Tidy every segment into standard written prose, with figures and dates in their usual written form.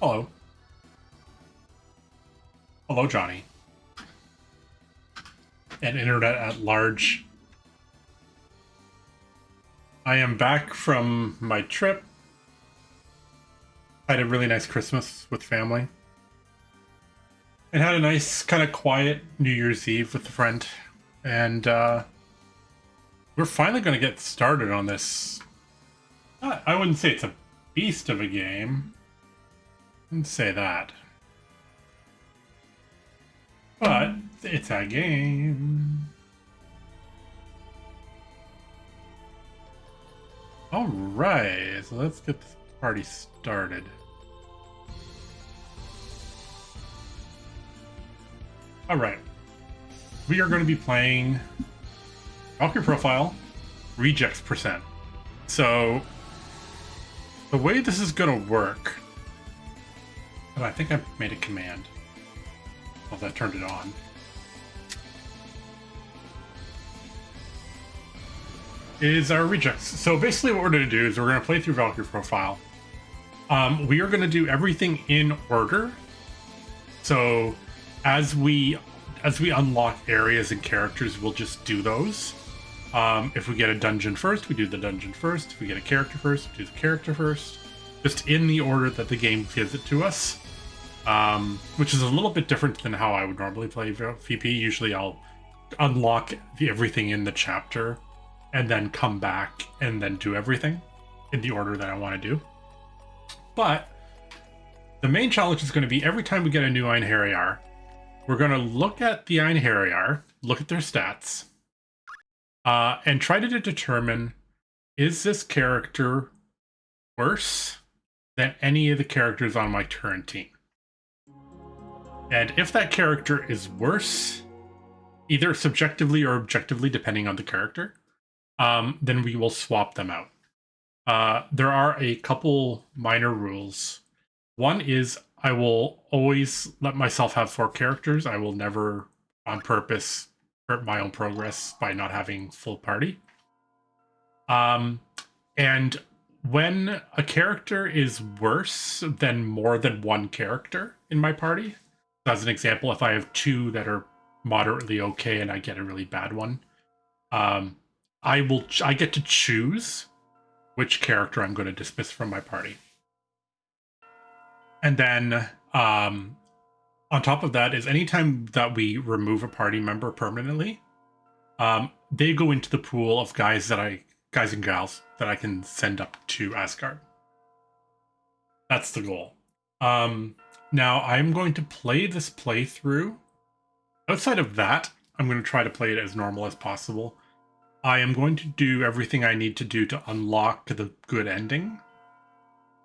Hello. Hello, Johnny. And internet at large. I am back from my trip. I had a really nice Christmas with family. And had a nice, kind of quiet New Year's Eve with a friend. And we're finally going to get started on this. I wouldn't say it's a beast of a game. I wouldn't say that. But it's a game. Alright, so let's get this party started. Alright. We are going to be playing Valkyrie Profile Rejects %. So the way this is going to work, and I think I made a command. Well, that turned it on. Is our rejects. So basically what we're going to do is we're going to play through Valkyrie Profile. We are going to do everything in order. So as we unlock areas and characters, we'll just do those. If we get a dungeon first, we do the dungeon first. If we get a character first, we do the character first. Just in the order that the game gives it to us. Which is a little bit different than how I would normally play VP. Usually I'll unlock everything in the chapter and then come back and then do everything in the order that I want to do. But the main challenge is going to be every time we get a new Einherjar, we're going to look at the Einherjar, look at their stats, and try to determine, is this character worse than any of the characters on my current team? And if that character is worse, either subjectively or objectively, depending on the character, then we will swap them out. There are a couple minor rules. One is I will always let myself have 4 characters. I will never, on purpose, hurt my own progress by not having full party. And when a character is worse than more than one character in my party, as an example, if I have 2 that are moderately okay and I get a really bad one, I get to choose which character I'm going to dismiss from my party. And then on top of that is anytime that we remove a party member permanently, they go into the pool of guys and gals that I can send up to Asgard. That's the goal. Now, I'm going to play this playthrough. Outside of that, I'm going to try to play it as normal as possible. I am going to do everything I need to do to unlock the good ending.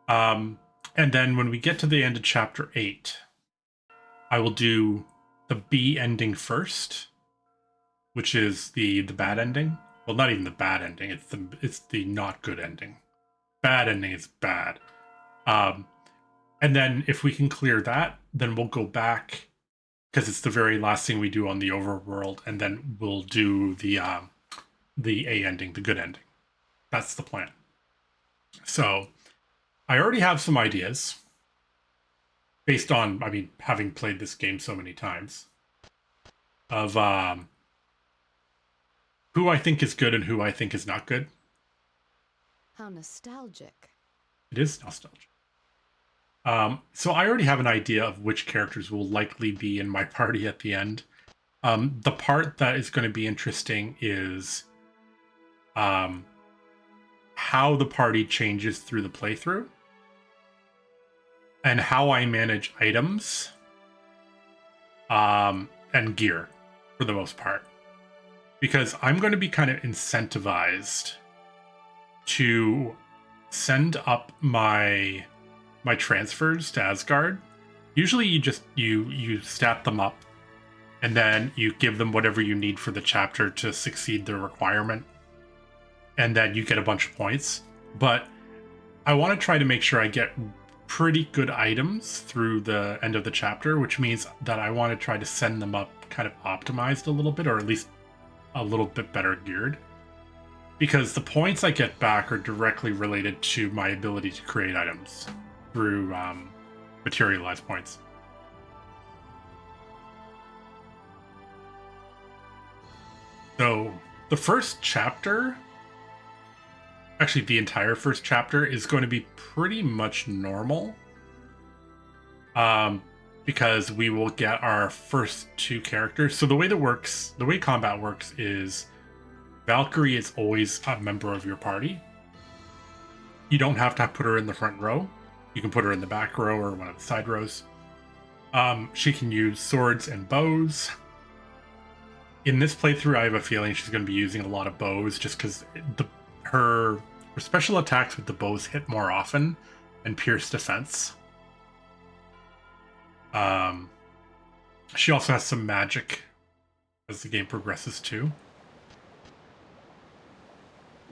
And then when we get to the end of Chapter 8, I will do the B ending first, which is the bad ending. Well, not even the bad ending. It's the not good ending. Bad ending is bad. And then if we can clear that, then we'll go back, because it's the very last thing we do on the overworld, and then we'll do the A ending, the good ending. That's the plan. So I already have some ideas based on, having played this game so many times, of who I think is good and who I think is not good. How nostalgic. It is nostalgic. So I already have an idea of which characters will likely be in my party at the end. The part that is going to be interesting is how the party changes through the playthrough and how I manage items and gear for the most part. Because I'm going to be kind of incentivized to send up my transfers to Asgard. Usually you stat them up and then you give them whatever you need for the chapter to succeed their requirement, and then you get a bunch of points. But I want to try to make sure I get pretty good items through the end of the chapter, which means that I want to try to send them up kind of optimized a little bit, or at least a little bit better geared. Because the points I get back are directly related to my ability to create items through materialize points. So the first chapter, actually the entire first chapter, is going to be pretty much normal. Because we will get our first two characters. So the way combat works is Valkyrie is always a member of your party. You don't have to put her in the front row. You can put her in the back row or one of the side rows. She can use swords and bows. In this playthrough, I have a feeling she's going to be using a lot of bows just because her special attacks with the bows hit more often and pierce defense. She also has some magic as the game progresses too.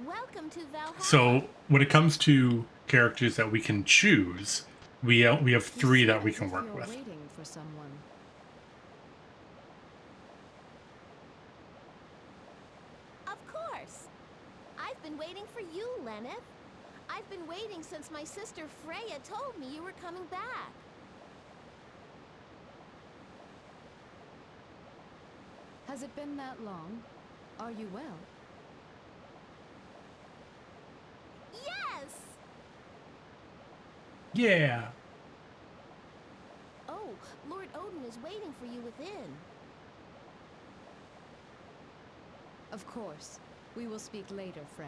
Welcome to Valhalla. So when it comes to characters that we can choose, we have three that we can work with. Waiting for someone. Of course. I've been waiting for you, Lenneth. I've been waiting since my sister Freya told me you were coming back. Has it been that long? Are you well? Yes! Yeah. Oh, Lord Odin is waiting for you within. Of course. We will speak later, Frey.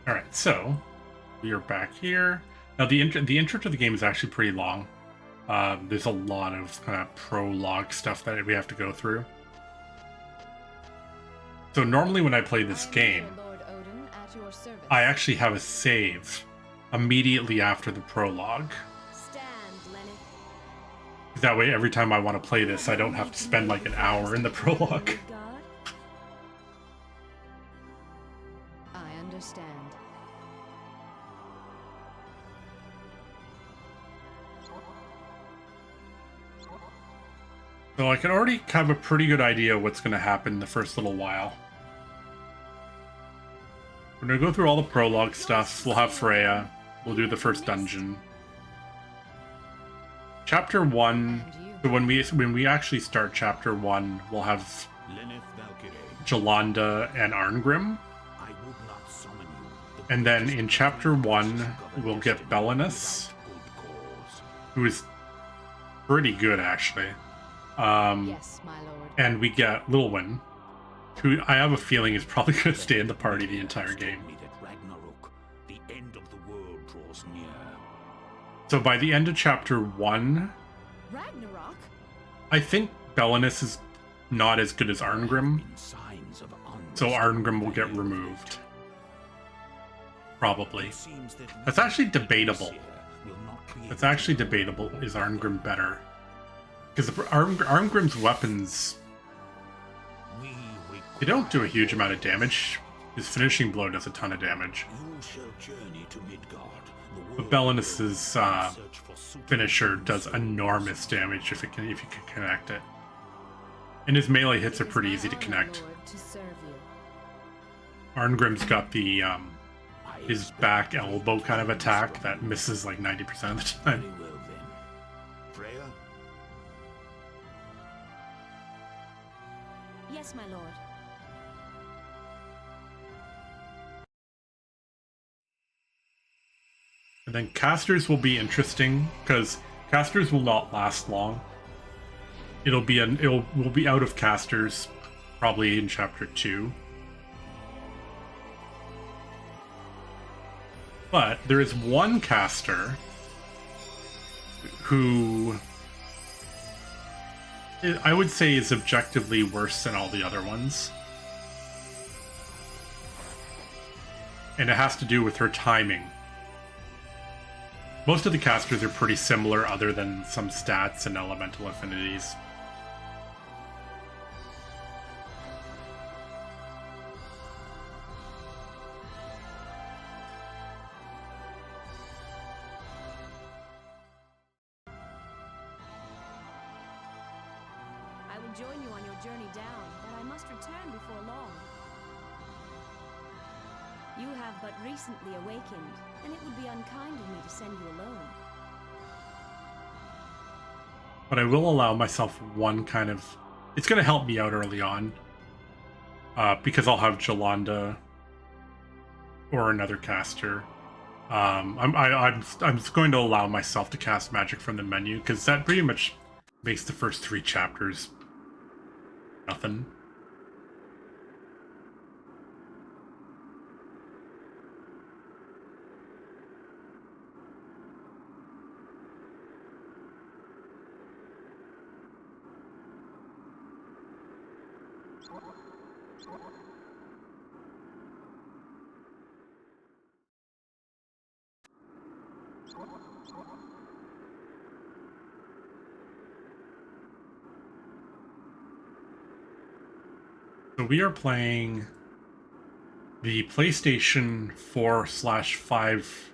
All right, so we are back here. Now the intro to the game is actually pretty long. There's a lot of kind of prologue stuff that we have to go through. So normally when I play this game, Lord Odin, at your service. I actually have a save immediately after the prologue. Stand, Lenneth. That way, every time I want to play this, I don't have to spend like an hour in the prologue. God? I understand. So I can already have a pretty good idea what's going to happen in the first little while. We're going to go through all the prologue stuff. We'll have Freya. We'll do the first dungeon. Chapter 1. So when we actually start Chapter 1, we'll have Jolanda and Arngrim. And then in Chapter 1, we'll get Belinus, who is pretty good, actually. Yes, my lord. And we get Lilwyn, who I have a feeling is probably going to stay in the party the entire game. So by the end of Chapter 1, Ragnarok? I think Belinus is not as good as Arngrim, so Arngrim will get removed. Probably. That's actually debatable. That's actually debatable. Is Arngrim better? Because Arngrim's weapons, they don't do a huge amount of damage. His finishing blow does a ton of damage. But Belinus's finisher does enormous damage if you can connect it. And his melee hits are pretty easy to connect. Arngrim's got the his back elbow kind of attack that misses like 90% of the time. Yes, my lord. And then casters will be interesting because casters will not last long. We'll be out of casters probably in Chapter 2. But there is one caster who I would say is objectively worse than all the other ones. and it has to do with her timing. Most of the casters are pretty similar other than some stats and elemental affinities. I will join you on your journey down, but I must return before long. You have but recently awakened, and it would be unkind of me to send you alone. But I will allow myself one kind of... It's going to help me out early on. Because I'll have Jolanda or another caster. I'm just going to allow myself to cast magic from the menu, because that pretty much makes the first 3 chapters nothing. So we are playing the PlayStation 4/5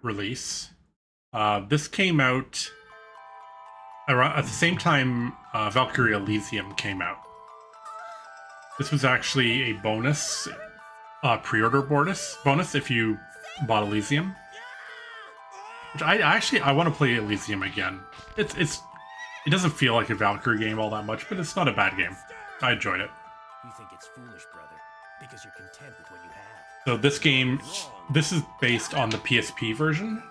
release. This came out around at the same time Valkyrie Elysium came out. This was actually a bonus, pre-order bonus if you bought Elysium. Which I want to play Elysium again. It doesn't feel like a Valkyrie game all that much, but it's not a bad game. I enjoyed it. You think it's foolish, brother, because you're content with what you have. So this game, this is based on the PSP version.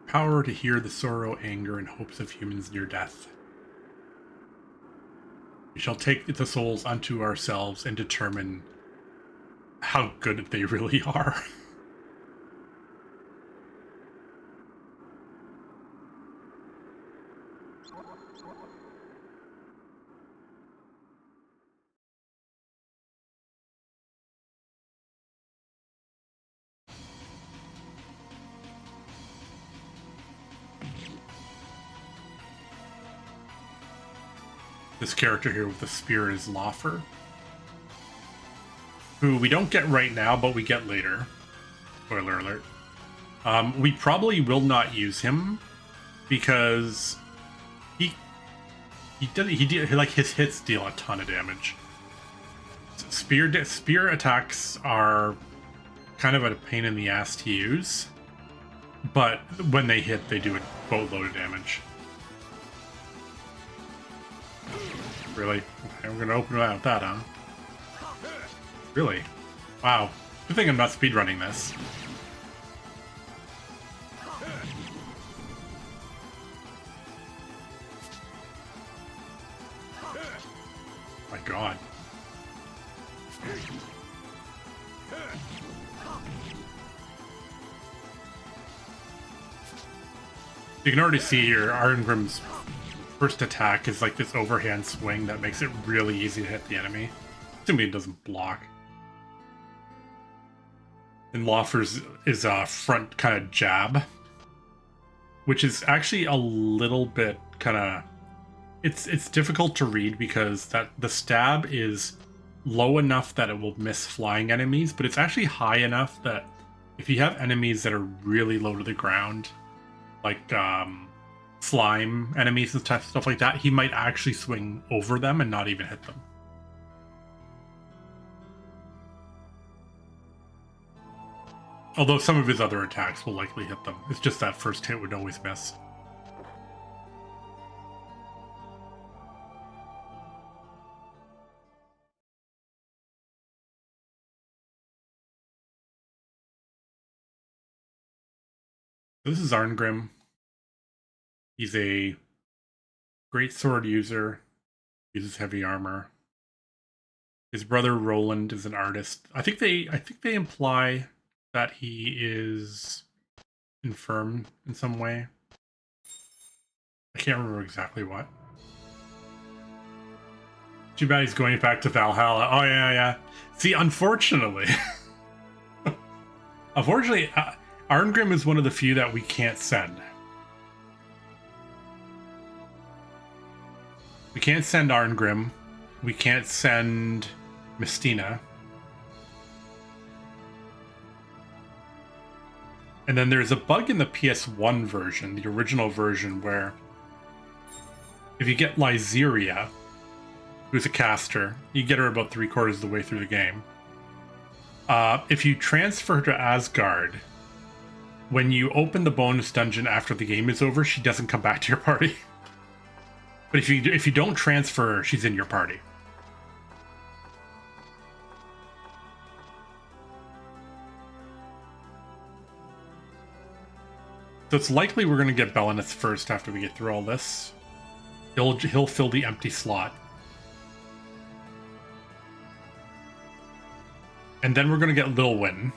Power to hear the sorrow, anger, and hopes of humans near death. We shall take the souls unto ourselves and determine how good they really are. This character here with the spear is Laufer, who we don't get right now, but we get later. Spoiler alert. We probably will not use him because he did like his hits deal a ton of damage. Spear attacks are kind of a pain in the ass to use, but when they hit, they do a boatload of damage. Really? Okay, we're gonna open it out with that, huh? Really? Wow. Good thing I'm not speedrunning this. My god. You can already see here, Arngrim's first attack is like this overhand swing that makes it really easy to hit the enemy. Assuming it doesn't block. And Laufer's is a front kind of jab, which is actually a little bit kind of... It's difficult to read because the stab is low enough that it will miss flying enemies, but it's actually high enough that if you have enemies that are really low to the ground, like slime enemies and stuff like that, he might actually swing over them and not even hit them. Although some of his other attacks will likely hit them. It's just that first hit would always miss. This is Arngrim. He's a great sword user, uses heavy armor. His brother Roland is an artist. I think they imply that he is infirm in some way. I can't remember exactly what. Too bad he's going back to Valhalla. Oh, yeah. See, unfortunately... unfortunately, Arngrim is one of the few that we can't send. We can't send Arngrim. We can't send Mystina. And then there's a bug in the PS1 version, the original version, where if you get Lyzeria, who's a caster, you get her about 3/4 of the way through the game. If you transfer her to Asgard, when you open the bonus dungeon after the game is over, she doesn't come back to your party. But if you don't transfer her, she's in your party. So it's likely we're going to get Belenith first after we get through all this. He'll fill the empty slot. And then we're going to get Lilwyn.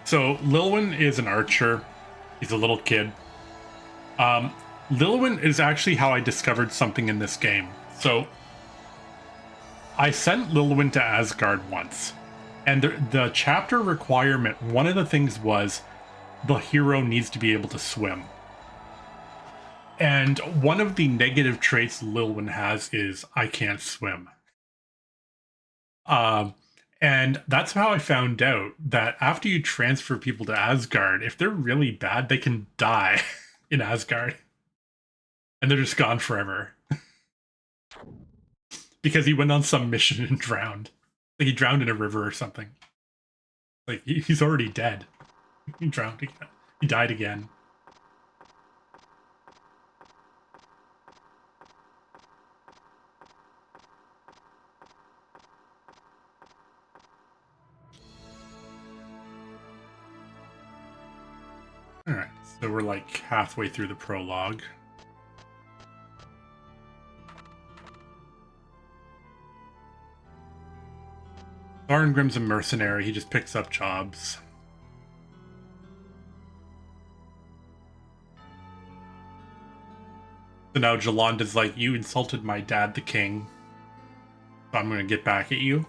So Lilwyn is an archer. He's a little kid. Lilwyn is actually how I discovered something in this game. So I sent Lilwyn to Asgard once. And the chapter requirement, one of the things was the hero needs to be able to swim. And one of the negative traits Lilwyn has is I can't swim. And that's how I found out that after you transfer people to Asgard, if they're really bad, they can die in Asgard. And they're just gone forever. Because he went on some mission and drowned. Like he drowned in a river or something. Like he's already dead. He drowned again. He died again. Alright, so we're like halfway through the prologue. Arngrim's a mercenary, he just picks up jobs. So now Jolanda's like, you insulted my dad, the king. So I'm gonna get back at you.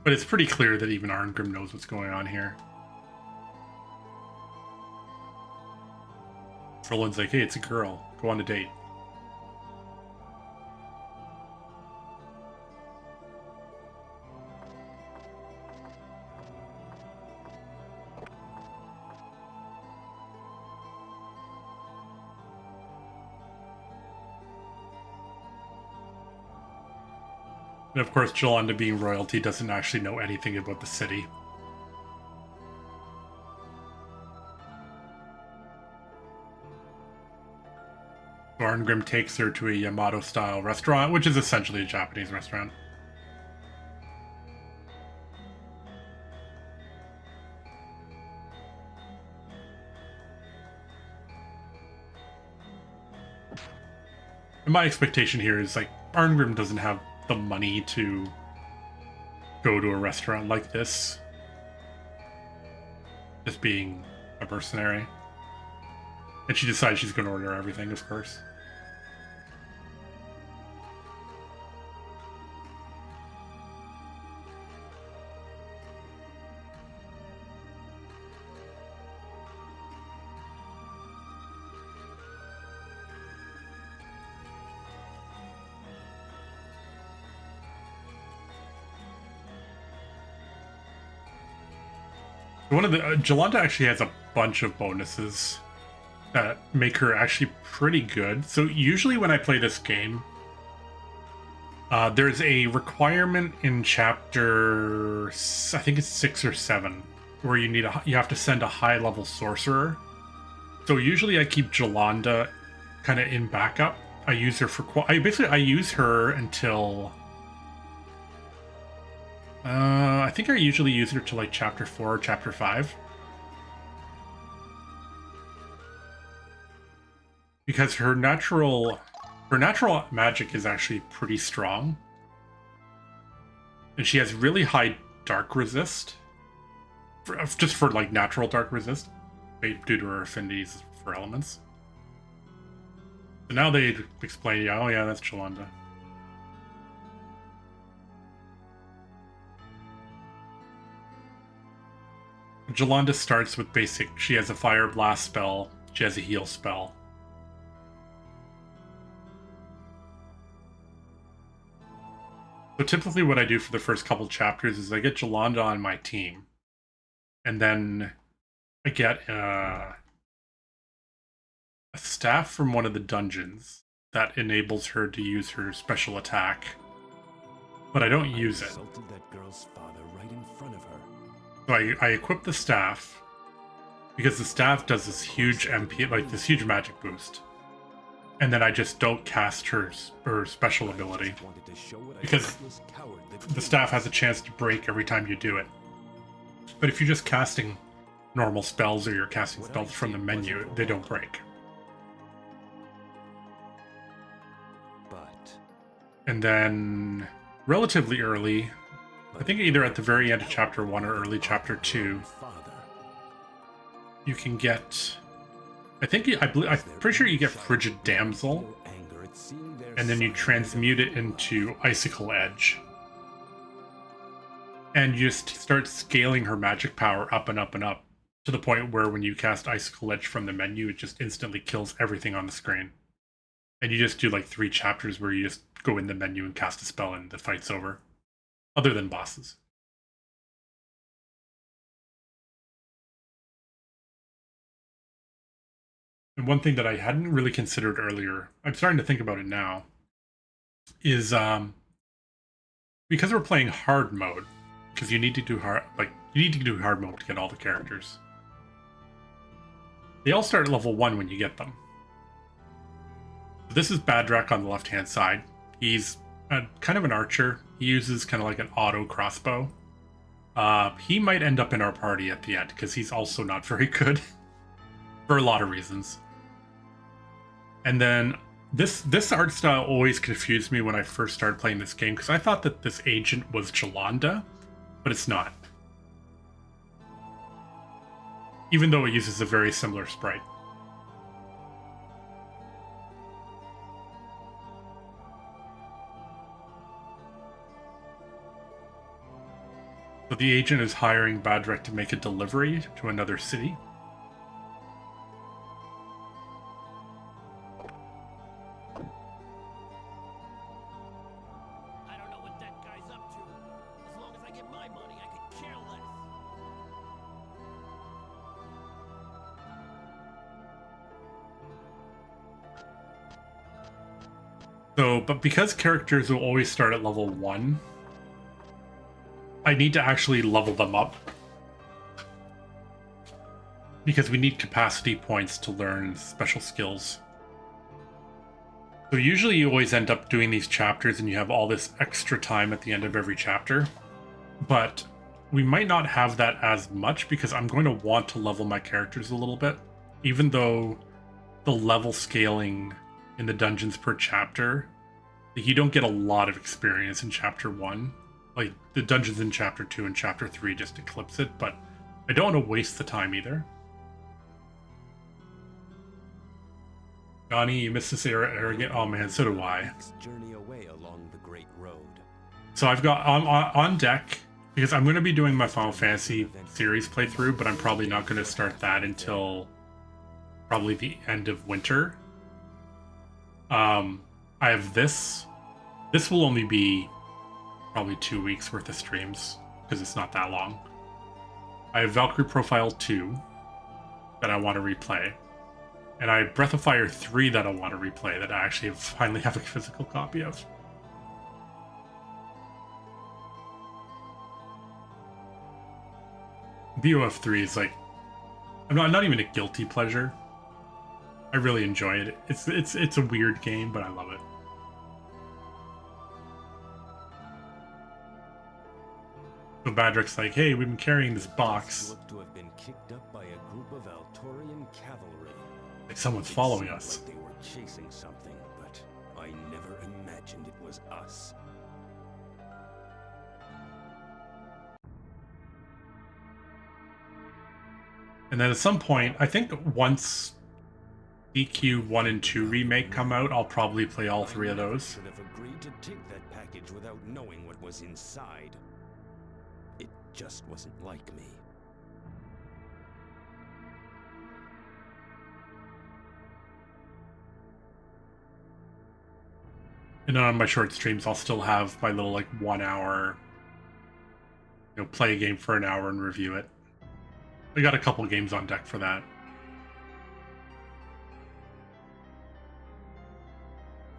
But it's pretty clear that even Arngrim knows what's going on here. Roland's like, hey, it's a girl. Go on a date. And of course, Jolanda being royalty doesn't actually know anything about the city. Arngrim takes her to a Yamato-style restaurant, which is essentially a Japanese restaurant. And my expectation here is, like, Arngrim doesn't have the money to go to a restaurant like this. Just being a mercenary. And she decides she's going to order everything, of course. One of the Jolanta actually has a bunch of bonuses that make her actually pretty good. So usually when I play this game, there's a requirement in chapter, I think it's 6 or 7, where you have to send a high level sorcerer. So usually I keep Jolanda kind of in backup. I use her for I use her until I think I usually use her to like chapter 4 or chapter 5. Because her her natural magic is actually pretty strong. And she has really high dark resist. Just for like natural dark resist. Due to her affinities for elements. So now they explain, yeah, oh yeah, that's Jolanda. Jolanda starts with basic. She has a fire blast spell. She has a heal spell. So typically what I do for the first couple chapters is I get Jolanda on my team. And then I get a staff from one of the dungeons that enables her to use her special attack. But I don't use it. That girl's father right in front of her. So I equip the staff because the staff does this huge MP, like this huge magic boost. And then I just don't cast her special ability because the staff has a chance to break every time you do it. But if you're just casting normal spells or you're casting spells from the menu, they don't break. And then relatively early, I think either at the very end of chapter 1 or early chapter 2, you can get, I'm pretty sure you get Frigid Damsel, and then you transmute it into Icicle Edge. And you just start scaling her magic power up and up and up, to the point where when you cast Icicle Edge from the menu, it just instantly kills everything on the screen. And you just do like 3 chapters where you just go in the menu and cast a spell and the fight's over. Other than bosses. And one thing that I hadn't really considered earlier, I'm starting to think about it now, is because we're playing hard mode, because you need to do hard mode to get all the characters. They all start at level 1 when you get them. This is Badrak on the left-hand side. He's kind of an archer. He uses kind of like an auto crossbow. He might end up in our party at the end, because he's also not very good. For a lot of reasons. And then this art style always confused me when I first started playing this game, because I thought that this agent was Jolanda, but it's not. Even though it uses a very similar sprite. So the agent is hiring Badrak to make a delivery to another city. I don't know what that guy's up to. As long as I get my money, I could care less. So, but because characters will always start at level 1, I need to actually level them up. Because we need capacity points to learn special skills. So usually you always end up doing these chapters and you have all this extra time at the end of every chapter. But we might not have that as much because I'm going to want to level my characters a little bit. Even though the level scaling in the dungeons per chapter, you don't get a lot of experience in chapter 1. Like, the dungeons in chapter 2 and chapter 3 just eclipse it, but I don't want to waste the time either. Johnny, you missed this arrogant. Oh man, so do I. Journey away along the great road. So I've got on deck, because I'm going to be doing my Final Fantasy series playthrough, but I'm probably not going to start that until probably the end of winter. I have this. This will only be probably 2 weeks worth of streams, because it's not that long. I have Valkyrie Profile 2 that I want to replay. And I have Breath of Fire 3 that I want to replay, that I actually finally have a physical copy of. BOF 3 is like, I'm not even a guilty pleasure. I really enjoy it. It's a weird game, but I love it. So Badrak's like, hey, we've been carrying this box. Looked to have been kicked up by a group of Altorian cavalry. Like someone's following us. Like they were chasing something, but I never imagined it was us. And then at some point, I think once DQ 1 and 2 remake come out, I'll probably play all three of those. Should have agreed to take that package without knowing what was inside. It just wasn't like me. And on my short streams, I'll still have my little like 1 hour, play a game for an hour and review it. I got a couple games on deck for that.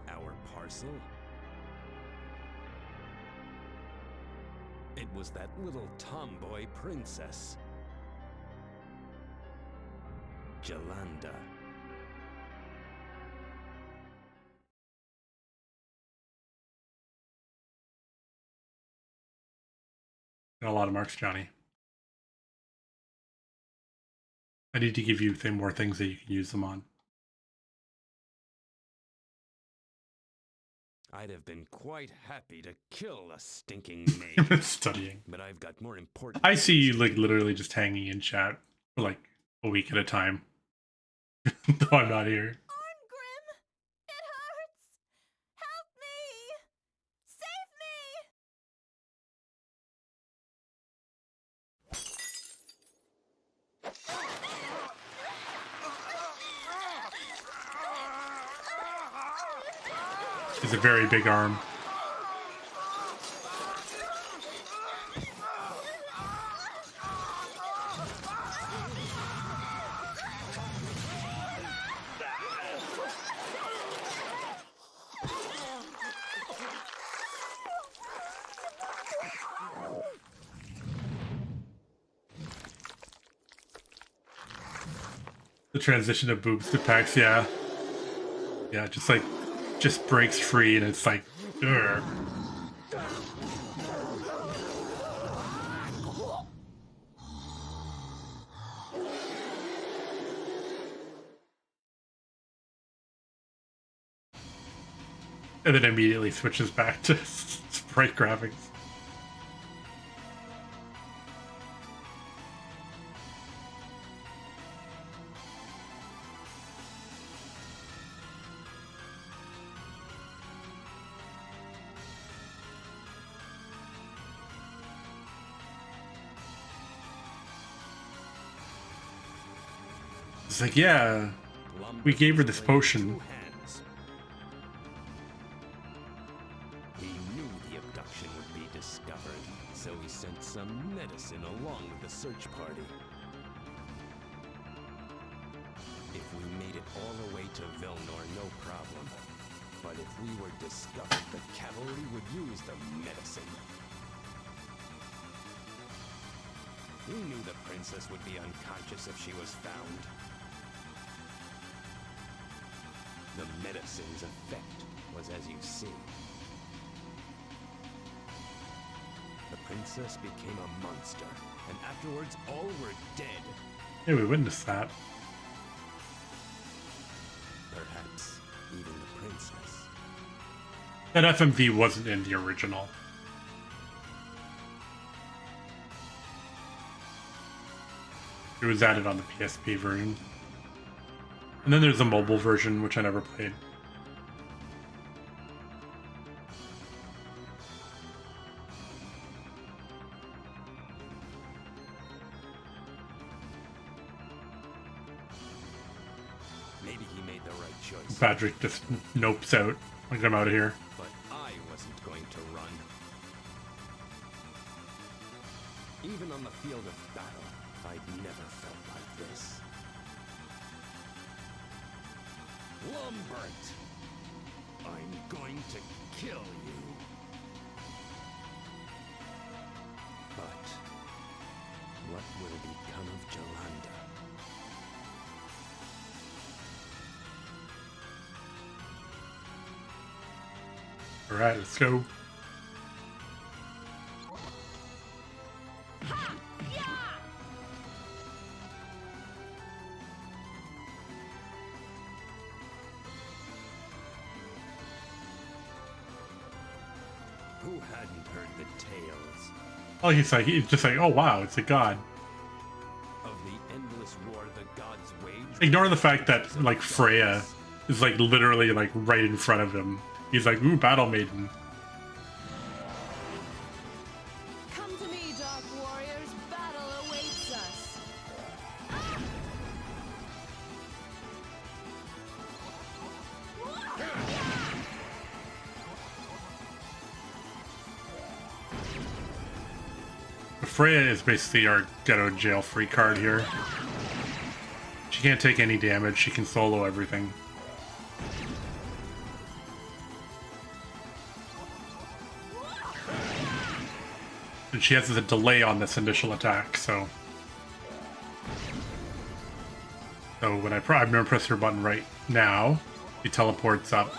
Our parcel? It was that little tomboy princess. Jolanda. Got a lot of marks, Johnny. I need to give you more things that you can use them on. I'd have been quite happy to kill a stinking maid. Studying. But I've got more important... I see you like literally just hanging in chat for like a week at a time. Though I'm not here. Arngrim! It hurts! Help me! Save me! It's a very big arm. The transition of boobs to pecs, yeah. Yeah, just breaks free and it's like, ugh. And then immediately switches back to sprite graphics. It's like, yeah, we gave her this potion. He knew the abduction would be discovered, so he sent some medicine along with the search party. If we made it all the way to Vilnor, no problem. But if we were discovered, the cavalry would use the medicine. We knew the princess would be unconscious if she was found. The medicine's effect was as you see. The princess became a monster, and afterwards all were dead. Yeah, we witnessed that. Perhaps even the princess. That FMV wasn't in the original. It was added on the PSP version. And then there's a mobile version, which I never played. Maybe he made the right choice. Patrick just nopes out. Like, I'm out of here. But I wasn't going to run. Even on the field of battle, I'd never felt like this. Lumbert! I'm going to kill you. But what will become of Jolanda? Alright, let's go. Who hadn't heard the tales Oh, he's just like, oh wow, it's a god. of the endless war the gods waged? Ignore the fact that like Freya is like literally like right in front of him. He's like, ooh, battle maiden. Come to me, Dark Warriors. Battle awaits us. Freya is basically our ghetto jail free card here. She can't take any damage. She can solo everything. And she has a delay on this initial attack, so... So when I'm gonna press her button right now, he teleports up.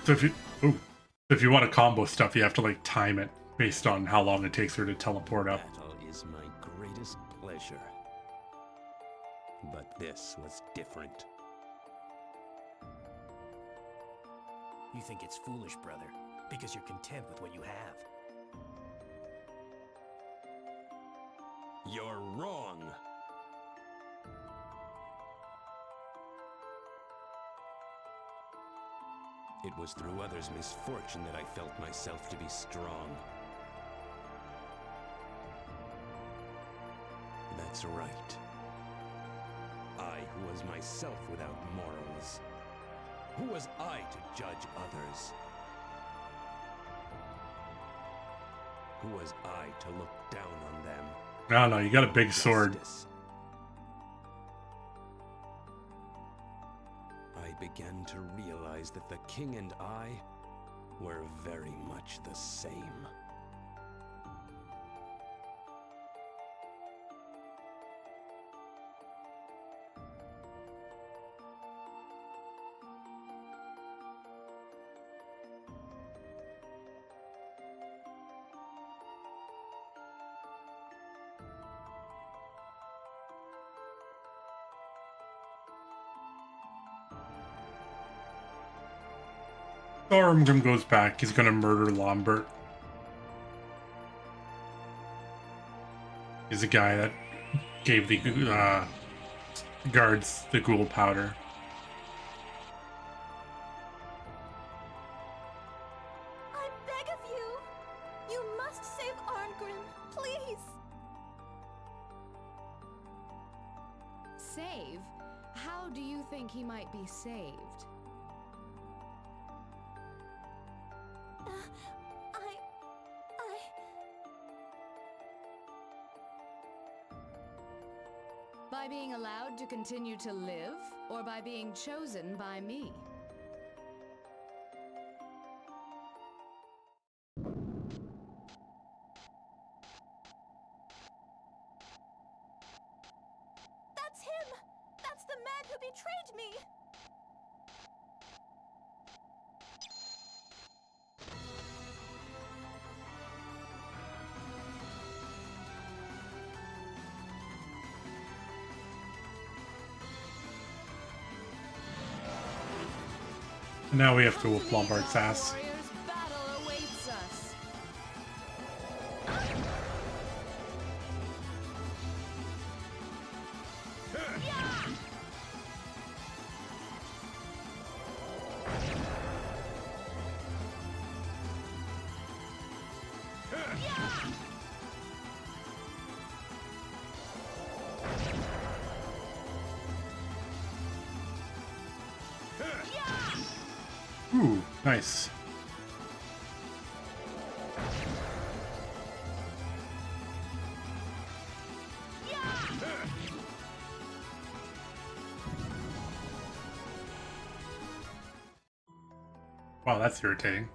So if you want to combo stuff, you have to like time it based on how long it takes her to teleport up. Battle is my greatest pleasure. But this was different. You think it's foolish, brother, because you're content with what you have. You're wrong. It was through others' misfortune that I felt myself to be strong. That's right. I who was myself without morals. Who was I to judge others? Who was I to look down on them? No, no, you got a big sword. Justice. I began to realize that the king and I were very much the same. Thormgrim goes back. He's gonna murder Lambert. He's the guy that gave the guards the ghoul powder. I beg of you! You must save Arngrim, please! Save? How do you think he might be saved? By being allowed to continue to live, or by being chosen by me? That's him! That's the man who betrayed me! Now we have to whoop Lombard's ass. Warriors, battle awaits us. Ooh, nice. Wow, that's irritating.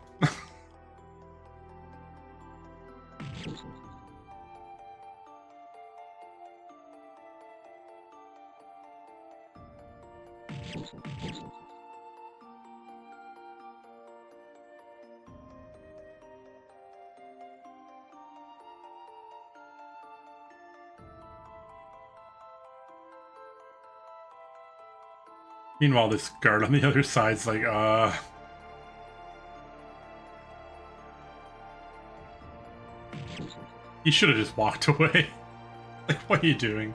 Meanwhile, this guard on the other side's like, he should have just walked away. Like, what are you doing?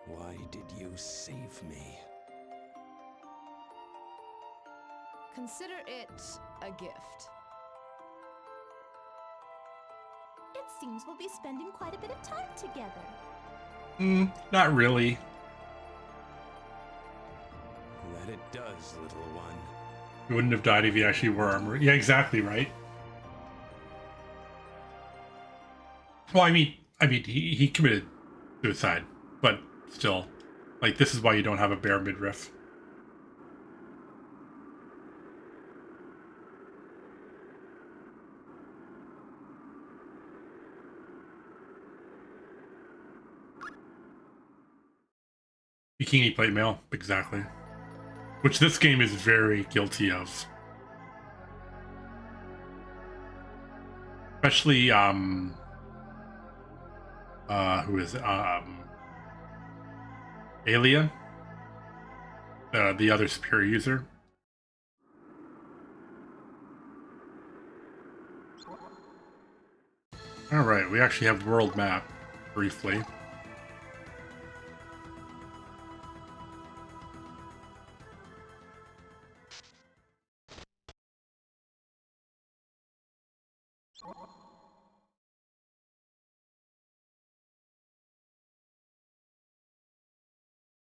Why did you save me? Consider it a gift. It seems we'll be spending quite a bit of time together. Not really. That it does, little one. You wouldn't have died if you actually were armored. Yeah, exactly right. Well, I mean, he committed suicide, but still, like, this is why you don't have a bare midriff. Bikini plate mail, exactly. Which this game is very guilty of. Especially, who is it? Alia? The other superior user. Alright, we actually have world map, briefly.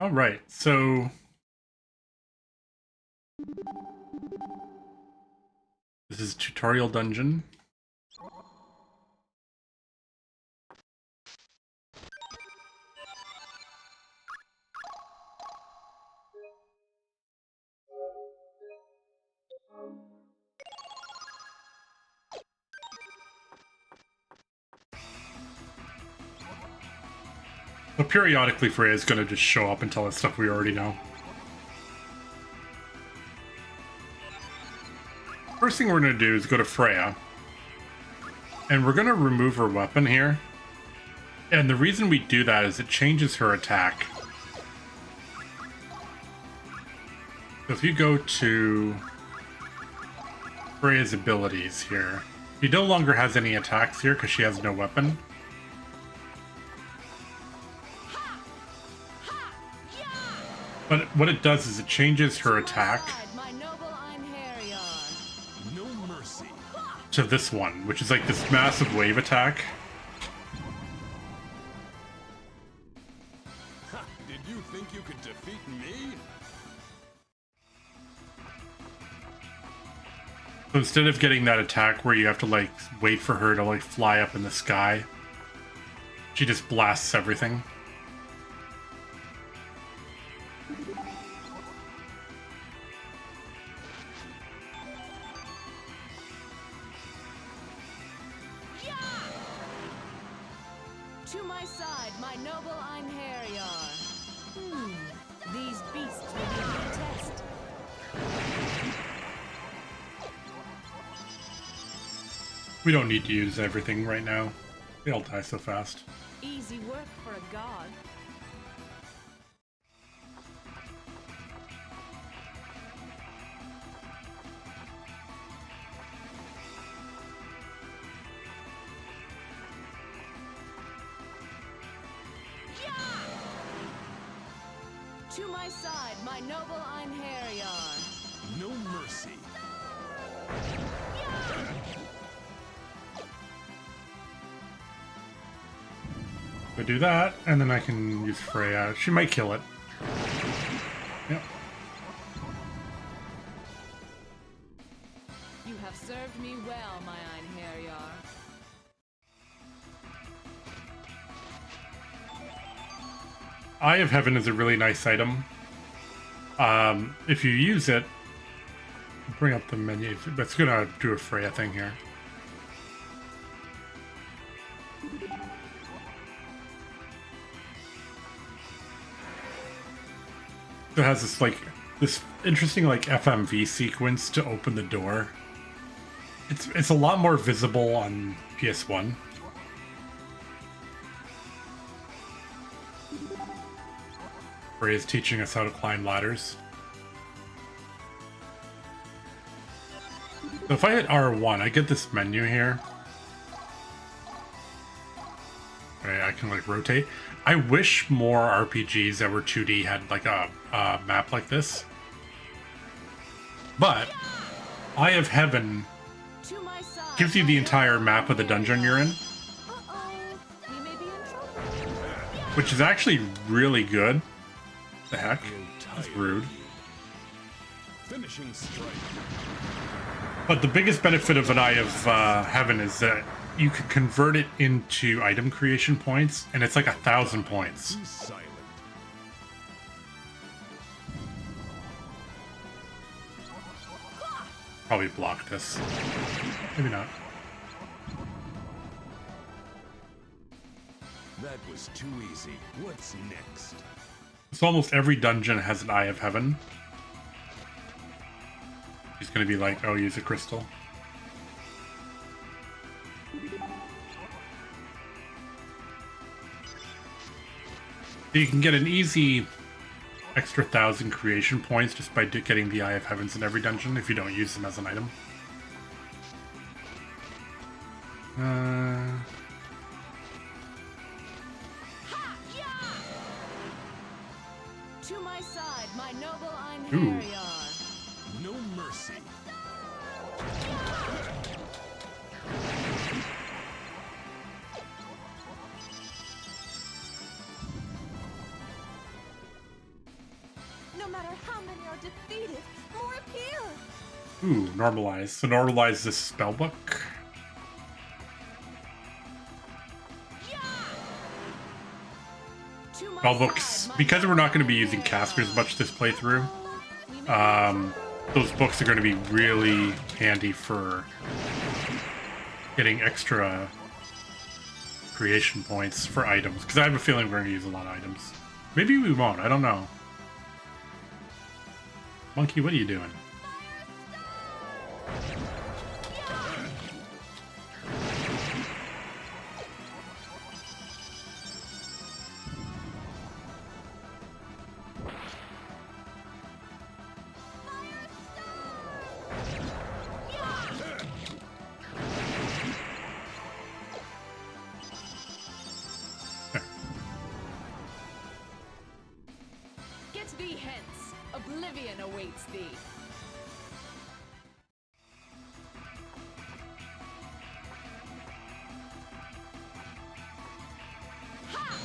All right, so this is tutorial dungeon. So periodically, Freya is going to just show up and tell us stuff we already know. First thing we're going to do is go to Freya. And we're going to remove her weapon here. And the reason we do that is it changes her attack. So if you go to Freya's abilities here, she no longer has any attacks here because she has no weapon. But what it does is it changes her attack No mercy. to this one, which is like this massive wave attack. Ha! Did you think you could defeat me? So instead of getting that attack where you have to like wait for her to like fly up in the sky, she just blasts everything. To my side, my noble Einherjar. These beasts will be a test. We don't need to use everything right now. They all die so fast. Easy work for a god. To my side, my noble Einherjar. No mercy. So do that, and then I can use Freya. She might kill it. Yep. You have served me well, my Einherjar. Eye of Heaven is a really nice item. If you use it, bring up the menu. That's gonna do a Freya thing here. It has this interesting FMV sequence to open the door. It's a lot more visible on PS1. Freya is teaching us how to climb ladders. So if I hit R1, I get this menu here. Okay, I can rotate. I wish more RPGs that were 2D had a map like this. But Eye of Heaven To my side. gives you the entire map of the dungeon you're in, Uh-oh. We may be in trouble. which is actually really good. The heck? That's rude. Finishing strike. But the biggest benefit of an Eye of Heaven is that you can convert it into item creation points, and it's like 1,000 points. Too silent. Probably block this. Maybe not. That was too easy. What's next? So almost every dungeon has an Eye of Heaven. He's gonna be like, oh, use a crystal. You can get an easy extra 1,000 creation points just by getting the Eye of Heavens in every dungeon if you don't use them as an item. To my side, my noble Ooh. Einherjar. No mercy. No matter how many are defeated, more appear. Ooh, normalize. So normalize this spellbook. To my Spellbooks, side, my because we're not going to be noble using casters Einherjar. much this playthrough, We may be in trouble. those books are going to be really handy for getting extra creation points for items, because I have a feeling we're going to use a lot of items. Maybe we won't, I don't know. Monkey, what are you doing? Get thee hence. Oblivion awaits thee. Ha!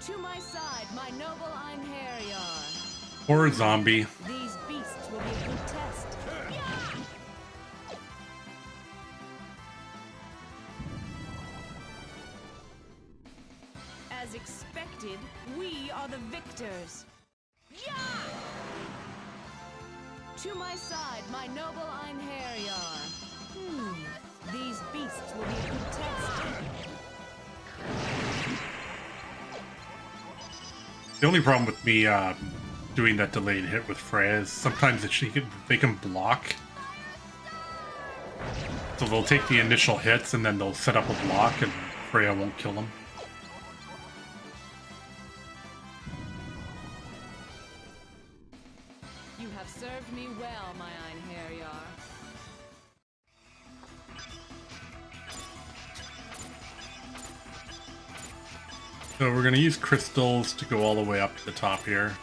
To my side, my noble Einherjar. Or a zombie. These beasts will be a good test. As expected, we are the victors. To my side, my noble Einherjar. These beasts will be a good test. The only problem with me doing that delayed hit with Freya is sometimes they can block. So they'll take the initial hits and then they'll set up a block and Freya won't kill them. You have served me well, my Einherjar. So we're going to use crystals to go all the way up to the top here.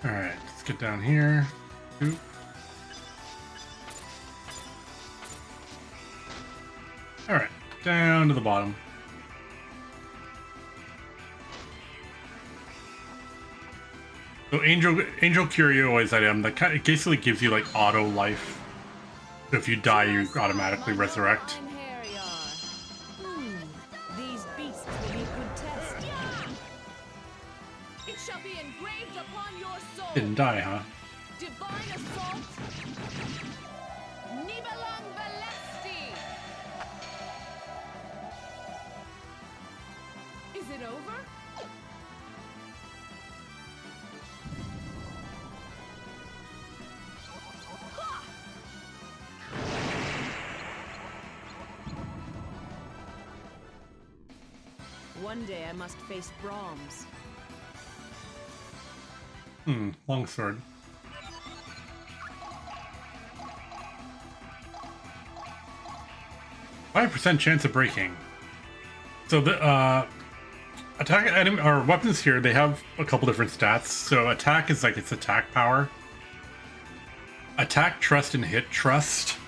All right, let's get down here. Oop. All right, down to the bottom. So Angel Curio is item that kind of basically gives you like auto life. So if you die, you automatically resurrect. These beasts will be a good test. It shall be engraved upon your soul. Didn't die, huh? Divine assault. Nibelang Valesti. Is it over? One day I must face Brahms. Longsword. %5 chance of breaking. So the attack item or weapons here, they have a couple different stats. So attack is like its attack power. Attack trust and hit trust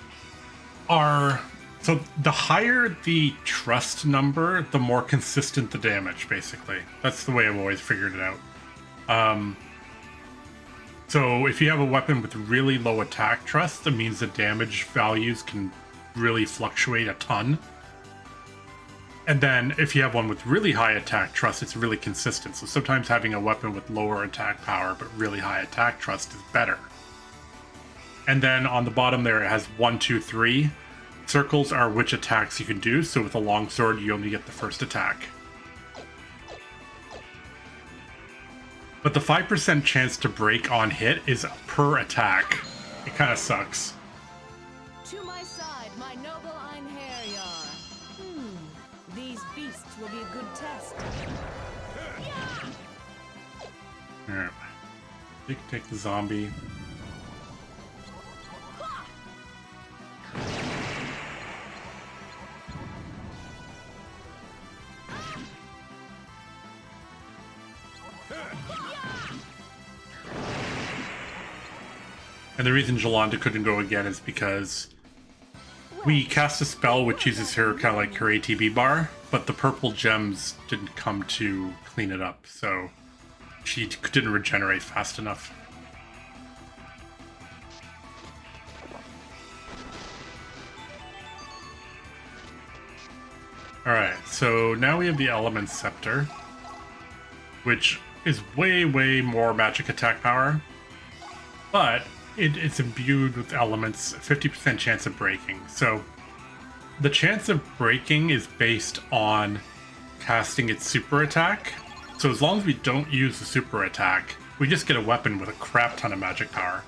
are, so the higher the trust number, the more consistent the damage, basically. That's the way I've always figured it out. So if you have a weapon with really low attack trust, that means the damage values can really fluctuate a ton. And then if you have one with really high attack trust, it's really consistent. So sometimes having a weapon with lower attack power but really high attack trust is better. And then on the bottom there, it has 1, 2, 3. Circles are which attacks you can do. So with a longsword, you only get the first attack. But the 5% chance to break on hit is per attack. It kind of sucks. To my side, my noble Einherjar. These beasts will be a good test. Alright. Take the zombie. And the reason Jolanda couldn't go again is because we cast a spell which uses her kind of like her ATB bar, but the purple gems didn't come to clean it up, so she didn't regenerate fast enough. Alright, so now we have the Element Scepter, which is way, way more magic attack power, but it's imbued with elements, 50% chance of breaking. So the chance of breaking is based on casting its super attack. So as long as we don't use the super attack, we just get a weapon with a crap ton of magic power.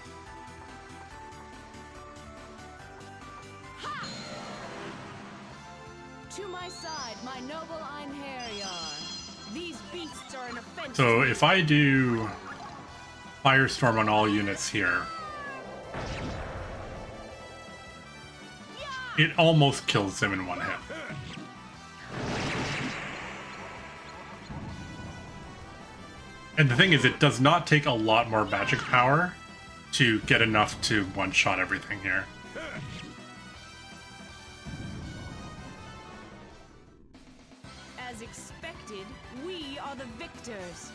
To my side, my noble Einherjar. These beasts are an offense. So if I do Firestorm on all units here, it almost kills them in one hit. And the thing is, it does not take a lot more magic power to get enough to one-shot everything here. As expected, we are the victors.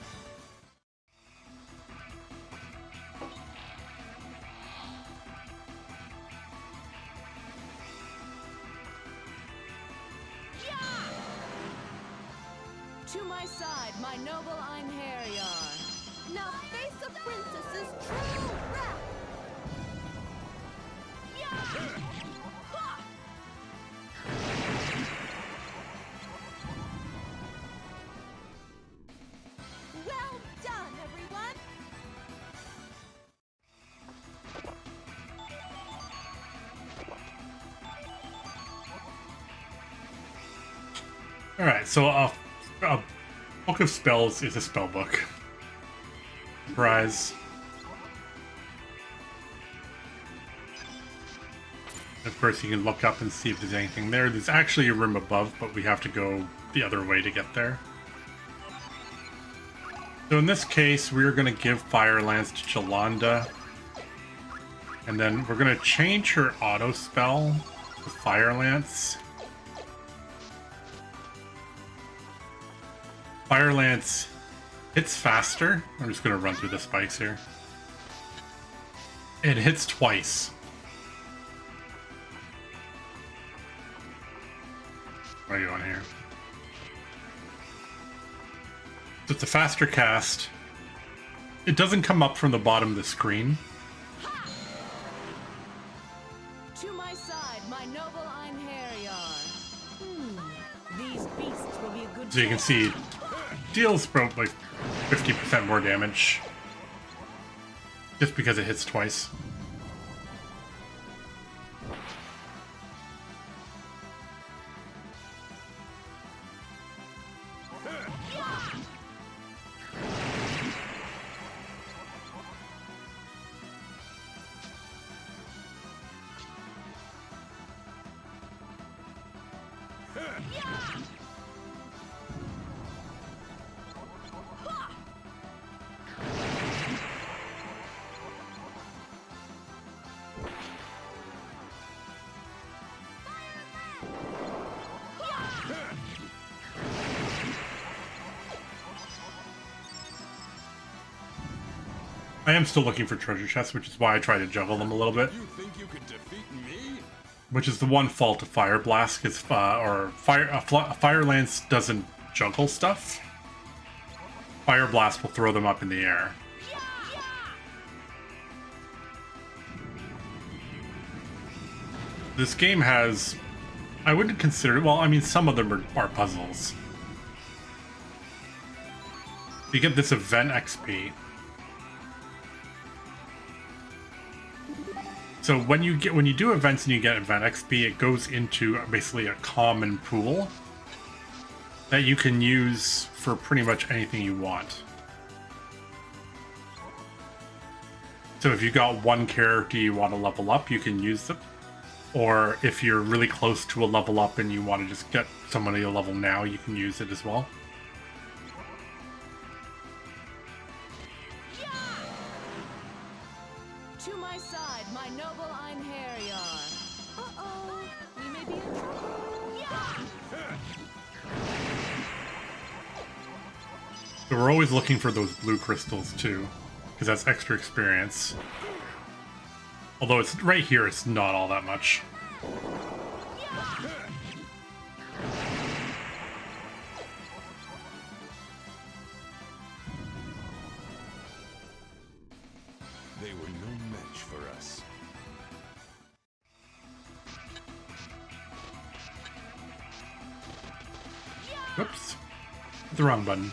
To my side, my noble Einherjar. Now face the princess's true wrath. Well done, everyone. Alright, so a book of spells is a spell book. Surprise. Of course, you can look up and see if there's anything there. There's actually a room above, but we have to go the other way to get there. So in this case, we're going to give Fire Lance to Jolanda. And then we're going to change her auto spell to Fire Lance. Fire Lance hits faster. I'm just going to run through the spikes here. It hits twice. What are you on here? So it's a faster cast. It doesn't come up from the bottom of the screen. To my side, my noble Einherjar. These beasts will be a good So you can choice. see, deals probably 50% more damage. Just because it hits twice. I am still looking for treasure chests, which is why I try to juggle them a little bit. You think you could defeat me? Which is the one fault of Fire Blast, because Fire Lance doesn't juggle stuff. Fire Blast will throw them up in the air. This game has, I wouldn't consider, well, I mean, some of them are puzzles. You get this event XP. So when you do events and you get event XP, it goes into basically a common pool that you can use for pretty much anything you want. So if you got one character you want to level up, you can use them. Or if you're really close to a level up and you want to just get somebody a level now, you can use it as well. To my side, my noble Einherjar. Uh-oh, we may be in trouble. So we're always looking for those blue crystals too, because that's extra experience. Although it's right here, it's not all that much. They were no match for us. Whoops. Hit the wrong button.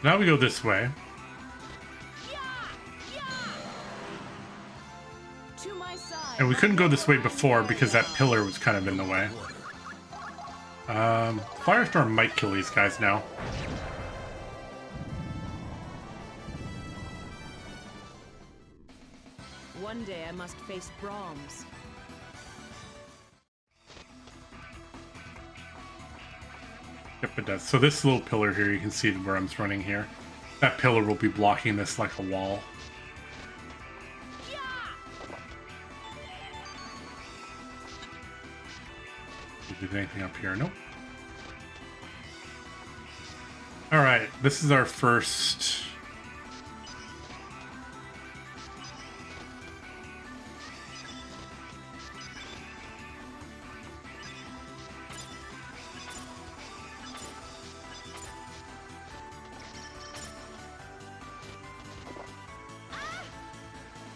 Now we go this way. To my side. And we couldn't go this way before because that pillar was kind of in the way. Firestorm might kill these guys now. One day I must face Brahms. Yep, it does. So this little pillar here, you can see where I'm running here. That pillar will be blocking this like a wall. Is there anything up here? Nope. Alright, this is our first...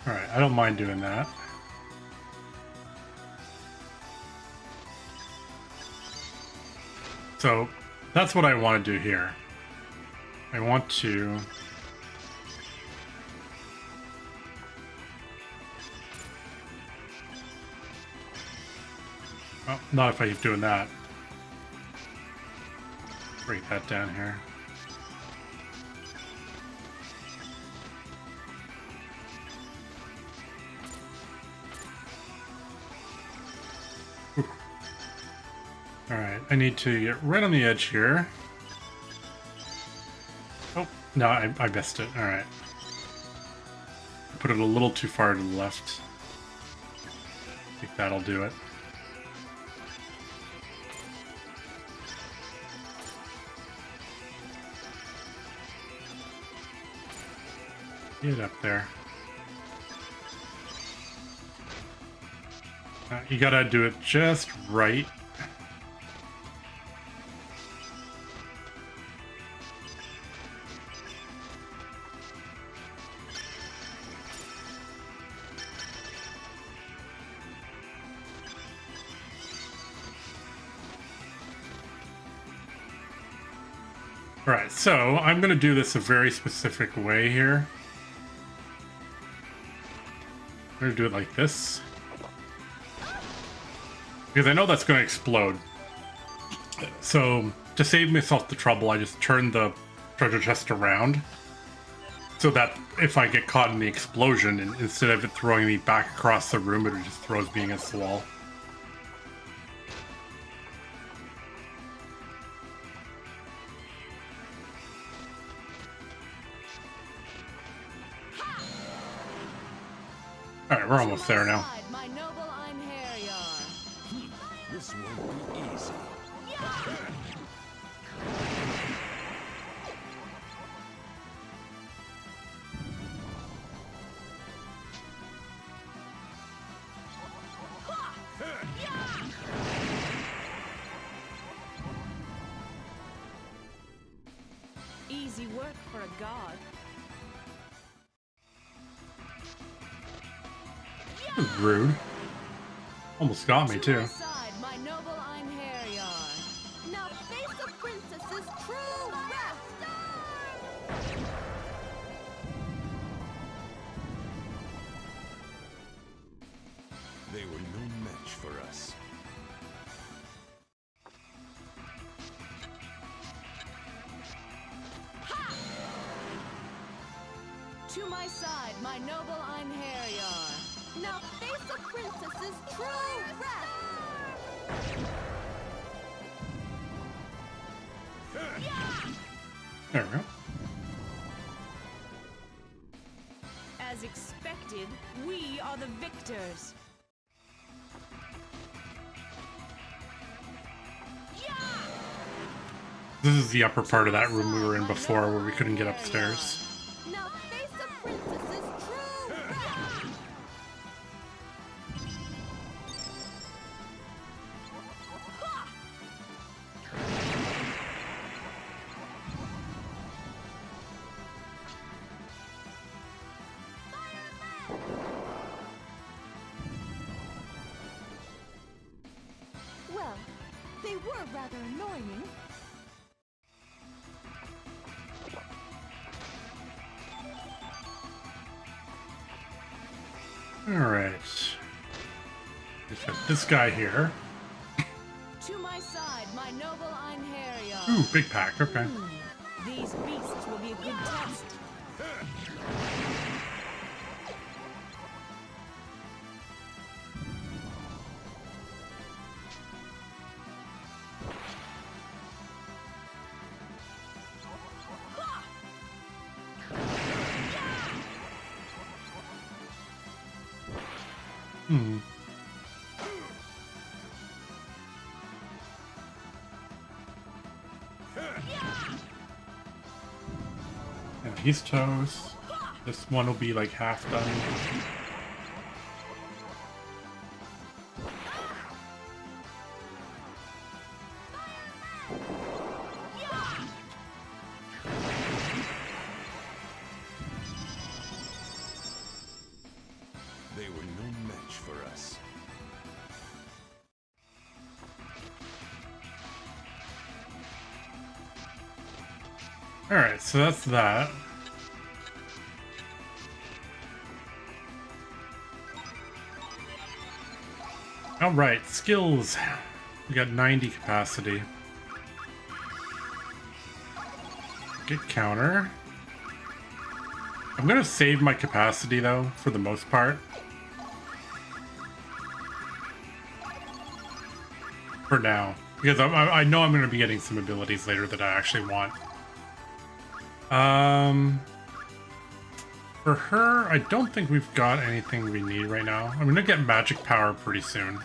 Alright, I don't mind doing that. So, that's what I want to do here. I want to... Oh, not if I keep doing that. Break that down here. Alright, I need to get right on the edge here. Oh, no, I missed it. Alright. Put it a little too far to the left. I think that'll do it. Get up there. You gotta do it just right. Alright, so I'm gonna do this a very specific way here. I'm gonna do it like this. Because I know that's gonna explode. So, to save myself the trouble, I just turn the treasure chest around. So that if I get caught in the explosion, and instead of it throwing me back across the room, it just throws me against the wall. Alright, we're almost there now. My noble Einherjar. This won't be easy. Easy work for a god. That was rude. Almost got me, To too. my side, my noble Einherjar. Now face the princess's true wrath. They were no match for us. To my side, my noble Einherjar. Now face the princess's true wrath. There we go. As expected, we are the victors. This is the upper part of that room we were in before where we couldn't get upstairs. Now face the princess's true wrath. Well, they were rather annoying. Alright. Just got this guy here. To my side, my noble Einherjar. Ooh, big pack, okay. These beasts will be a good test. Hmm. Yeah, he's toast. This one will be like half done. They were no match for us. Alright, so that's that. Alright, skills. We got 90 capacity. Get counter. I'm gonna save my capacity though, for the most part. For now. because I know I'm going to be getting some abilities later that I actually want. For her, I don't think we've got anything we need right now. I'm going to get magic power pretty soon.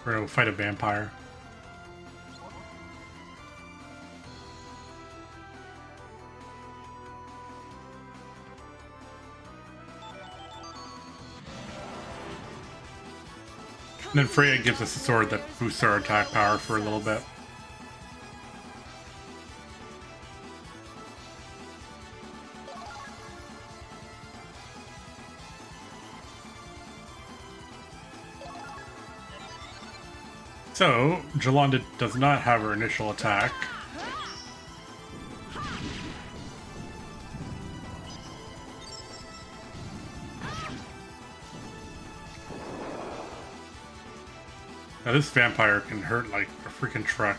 We're going to fight a vampire. And then Freya gives us a sword that boosts our attack power for a little bit. So, Jolanda does not have her initial attack. Now this vampire can hurt like a freaking truck.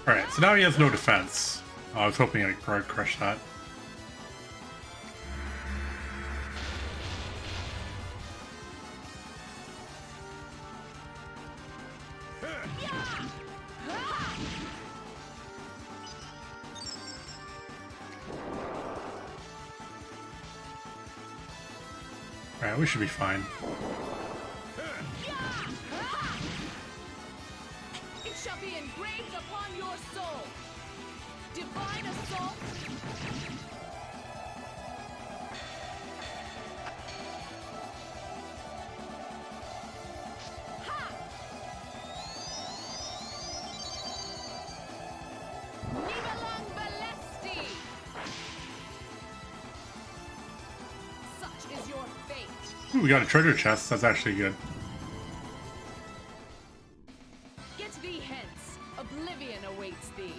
Alright, so now he has no defense. Oh, I was hoping I could crush that. Alright, we should be fine. It shall be engraved upon your soul. Divine assault. Nivalang Balesti. Such is your fate. Ooh, we got a treasure chest. That's actually good. Get thee hence. Oblivion awaits thee.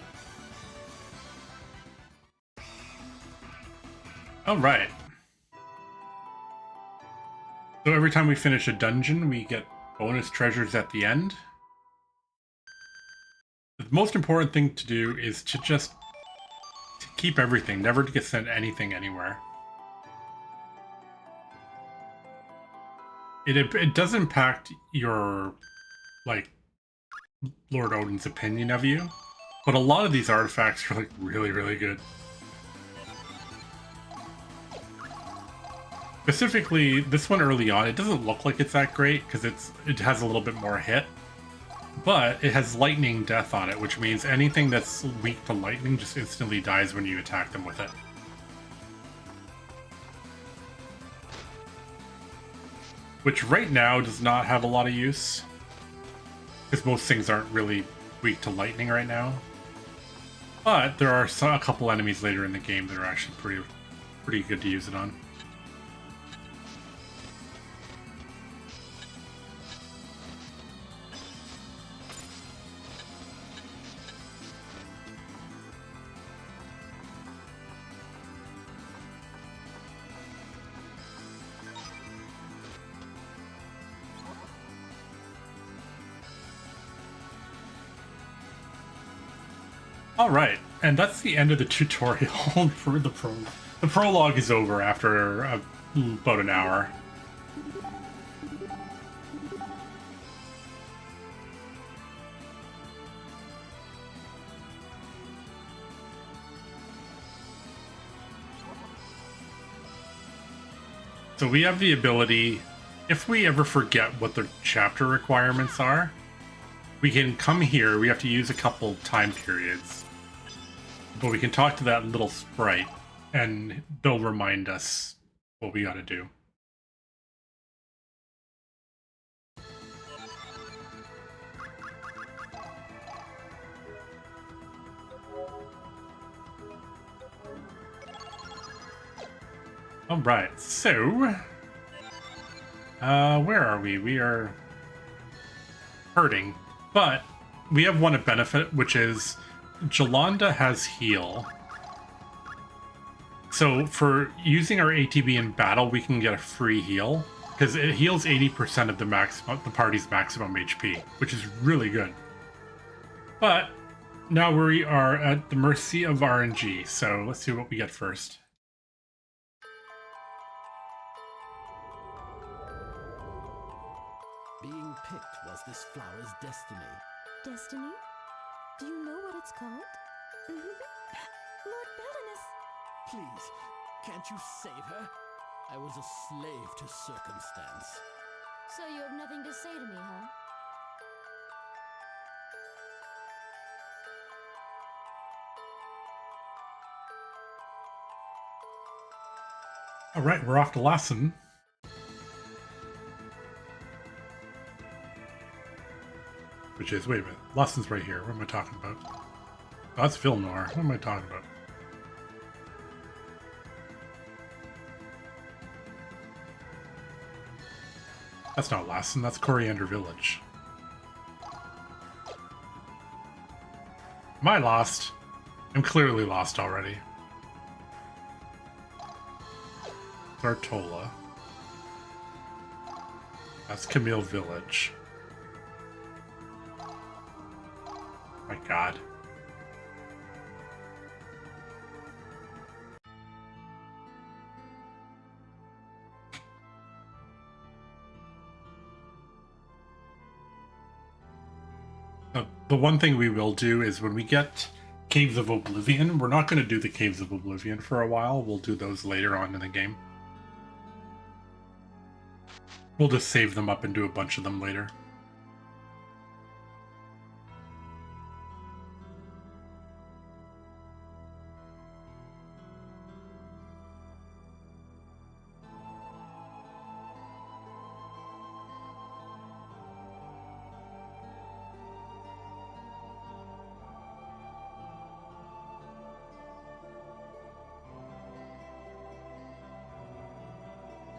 All right. So every time we finish a dungeon, we get bonus treasures at the end. The most important thing to do is to just keep everything, never to send anything anywhere. It does impact your, like, Lord Odin's opinion of you, but a lot of these artifacts are, like, really, really good. Specifically, this one early on, it doesn't look like it's that great because it has a little bit more hit, but it has lightning death on it, which means anything that's weak to lightning just instantly dies when you attack them with it. Which right now does not have a lot of use, because most things aren't really weak to lightning right now. But there are a couple enemies later in the game that are actually pretty good to use it on. Alright, and that's the end of the tutorial for the prologue. The prologue is over after about an hour. So we have the ability, if we ever forget what the chapter requirements are, we can come here. We have to use a couple time periods, but we can talk to that little sprite and they'll remind us what we got to do. All right, so where are we? We are hurting, but we have one benefit, which is Jolanda has heal, So for using our ATB in battle, we can get a free heal because it heals 80% of the party's maximum HP, which is really good. But now we are at the mercy of RNG, so let's see what we get first. Being picked was this flower's destiny. Destiny? Do you know what it's called? Lord Belinus. Please, can't you save her? I was a slave to circumstance. So you have nothing to say to me, huh? All right, we're off to Lassen. Which is, wait a minute, Lassen's right here. What am I talking about? Oh, that's Vilnor. What am I talking about? That's not Lassen, that's Coriander Village. Am I lost? I'm clearly lost already. Zartola. That's Camille Village. My god. The one thing we will do is when we get Caves of Oblivion, we're not going to do the Caves of Oblivion for a while. We'll do those later on in the game. We'll just save them up and do a bunch of them later.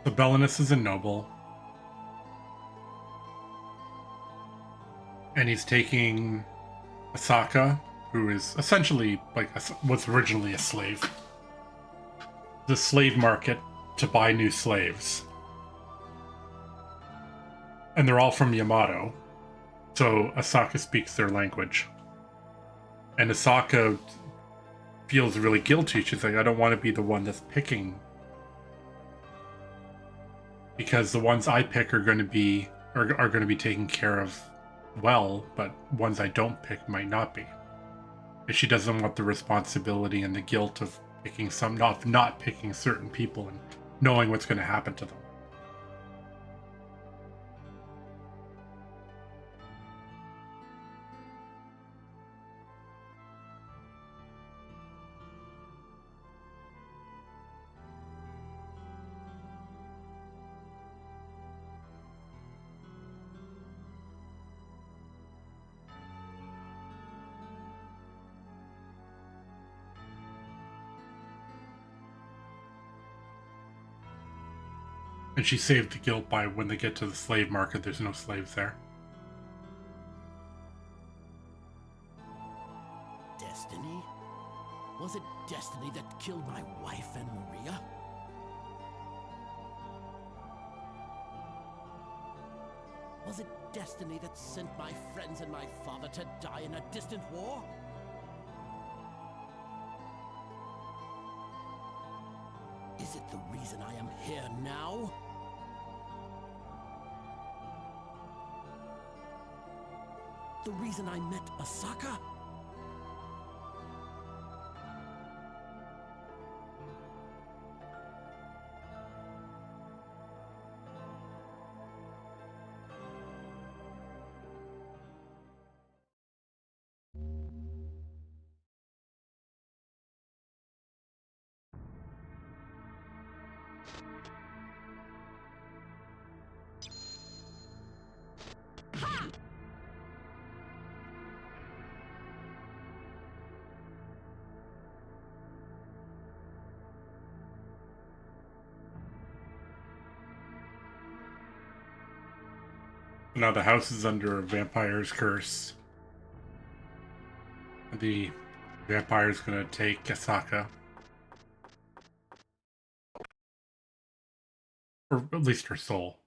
So Belinus is a noble. And he's taking Asaka, who is essentially like was originally a slave. The slave market to buy new slaves. And they're all from Yamato. So Asaka speaks their language. And Asaka feels really guilty. She's like, I don't want to be the one that's picking. Because the ones I pick are going to be taken care of well, but ones I don't pick might not be. And she doesn't want the responsibility and the guilt of picking not picking certain people and knowing what's going to happen to them. And she saved the guilt by when they get to the slave market, there's no slaves there. Destiny? Was it destiny that killed my wife and Maria? Was it destiny that sent my friends and my father to die in a distant war? Is it the reason I am here now? The reason I met Asaka? Now the house is under a vampire's curse. The vampire's gonna take Asaka. or at least her soul.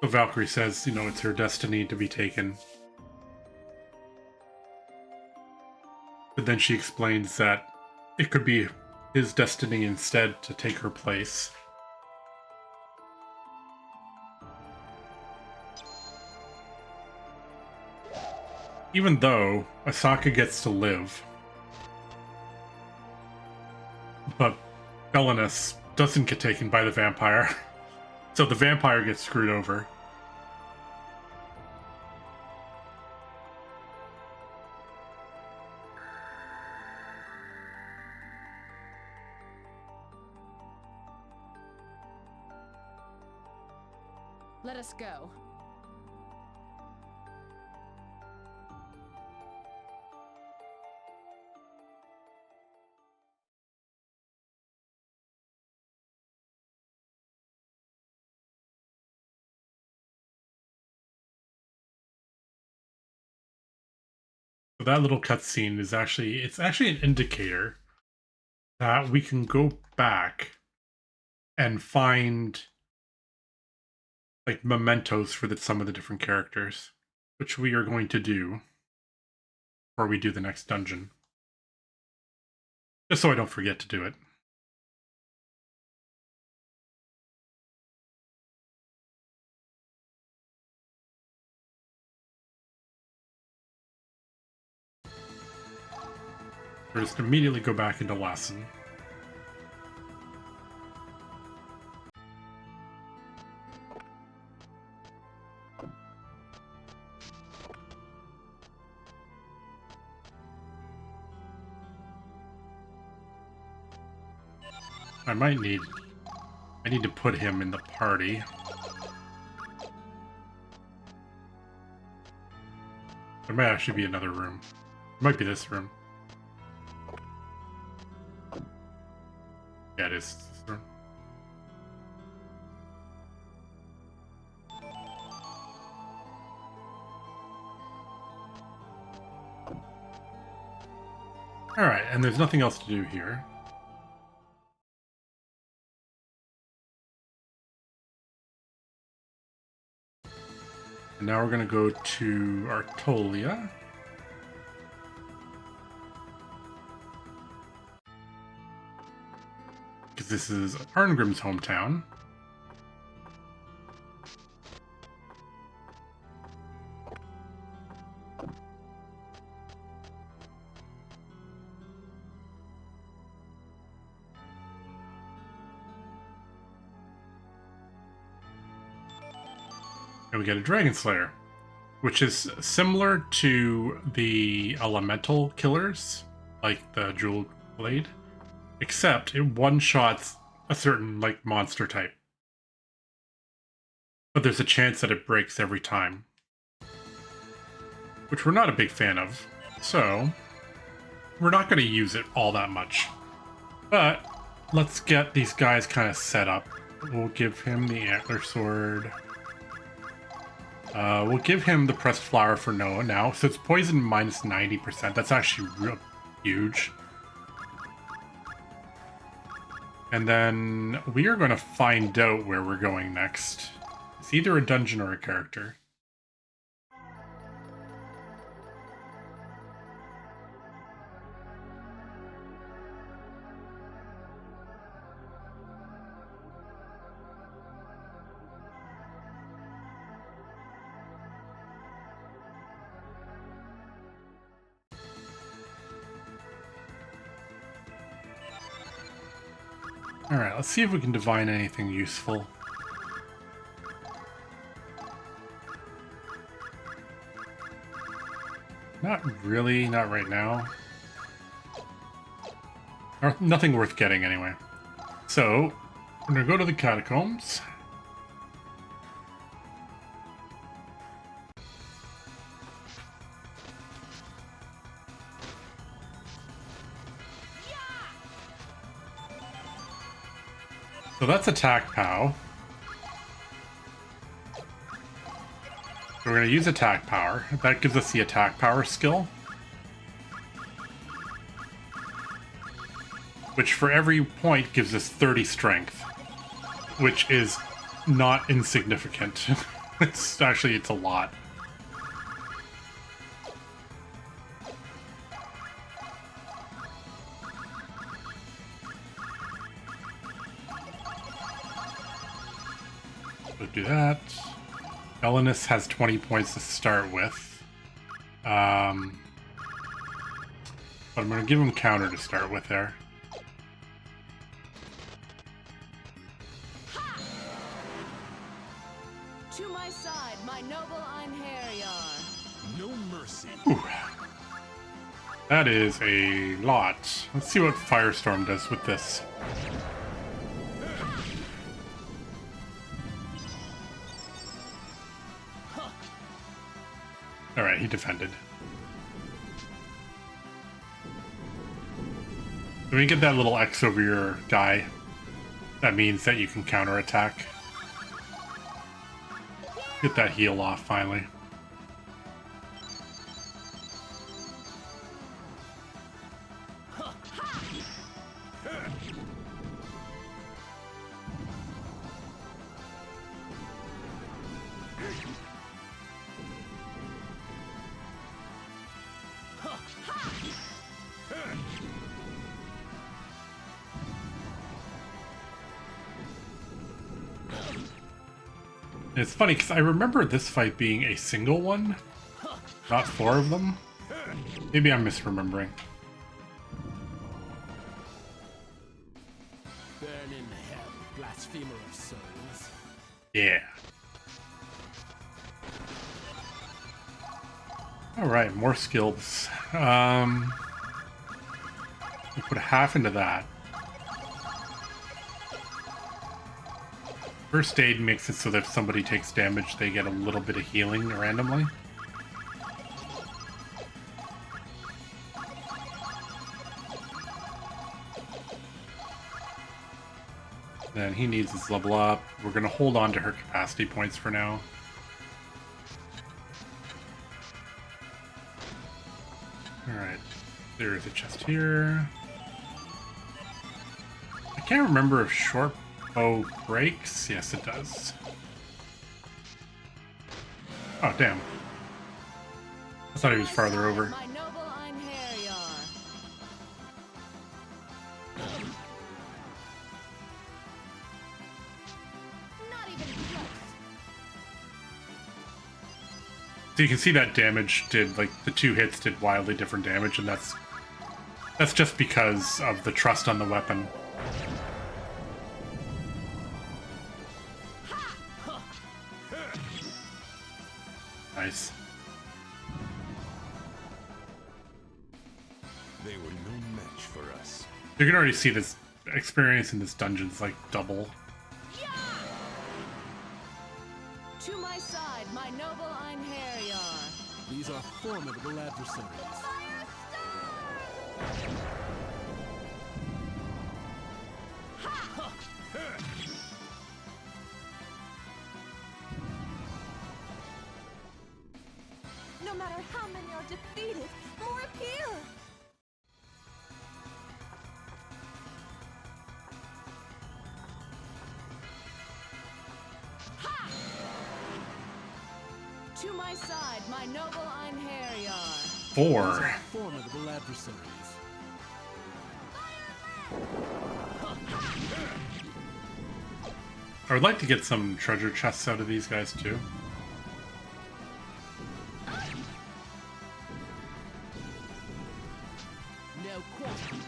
So Valkyrie says, you know, it's her destiny to be taken. But then she explains that it could be his destiny instead to take her place. Even though Asaka gets to live, but Belinus doesn't get taken by the vampire. So the vampire gets screwed over. Let us go. So that little cutscene is actually an indicator that we can go back and find like mementos for some of the different characters, which we are going to do before we do the next dungeon. Just so I don't forget to do it. Or just immediately go back into Lassen. I need to put him in the party. There might actually be another room. It might be this room. Yeah, it is this room. Alright, and there's nothing else to do here. And now we're going to go to Artolia. Because this is Arngrim's hometown. And we get a Dragon Slayer, which is similar to the elemental killers, like the Jewel Blade, except it one-shots a certain, like, monster type. But there's a chance that it breaks every time, which we're not a big fan of, so we're not going to use it all that much. But let's get these guys kind of set up. We'll give him the Antler Sword. We'll give him the Pressed Flower for Noah now. So it's poison minus 90%. That's actually real huge. And then we are going to find out where we're going next. It's either a dungeon or a character. Alright, let's see if we can divine anything useful. Not really, not right now. Or nothing worth getting anyway. So, we're gonna go to the catacombs. So that's attack pow. So we're going to use attack power. That gives us the attack power skill. Which for every point gives us 30 strength. Which is not insignificant. It's a lot. So do that. Elenus has 20 points to start with. But I'm going to give him counter to start with there. To my side, my noble Einherjar. No mercy. Ooh. That is a lot. Let's see what Firestorm does with this. Alright, he defended. When you get that little X over your guy, that means that you can counterattack. Get that heal off, finally. It's funny, because I remember this fight being a single one, not 4 of them. Maybe I'm misremembering. Burn in hell, blasphemer of souls. Yeah. Alright, more skills. We put half into that. First aid makes it so that if somebody takes damage, they get a little bit of healing randomly. Then he needs his level up. We're going to hold on to her capacity points for now. Alright, there's a chest here. I can't remember if short bow breaks. Yes, it does. Oh, damn. I thought he was farther over. My noble Einherjar. Not even close. So you can see that damage did, like, the 2 hits did wildly different damage, and that's just because of the trust on the weapon. Nice. They were no match for us. You can already see this experience in this dungeon's like double. To my side, my noble Einherjar. These are formidable adversaries. No matter how many are defeated, more appear. To my side, my noble Einherjar. 4. These are formidable adversaries. I would like to get some treasure chests out of these guys too. No question.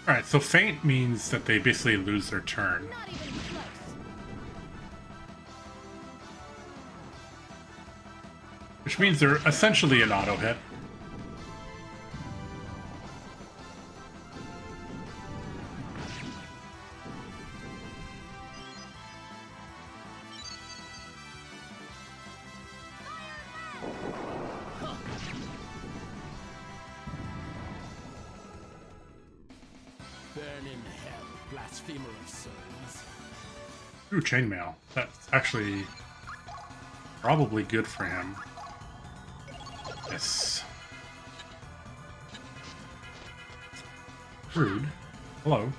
Alright, so faint means that they basically lose their turn. Not even close. Which means they're essentially an auto hit. Burn in hell, blasphemer of souls. Ooh, chainmail. That's actually probably good for him. Yes. Rude. Hello.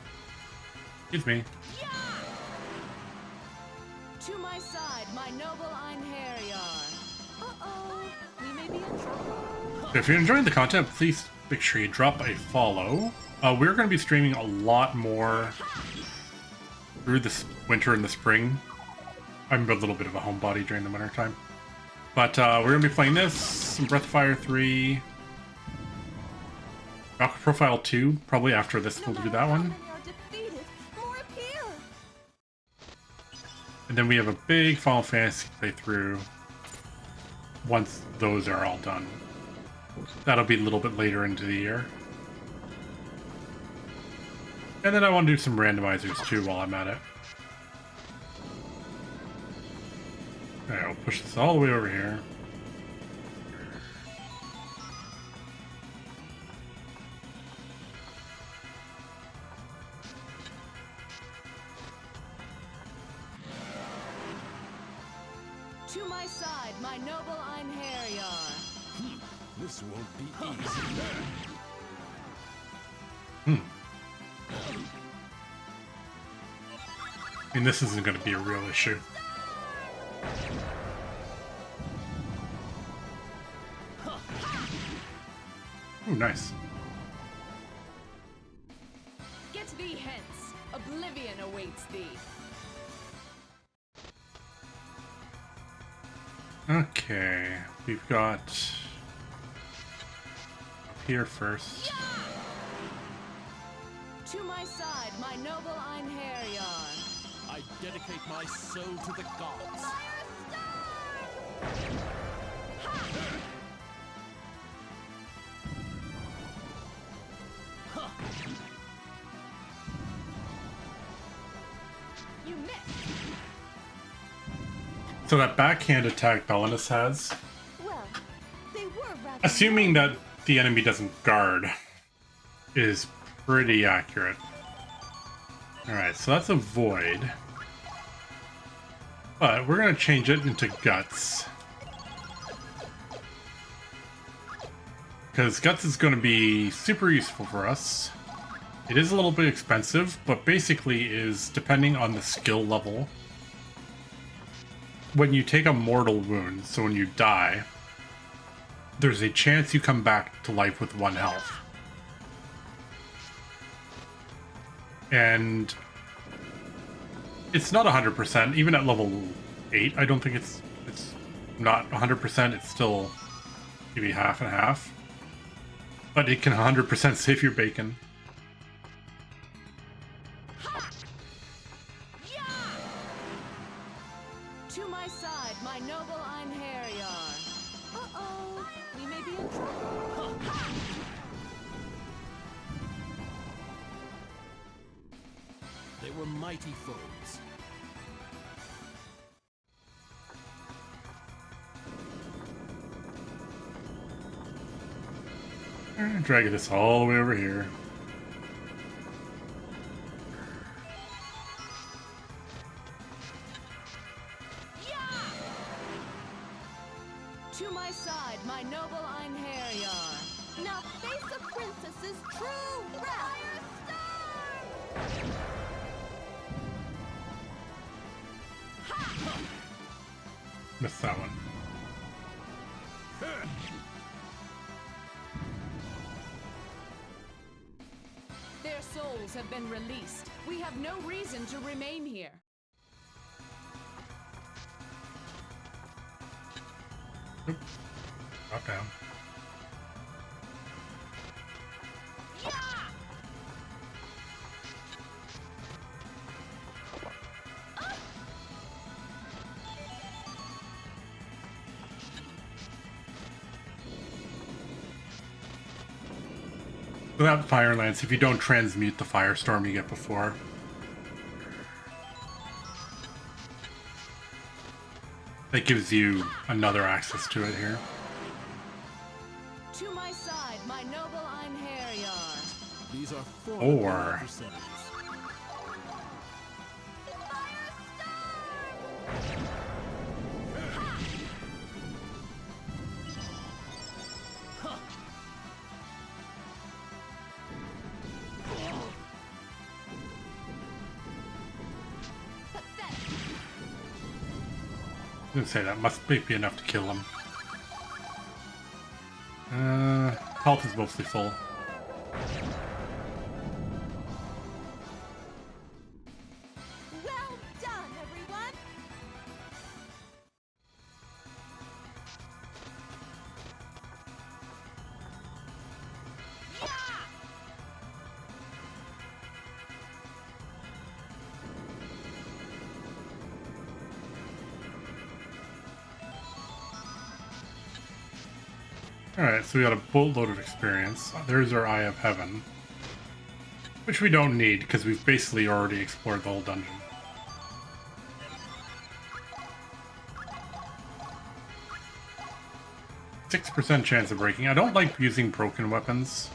Excuse me. To my side, my noble Einherjar. Uh-oh, we may be in trouble. If you're enjoying the content, please make sure you drop a follow. We're going to be streaming a lot more through this winter and the spring. I'm a little bit of a homebody during the winter time. But we're going to be playing this, some Breath of Fire 3, Valkyrie Profile 2, probably after this we'll do that one. And then we have a big Final Fantasy playthrough once those are all done. That'll be a little bit later into the year. And then I want to do some randomizers too while I'm at it. Okay, I'll push this all the way over here. To my side, my noble Einherjar. This won't be easy. And this isn't going to be a real issue. Oh, nice. Get thee hence. Oblivion awaits thee. Okay, we've got up here first. To my side, my noble Einherjar. I dedicate my soul to the gods. You missed. So that backhand attack Belinus has, Well, they were rather assuming that the enemy doesn't guard, is pretty accurate. Alright, so that's a void. But we're going to change it into guts. Because guts is going to be super useful for us. It is a little bit expensive, but basically is depending on the skill level. When you take a mortal wound, so when you die, there's a chance you come back to life with 1 health. And it's not 100%, even at level 8, I don't think it's not 100%, it's still maybe half and half. But it can 100% save your bacon. To my side, my noble Einherjar. Uh-oh, we may be in trouble. They were mighty foes. Drag this all the way over here. To my side, my noble Einherjar. Now face the princess's true wrath. Missed that one. Their souls have been released. We have no reason to remain here. Oop. Drop down. Without Fire Lance, if you don't transmute the Firestorm you get before. That gives you another access to it here. To my side, my noble Einherjar. These are Or adversaries. I was gonna say that must be enough to kill him. Health is mostly full. Well done, everyone! Alright, so we got a boatload of experience. There's our Eye of Heaven. Which we don't need, because we've basically already explored the whole dungeon. %6 chance of breaking. I don't like using broken weapons.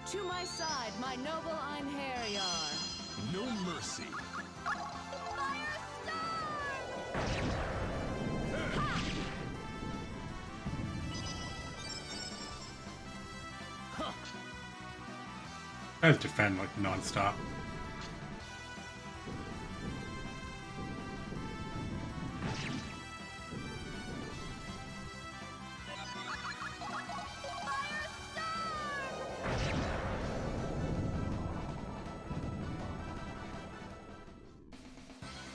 To my side, my noble Einherjar. No mercy. Guys defend like non-stop.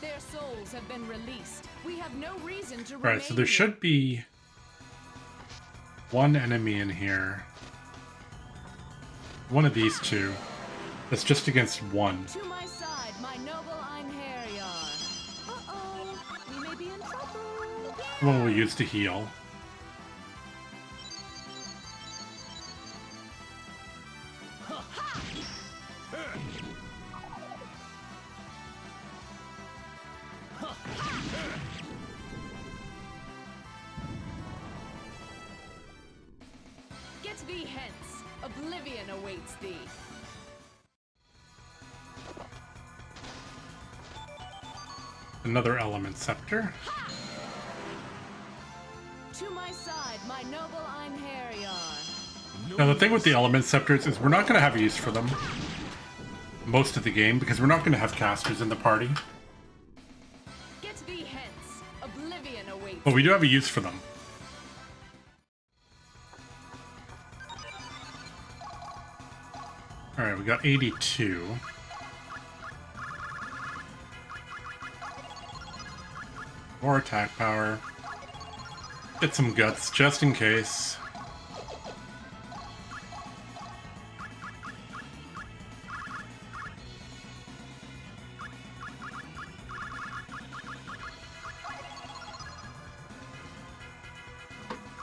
Their souls have been released. We have no reason to Right, so there should be one enemy in here. One of these two. That's just against one. To my side, my noble Einherjar. Uh-oh, we may be in trouble. The one we use to heal. Get thee hence. Oblivion awaits thee. Another element scepter. To my side, my noble Einherjar. Now the thing with the element scepters is we're not going to have use for them most of the game because we're not going to have casters in the party. Get thee hence. Oblivion awaits. But we do have a use for them. Alright, we got 82. More attack power. Get some guts just in case.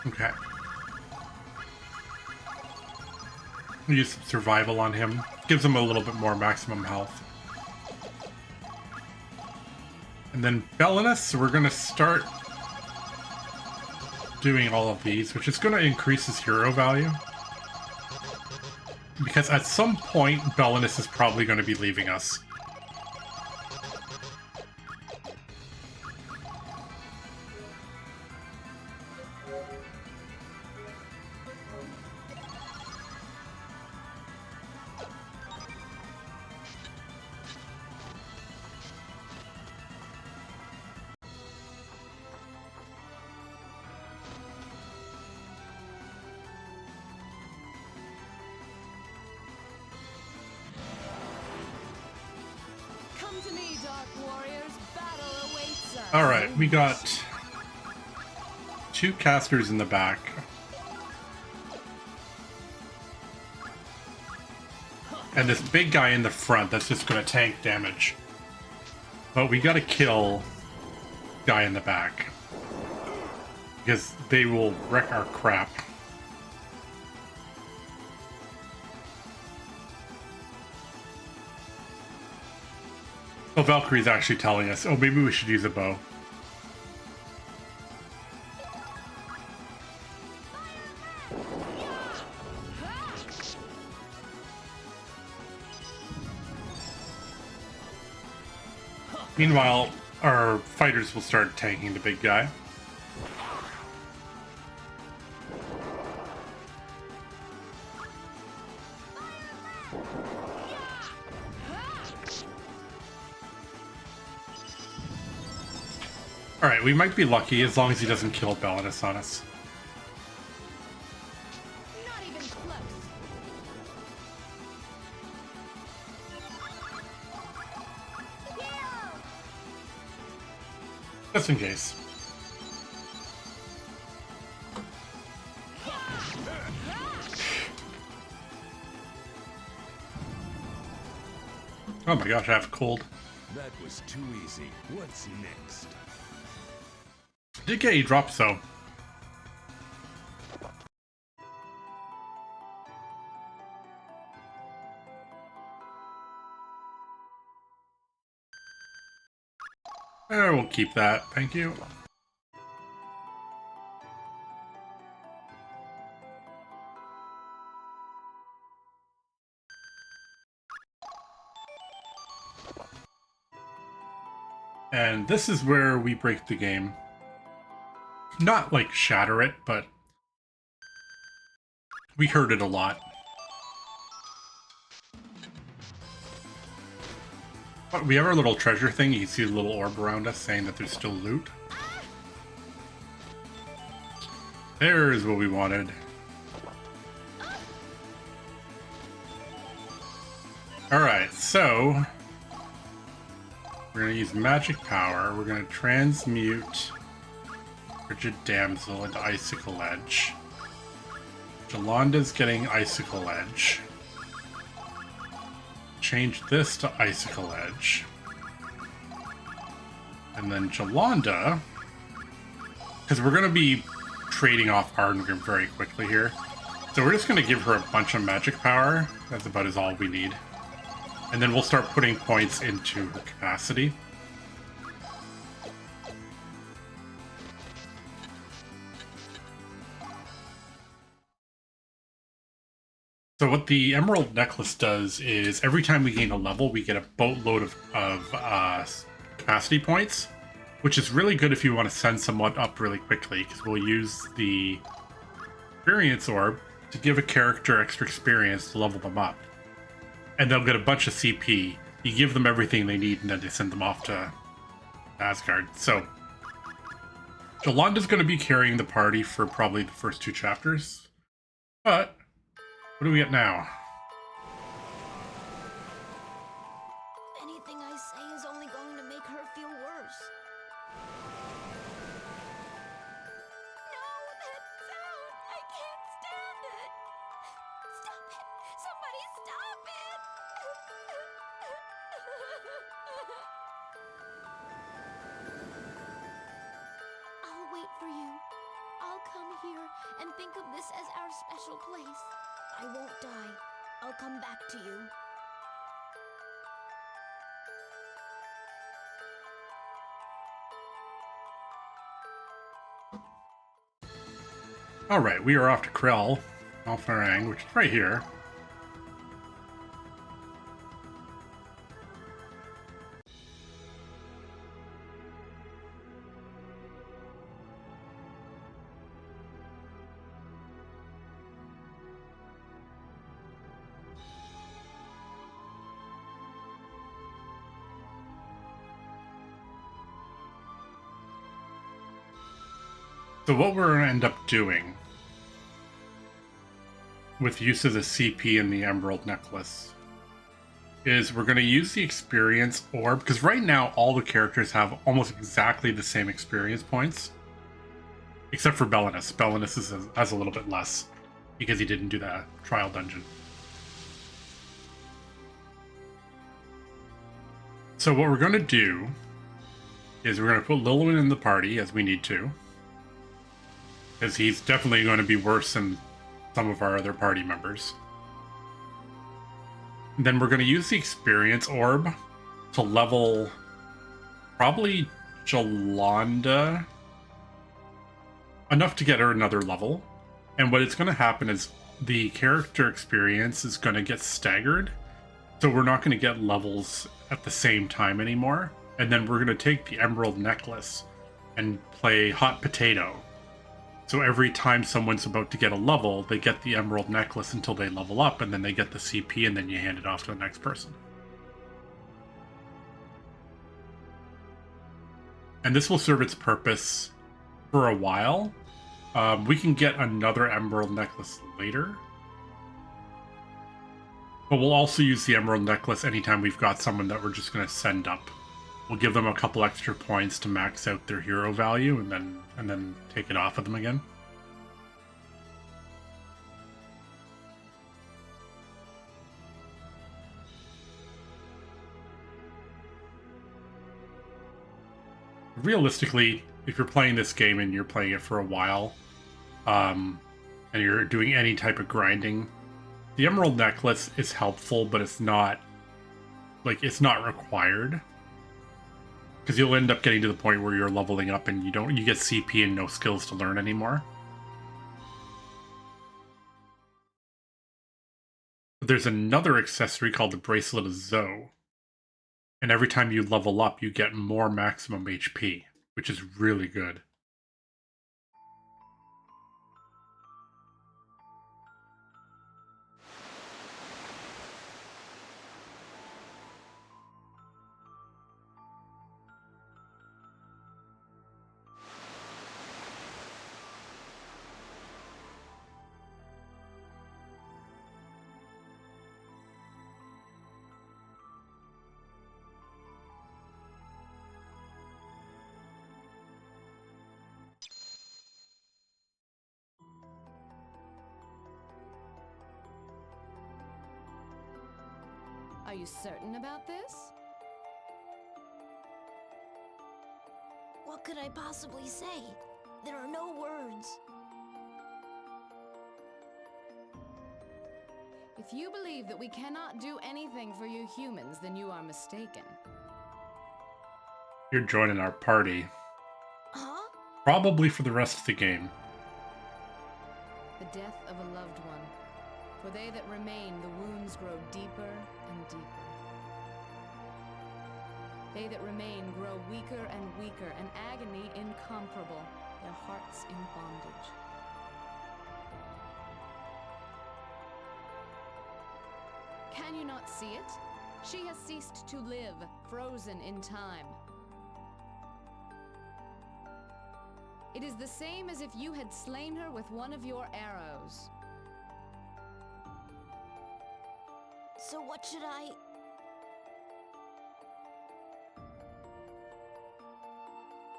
Okay. Use some survival on him. Gives him a little bit more maximum health. And then Belinus, we're going to start doing all of these, which is going to increase his hero value. Because at some point, Belinus is probably going to be leaving us. Come to me, Dark Warriors. Battle awaits us. Alright, we got 2 casters in the back. And this big guy in the front that's just going to tank damage. But we got to kill guy in the back. Because they will wreck our crap. Oh, Valkyrie's actually telling us, oh, maybe we should use a bow. Meanwhile, our fighters will start tanking the big guy. Alright, we might be lucky as long as he doesn't kill Belinus on us. Not even close. Just in case. Oh my gosh, I have a cold. That was too easy. What's next? Did get a drop, so. We'll keep that. Thank you. And this is where we break the game. Not like shatter it, but we heard it a lot. But we have our little treasure thing. You can see the little orb around us saying that there's still loot. There's what we wanted. Alright, so we're going to use magic power. We're going to transmute Frigid Damsel into Icicle Edge. Jolanda's getting Icicle Edge. Change this to Icicle Edge. And then Jolanda, because we're going to be trading off Arngrim very quickly here. So we're just going to give her a bunch of magic power. That's about as all we need. And then we'll start putting points into her capacity. So what the Emerald Necklace does is every time we gain a level, we get a boatload of capacity points, which is really good if you want to send someone up really quickly, because we'll use the Experience Orb to give a character extra experience to level them up. And they'll get a bunch of CP. You give them everything they need, and then they send them off to Asgard. So Jolanda's going to be carrying the party for probably the first 2 chapters. But what do we get now? Anything I say is only going to make her feel worse. No, that sound! I can't stand it! Stop it! Somebody stop it! I'll wait for you. I'll come here and think of this as our special place. I won't die. I'll come back to you. Alright, we are off to Krell, Alfarang, which is right here. So what we're going to end up doing with use of the CP and the Emerald Necklace is we're going to use the Experience Orb, because right now all the characters have almost exactly the same experience points, except for Belinus. Belinus has a little bit less, because he didn't do the trial dungeon. So what we're going to do is we're going to put Lilwyn in the party, as we need to, because he's definitely going to be worse than some of our other party members. And then we're going to use the Experience Orb to level probably Jolanda enough to get her another level. And what is going to happen is the character experience is going to get staggered. So we're not going to get levels at the same time anymore. and then we're going to take the emerald necklace and play hot potato. So every time someone's about to get a level, they get the emerald necklace until they level up, and then they get the CP, and then you hand it off to the next person. And this will serve its purpose for a while. We can get another emerald necklace later. But we'll also use the emerald necklace anytime we've got someone that we're just going to send up. We'll give them a couple extra points to max out their hero value, and then take it off of them again. Realistically, if you're playing this game and you're playing it for a while, and you're doing any type of grinding, the emerald necklace is helpful, but it's not required. Because you'll end up getting to the point where you're leveling up and you get CP and no skills to learn anymore. But there's another accessory called the Bracelet of Zoe. And every time you level up, you get more maximum HP, which is really good. Are you certain about this? What could I possibly say? There are no words. If you believe that we cannot do anything for you humans, then you are mistaken. You're joining our party. Huh? Probably for the rest of the game. The death of a loved one. For they that remain, the wounds grow deeper and deeper. They that remain grow weaker and weaker, and agony incomparable, their hearts in bondage. Can you not see it? She has ceased to live, frozen in time. It is the same as if you had slain her with one of your arrows. So what should I...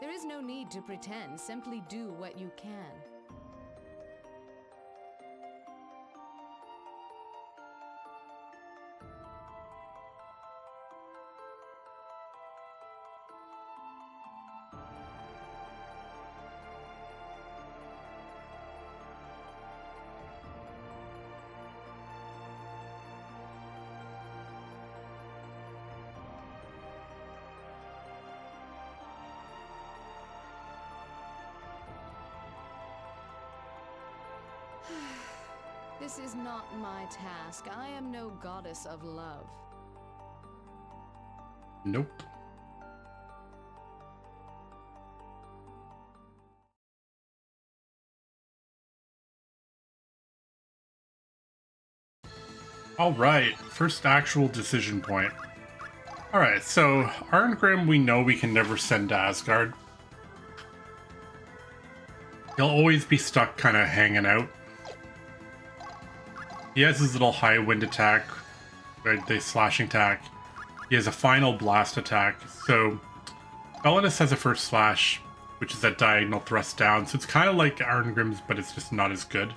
There is no need to pretend, simply do what you can. This is not my task. I am no goddess of love. Nope. Alright, first actual decision point. Alright, so Arngrim we know we can never send to Asgard. He'll always be stuck kind of hanging out. He has his little high wind attack, right, the slashing attack. He has a final blast attack. So Belinus has a first slash, which is that diagonal thrust down. So it's kind of like Arngrim's, but it's just not as good.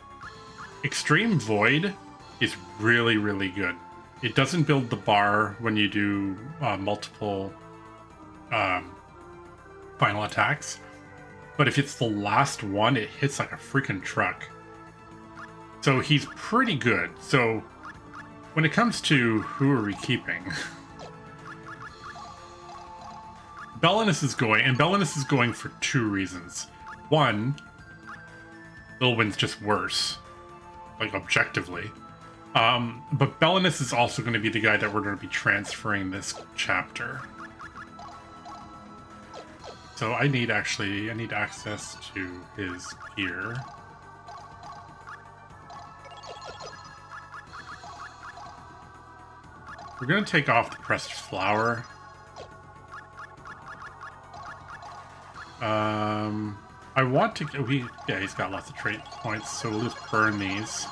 Extreme Void is really, really good. It doesn't build the bar when you do multiple final attacks. But if it's the last one, it hits like a freaking truck. So he's pretty good. So when it comes to who are we keeping, Belinus is going, and Belinus is going for two reasons. One, Lilwyn's just worse, like objectively. But Belinus is also going to be the guy that we're going to be transferring this chapter. So I need access to his gear. We're gonna take off the pressed flower. I want to. Yeah, he's got lots of trait points, so we'll just burn these.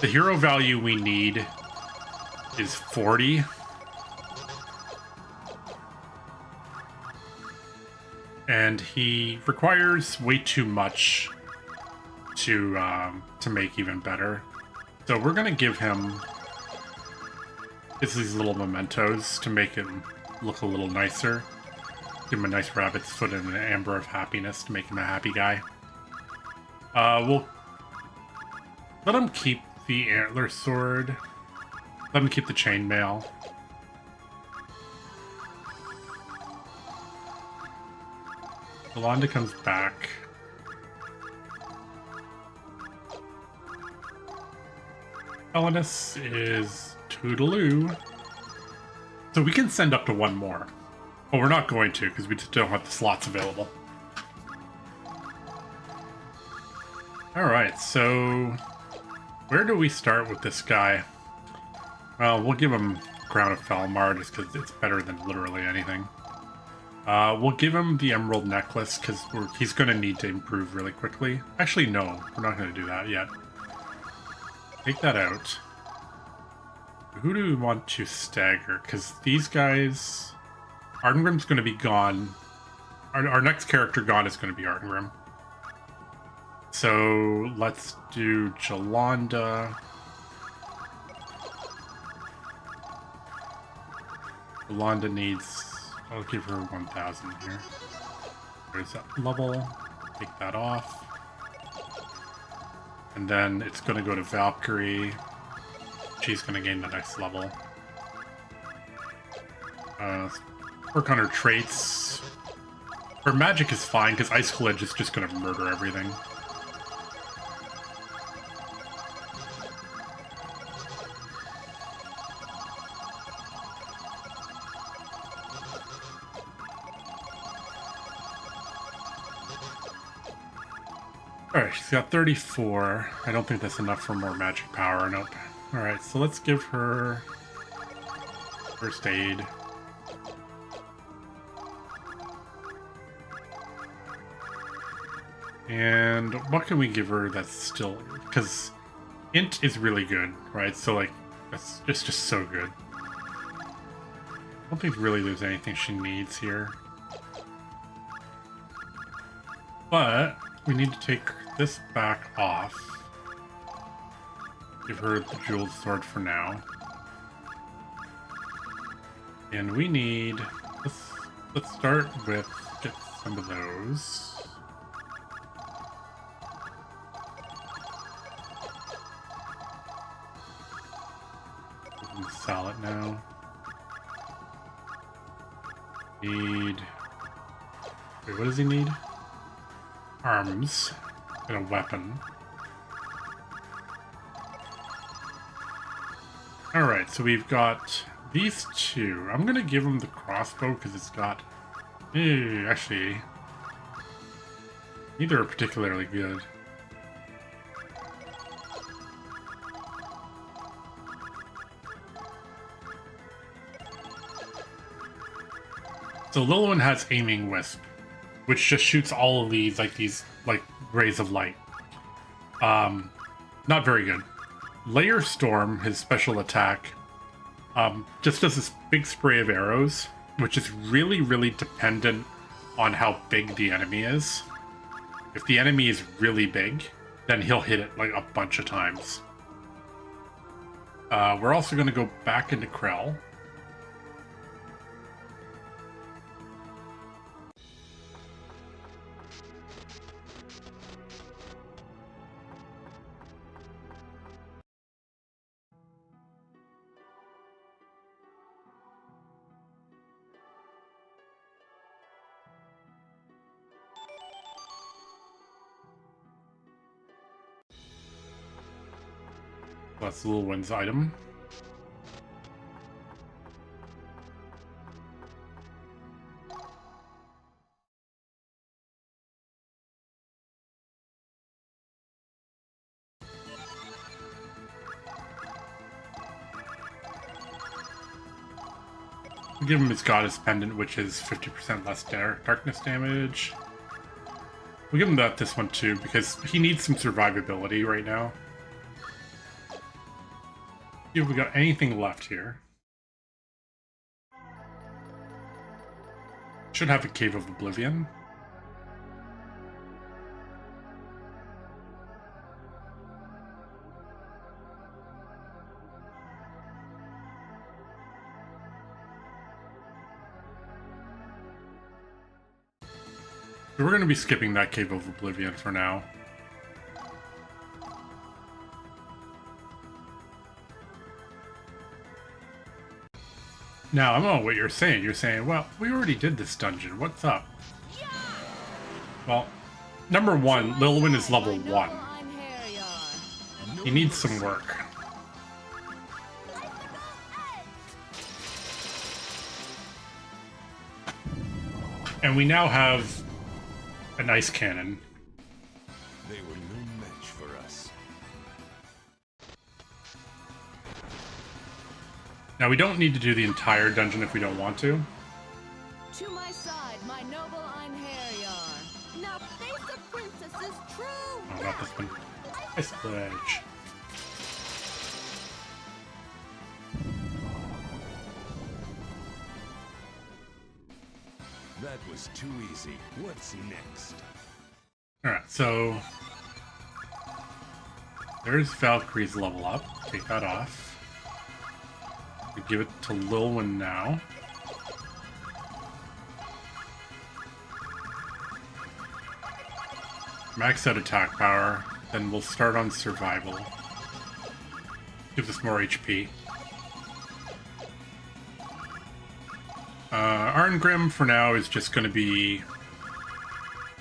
The hero value we need is 40. And he requires way too much to make even better. So we're gonna give him these little mementos to make him look a little nicer. Give him a nice rabbit's foot and an amber of happiness to make him a happy guy. We'll let him keep the antler sword. Let him keep the chainmail. Yolanda comes back. Elenus is Toodaloo. So we can send up to one more. But we're not going to, because we just don't have the slots available. Alright, so where do we start with this guy? Well, we'll give him Crown of Falmar just because it's better than literally anything. We'll give him the Emerald Necklace because he's going to need to improve really quickly. Actually, no, we're not going to do that yet. Take that out. Who do we want to stagger? Because these guys... Artengrim's going to be gone. Our next character gone is going to be Artengrim. So let's do Yolanda. Yolanda needs... I'll give her 1,000 here. There's that level. Take that off. And then it's going to go to Valkyrie. She's going to gain the next level. Work on her traits. Her magic is fine, because Icicle Edge is just going to murder everything. Alright, she's got 34. I don't think that's enough for more magic power. Nope. Alright, so let's give her first aid. And what can we give her that's still... Because Int is really good, right? So, like, that's just so good. I don't think really there's anything she needs here. But we need to take this back off. Give her the jeweled sword for now. And we need... Let's start with... Get some of those. Sell it now. Need... Wait, what does he need? Arms and a weapon. Alright, so we've got these two. I'm gonna give him the crossbow because it's got... actually... Neither are particularly good. So Lilwyn has Aiming Wisp, which just shoots all of these rays of light. Not very good. Layer Storm, his special attack, just does this big spray of arrows, which is really, really dependent on how big the enemy is. If the enemy is really big, then he'll hit it like a bunch of times. We're also going to go back into Krell. That's the Lilwyn's item. We'll give him his Goddess Pendant, which is 50% less darkness damage. We'll give him this one too, because he needs some survivability right now. See if we got anything left here. Should have a Cave of Oblivion. So we're going to be skipping that Cave of Oblivion for now. Now, I don't know what you're saying. You're saying, well, we already did this dungeon. What's up? Well, number one, Lilwyn is level 1. He needs some work. And we now have an ice cannon. They were no match for us. Now, we don't need to do the entire dungeon if we don't want to. To my side, my noble Einherjar. Now face the princess's true Oh, not this one. Ice Pledge. That was too easy. What's next? Alright, so... there's Valkyrie's level up. Take that off. We give it to Lilwyn now. Max out attack power. Then we'll start on survival. Gives us more HP. Arngrim for now is just going to be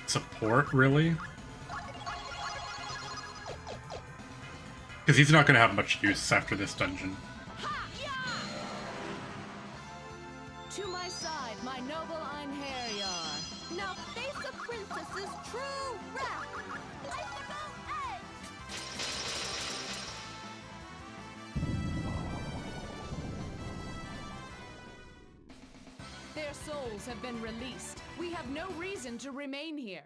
support, really. Because he's not going to have much use after this dungeon. To my side, my noble Einherjar. Now face the princess's true wrath. Icicle Edge. Their souls have been released. We have no reason to remain here.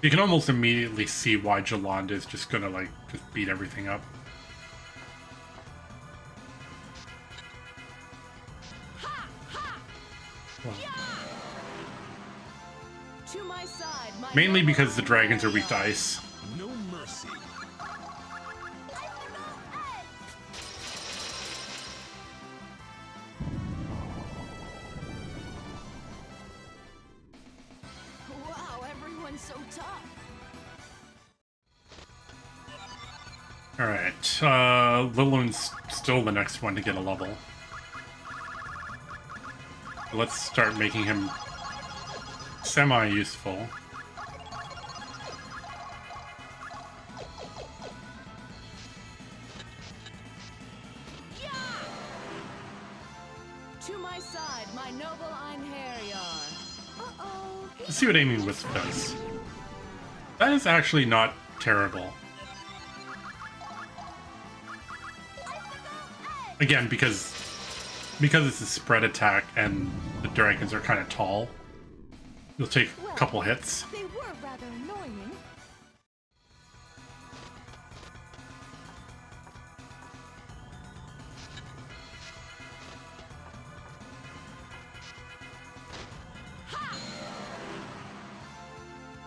You can almost immediately see why Jalanda is just gonna, like, just beat everything up. Well, To my side, my mainly noble because the dragons are weak to Einherjar. ice. No mercy. Wow, everyone's so tough. Alright, Lilwyn's still the next one to get a level. Let's start making him semi-useful. To my side, my noble Einherjar. Uh-oh. Let's see what Amy Wisp does. That is actually not terrible. Again, because it's a spread attack and the dragons are kind of tall, you'll take a couple hits. They were rather annoying.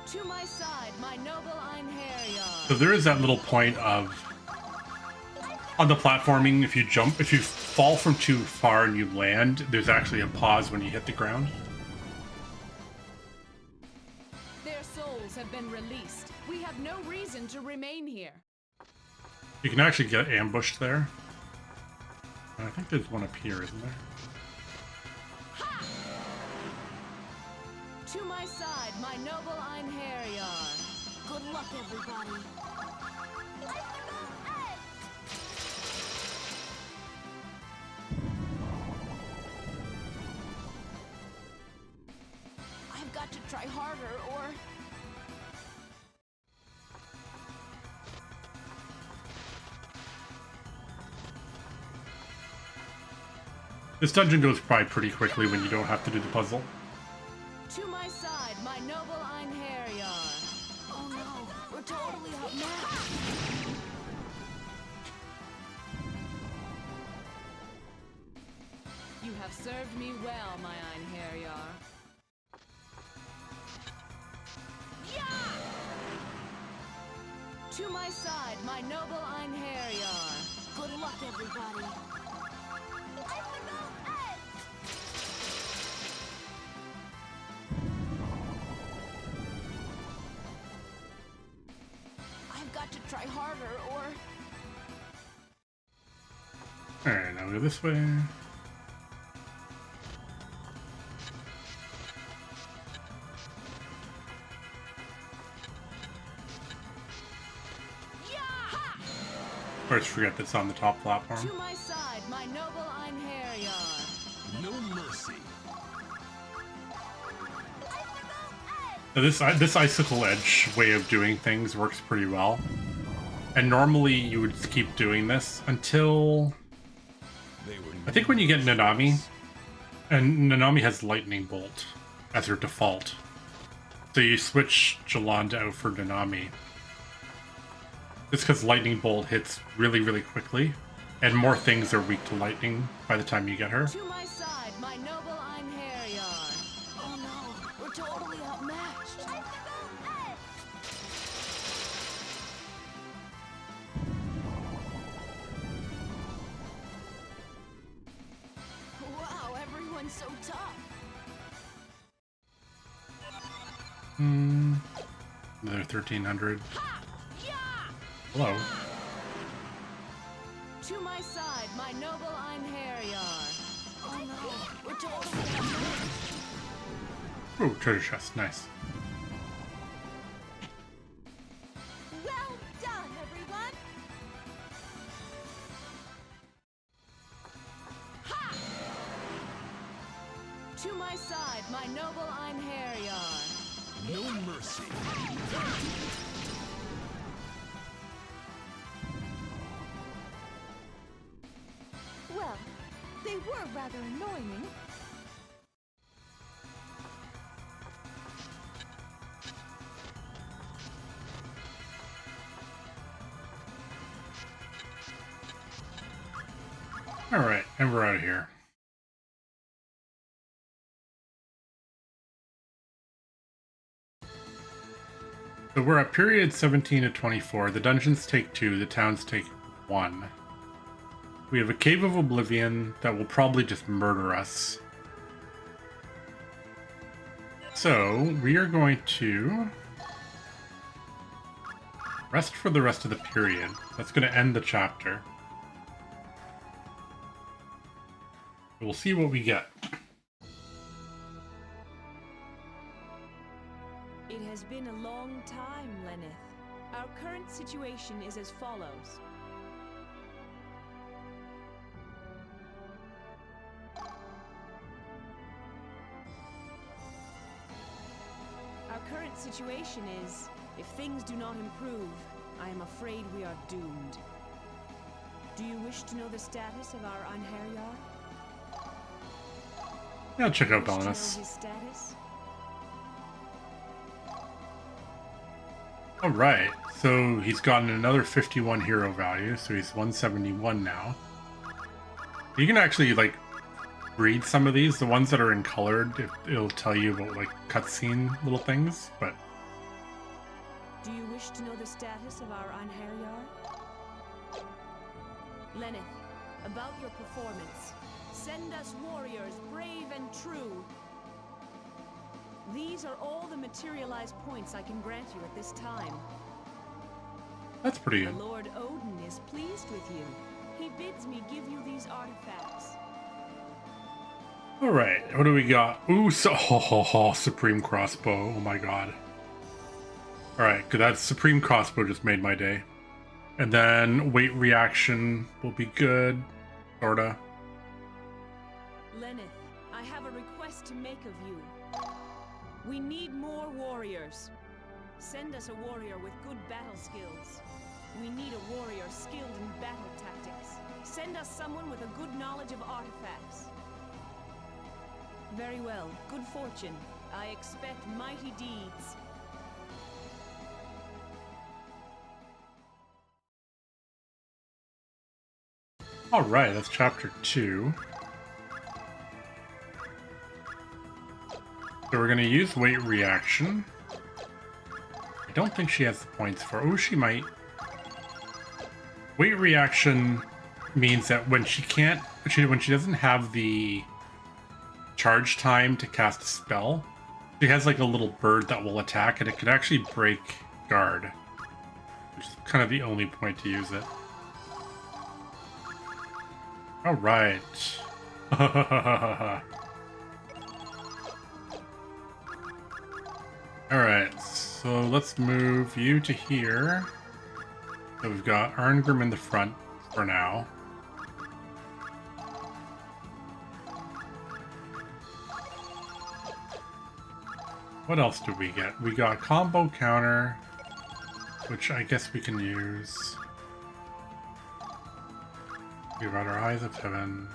To my side, my noble Einherjar. So there is that little point of on the platforming, if you fall from too far and you land, there's actually a pause when you hit the ground. Their souls have been released. We have no reason to remain here. You can actually get ambushed there. I think there's one up here, isn't there? To my side, my noble Einherjar. Good luck, everybody. I've got to try harder, or... This dungeon goes by pretty quickly when you don't have to do the puzzle. To my side, my noble Einherjar. Oh no, we're totally outmatched. You have served me well, my Einherjar. To my side, my noble Einherjar. Good luck, everybody. I've got to try harder, or... Alright, now we go this way. First, forget that's on the top platform. To my side, my noble Einherjar. No mercy. Now this icicle edge way of doing things works pretty well. And normally you would keep doing this until... I think when you get Nanami, and Nanami has Lightning Bolt as her default. So you switch Jolanda out for Nanami. Just because Lightning Bolt hits really, really quickly, and more things are weak to lightning by the time you get her. To my side, my noble Einherjar. Oh no, we're totally outmatched. Wow, everyone's so tough. Another 1300. Hello. To my side, my noble Einherjar. Oh no, we're totally outmatched. Ooh, treasure chest, nice. Well done, everyone. To my side, my noble Einherjar. No mercy. Well, they were rather annoying. Alright, and we're out of here. So we're at period 17 to 24. The dungeons take 2, the towns take 1. We have a Cave of Oblivion that will probably just murder us. So we are going to rest for the rest of the period. That's going to end the chapter. We'll see what we get. It has been a long time, Lenneth. Our current situation is as follows. Our current situation is, if things do not improve, I am afraid we are doomed. Do you wish to know the status of our Einherjar? Yeah, check out Wish to know bonus. his status? Alright, so he's gotten another 51 hero value, so he's 171 now. You can actually, like, read some of these. The ones that are in colored, it'll tell you about, like, cutscene little things, but... Do you wish to know the status of our Einherjar? Lenneth, about your performance. Send us warriors, brave and true. These are all the materialized points I can grant you at this time. That's pretty The good. Lord Odin is pleased with you. He bids me give you these artifacts. Alright, what do we got? Ooh, Supreme Crossbow. Oh my god. Alright, good. That Supreme Crossbow just made my day. And then weight reaction will be good. Sorta. Lenneth, I have a request to make of you. We need more warriors. Send us a warrior with good battle skills. We need a warrior skilled in battle tactics. Send us someone with a good knowledge of artifacts. Very well. Good fortune. I expect mighty deeds. All right, that's chapter 2. So we're going to use weight reaction. I don't think she has the points for. Oh, she might. Weight reaction means that when she can't, when she doesn't have the charge time to cast a spell, she has like a little bird that will attack, and it could actually break guard, which is kind of the only point to use it. All right. All right, so let's move you to here. So we've got Arngrim in the front for now. What else do we get? We got combo counter, which I guess we can use. We've got our Eyes of Heaven.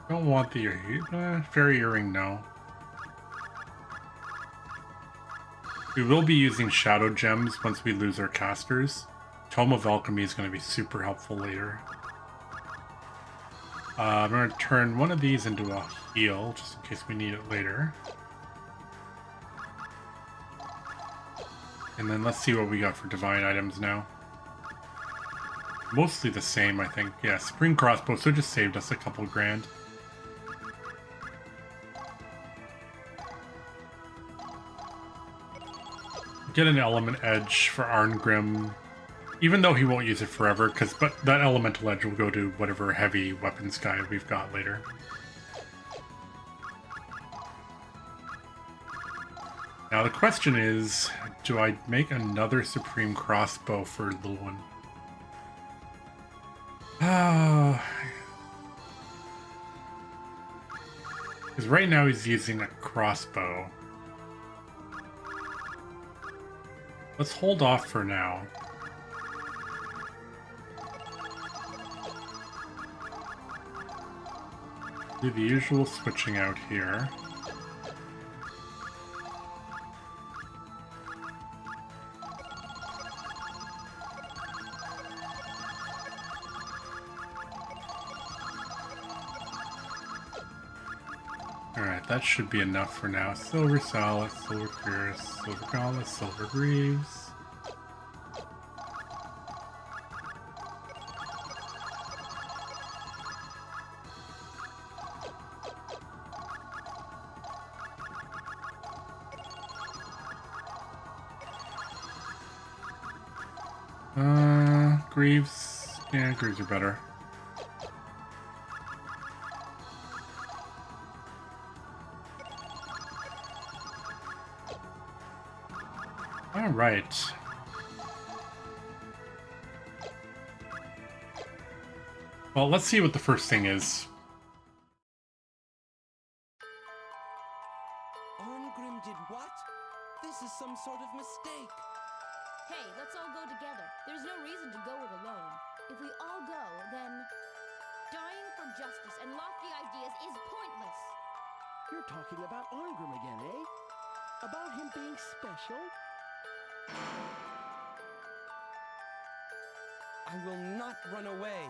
Don't want the Fairy Earring, no. We will be using Shadow Gems once we lose our casters. Tome of Alchemy is going to be super helpful later. I'm going to turn one of these into a heal, just in case we need it later. And then let's see what we got for divine items now. Mostly the same, I think. Yeah, Spring Crossbow, so it just saved us a couple grand. Get an Element Edge for Arngrim. Even though he won't use it forever, but that Elemental Edge will go to whatever heavy weapons guy we've got later. Now the question is, do I make another Supreme Crossbow for Lulwyn? Because right now he's using a crossbow. Let's hold off for now. Do the usual switching out here. Alright, that should be enough for now. Silver Sallet, Silver Cuirass, Silver Gauntlet, Silver Greaves. Greaves. Yeah, Greaves are better. All right. Well, let's see what the first thing is. Arngrim did what? This is some sort of mistake. Hey, let's all go together. There's no reason to go it alone. If we all go, then dying for justice and lofty ideas is pointless. You're talking about Arngrim again, eh? About him being special? I will not run away.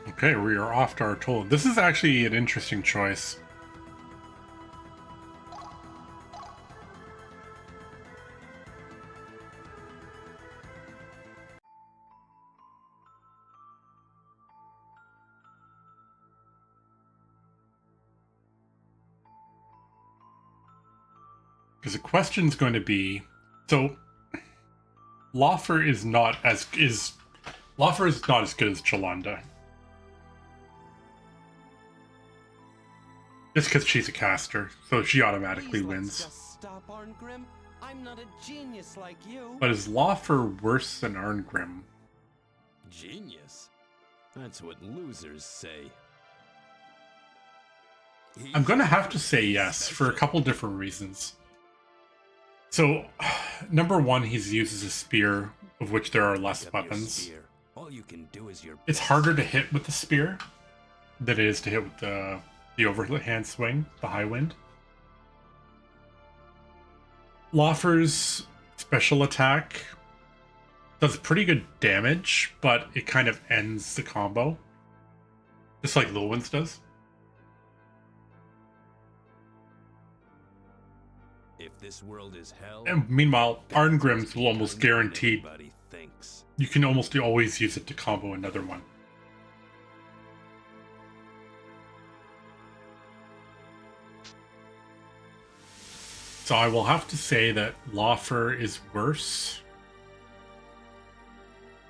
Okay, we are off to our toll. This is actually an interesting choice. Because the question's going to be, so Laufer is not as good as Jolanda. Just because she's a caster, so she automatically Please, let's wins. just stop, Arngrim. I'm not a genius like you. But is Laufer worse than Arngrim? Genius? That's what losers say. I'm going to have to say yes for a couple different reasons. So, number one, he uses a spear, of which there are less weapons. All you can do is your It's harder to hit with the spear than it is to hit with the overhand swing, the high wind. Laufer's special attack does pretty good damage, but it kind of ends the combo, just like Lilwin's does. If this world is hell, And meanwhile, Arngrim's will almost guarantee everybody thinks. you can almost always use it to combo another one. So I will have to say that Laufer is worse.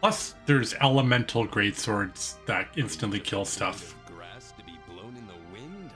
Plus, there's elemental greatswords that instantly kill stuff. Grass to be blown in the wind.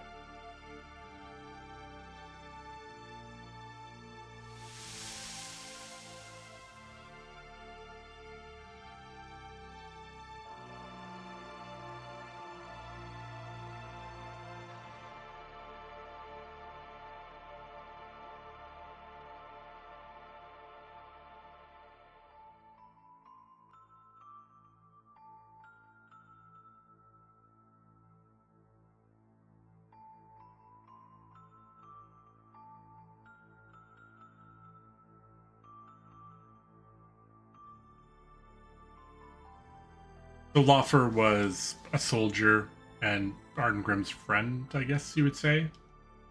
So Laufer was a soldier and Arngrim's friend, I guess you would say.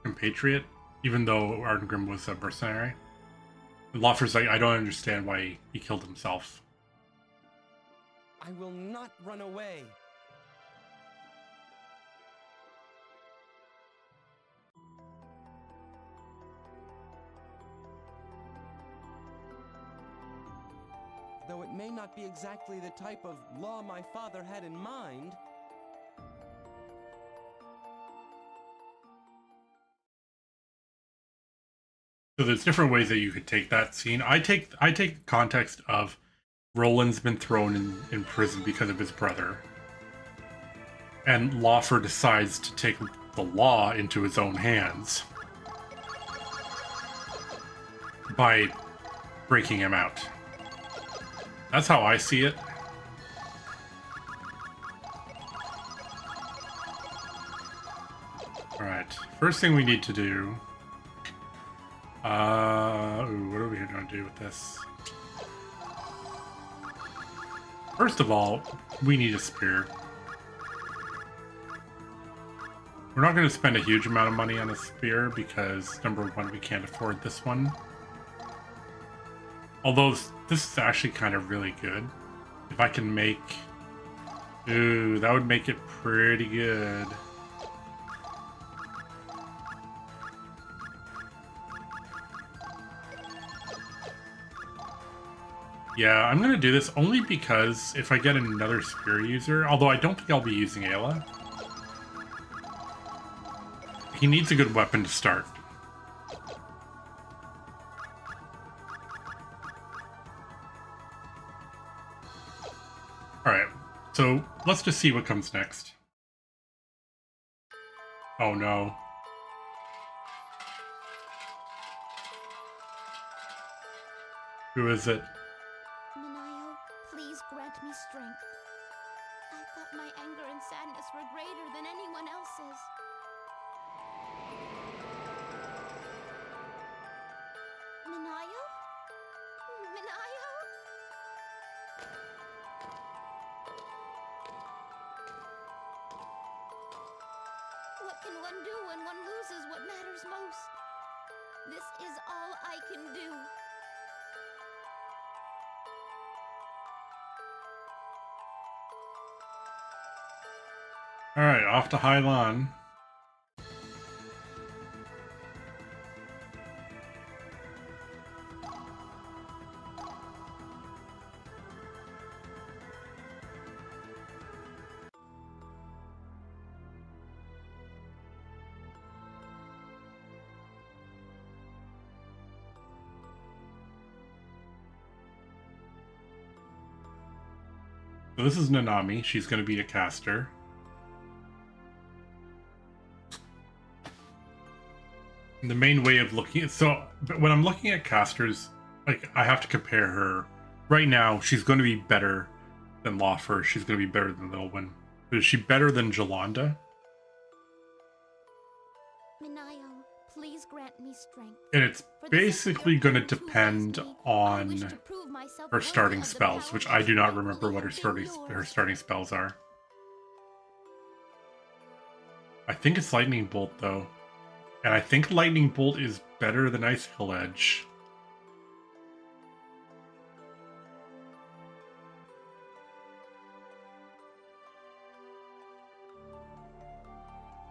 Compatriot, even though Arngrim was a mercenary. And Laufer's like, I don't understand why he killed himself. I will not run away. Though it may not be exactly the type of law my father had in mind. So there's different ways that you could take that scene. I take the context of Roland's been thrown in prison because of his brother. And Laufer decides to take the law into his own hands by breaking him out. That's how I see it. Alright, first thing we need to do... what are we going to do with this? First of all, we need a spear. We're not going to spend a huge amount of money on a spear because, number one, we can't afford this one. Although this is actually kind of really good. If I can make... Ooh, that would make it pretty good. Yeah, I'm going to do this only because if I get another spear user, although I don't think I'll be using Ayla. He needs a good weapon to start. Alright, so let's just see what comes next. Oh no. Who is it? Minayo, please grant me strength. I thought my anger and sadness were greater than anyone else's. Minayo? Minayo? What can one do when one loses what matters most? This is all I can do. Alright, off to Hylon. So this is Nanami. She's going to be a caster. the main way of looking at, so but when I'm looking at casters, like I have to compare her. Right now, she's going to be better than Lawfer. She's going to be better than Lilwyn. But is she better than Jolanda? Minayo, please grant me strength. And it's For the sake of basically your going to parent who depend raised me, I wish on to prove myself her worthy starting of the spells, power which that I has do not rightfully remember what her been yours. starting spells are. I think it's Lightning Bolt though, and I think Lightning Bolt is better than Icicle Edge.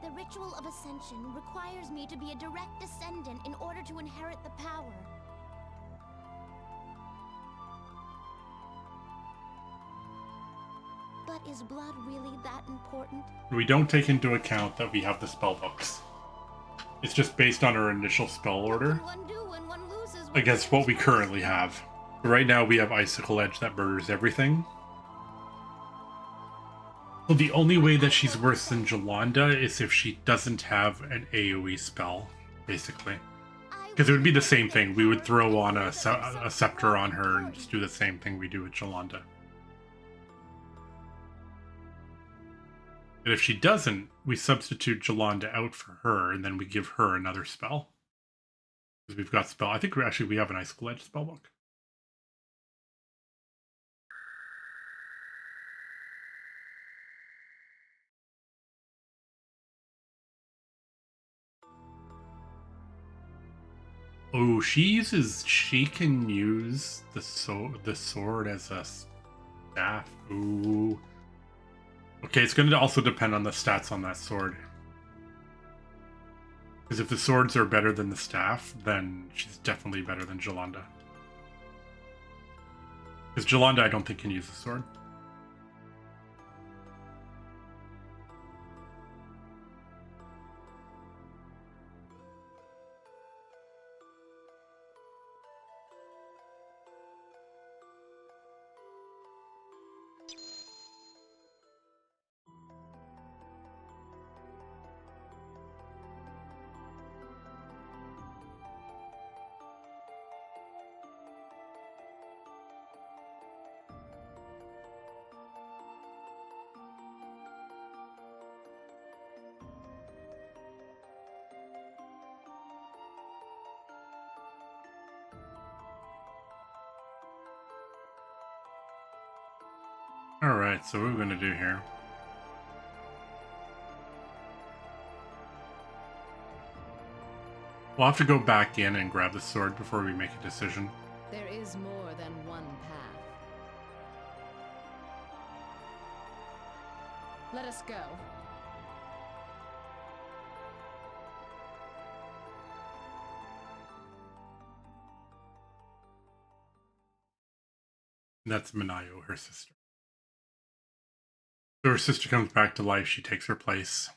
The ritual of ascension requires me to be a direct descendant in order to inherit the power. But is blood really that important? We don't take into account that we have the spell books. It's just based on our initial spell order What can one do when one loses against what we currently have. Right now we have Icicle Edge that murders everything. So the only way that she's worse than Jolanda is if she doesn't have an AoE spell, basically. Because it would be the same thing. We would throw on a scepter on her and just do the same thing we do with Jolanda. And if she doesn't, we substitute Jolanda out for her, and then we give her another spell. Because we've got spell. I think we have an Icicle Edge spellbook. Oh, she can use the sword as a staff. Ooh. Okay, it's going to also depend on the stats on that sword. Because if the swords are better than the staff, then she's definitely better than Jolanda. Because Jolanda, I don't think, can use the sword. Alright, so what are we going to do here? We'll have to go back in and grab the sword before we make a decision. There is more than one path. Let us go. And that's Minayo, her sister. So her sister comes back to life, she takes her place.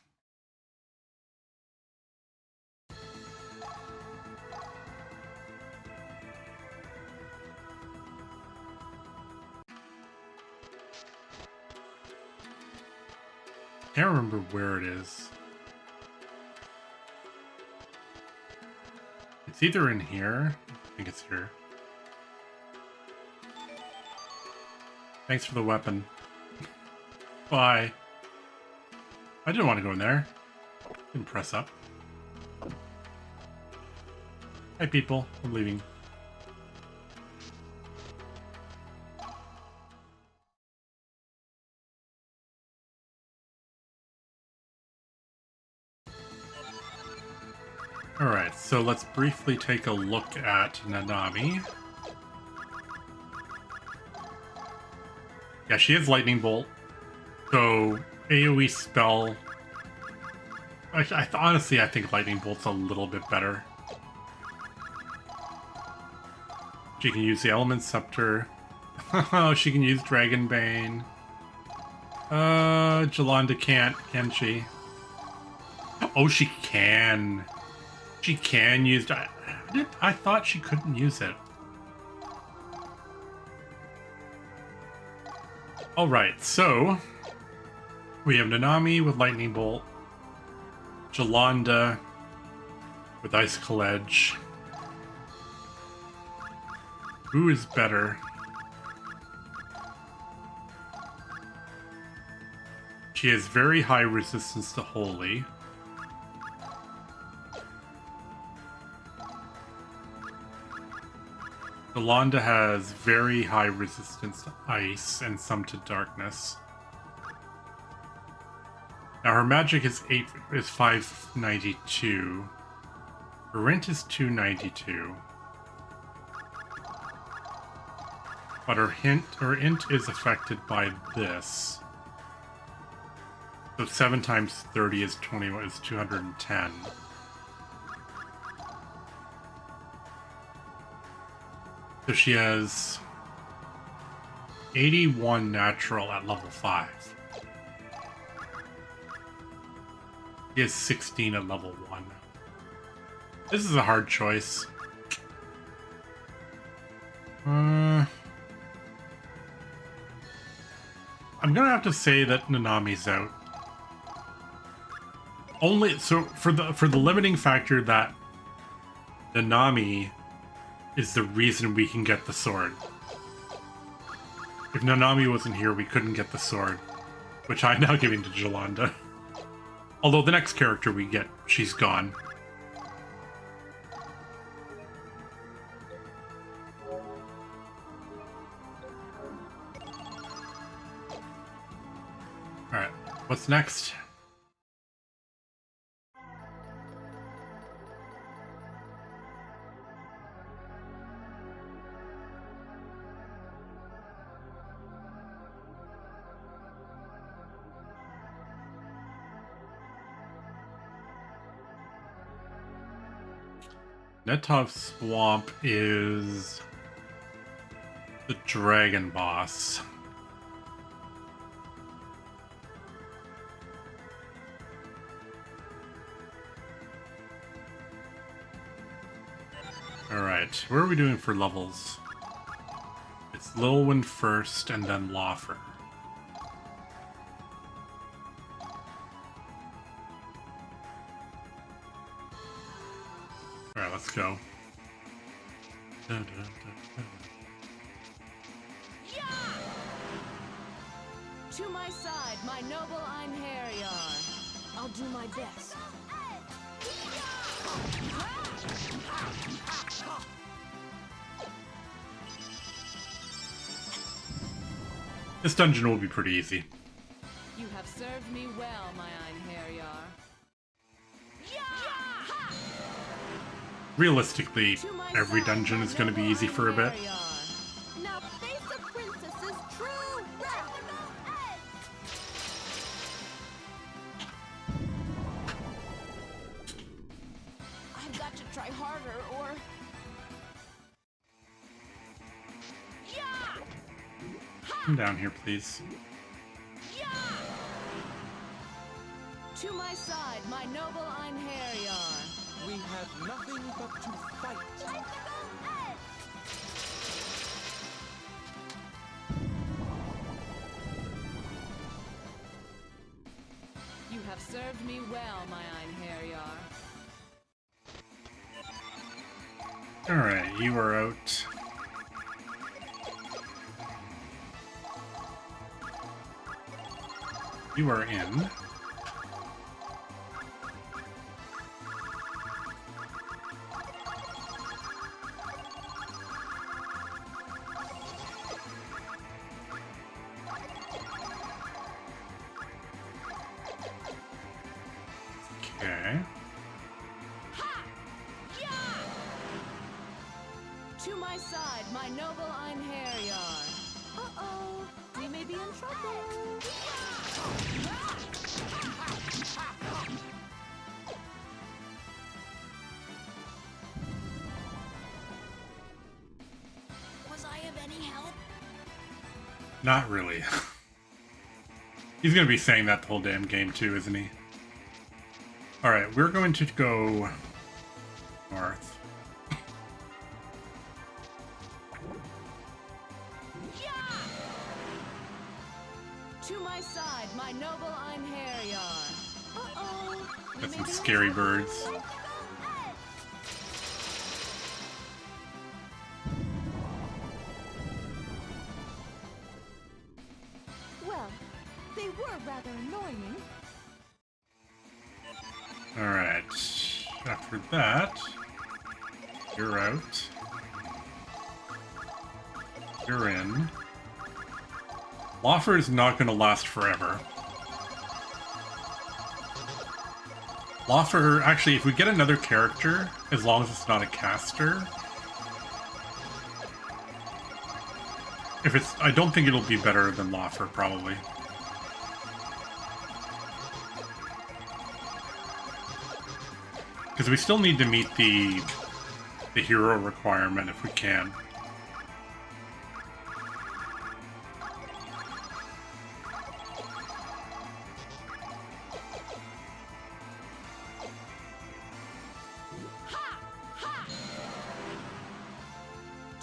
Can't remember where it is. It's either in here. I think it's here. Thanks for the weapon. Bye. I didn't want to go in there. Didn't press up. Hi, people. I'm leaving. Alright, so let's briefly take a look at Nanami. Yeah, she has Lightning Bolt. So, AoE spell... honestly, I think Lightning Bolt's a little bit better. She can use the Element Scepter. Oh, she can use Dragon Bane. Jolanda can't, can she? Oh, she can. She can use... I thought she couldn't use it. Alright, so... we have Nanami with Lightning Bolt. Jolanda with Icicle Edge. Who is better? She has very high resistance to Holy. Yolanda has very high resistance to Ice and some to Darkness. Now her magic is 592. Her rent is 292. But her int is affected by this. So 7 times 30 is 21 is 210. So she has 81 natural at level 5. He has 16 at level 1. This is a hard choice. I'm gonna have to say that Nanami's out. Only so for the limiting factor that Nanami is the reason we can get the sword. If Nanami wasn't here, we couldn't get the sword, which I'm now giving to Yolanda. Although the next character we get, she's gone. Alright, what's next? Netov Swamp is the dragon boss. Alright, where are we doing for levels? It's Lilwyn first and then Lawfer. Alright, let's go. Dun, dun, dun, dun. To my side, my noble Einherjar. I'll do my best. This dungeon will be pretty easy. You have served me well, my Einherjar. Realistically, every dungeon is going to be easy for a bit. Now face the princess's true wrath. I've got to try harder, or Come down here, please. To my side, my noble Einherjar. We have nothing but to fight. You have served me well, my Einherjar. Alright, you are out. You are in. Okay. To my side, my noble Einherjar. Uh-oh, we may be in trouble. was I of any help? Not really. He's gonna be saying that the whole damn game too, isn't he? Alright, we're going to go north. To my side, my noble Einherjar. Uh-oh, we Got may some be in scary trouble. birds. were rather annoying. Alright. After that, you're out. You're in. Loffer is not going to last forever. Loffer, actually, if we get another character, as long as it's not a caster, if it's, I don't think it'll be better than Loffer, probably. Because we still need to meet the hero requirement if we can.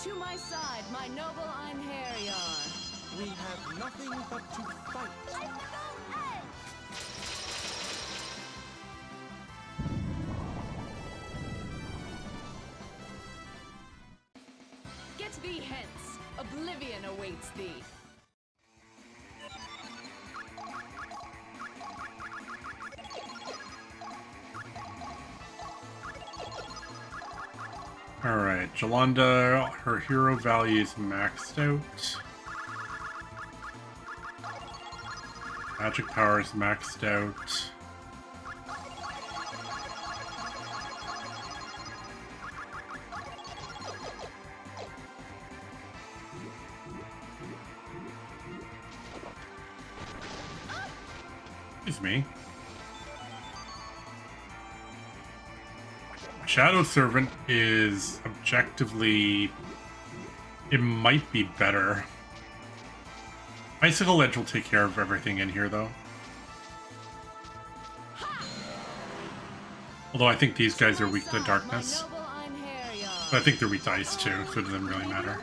To my side, my noble Einherjar. We have nothing but to fight. Get thee hence. Oblivion awaits thee. Alright, Jolanda, her hero value is maxed out. Magic power is maxed out. Excuse me. Shadow Servant is objectively... it might be better. Icicle Edge will take care of everything in here, though. Although I think these guys are weak to darkness. But I think they're weak to ice, too, so it doesn't really matter.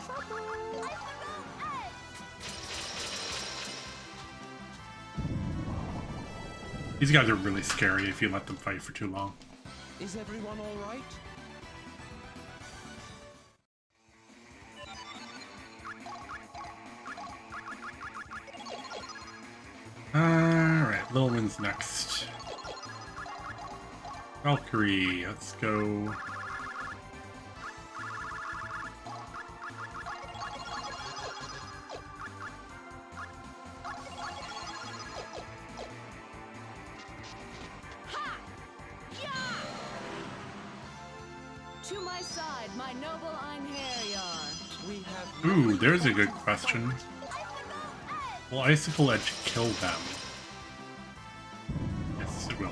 These guys are really scary if you let them fight for too long. Is everyone all right? Alright, Lilwyn's next. Valkyrie, let's go. To my side, my noble Einherjar. We have Ooh, there's a good question. Will Icicle Edge kill them? Yes, it will.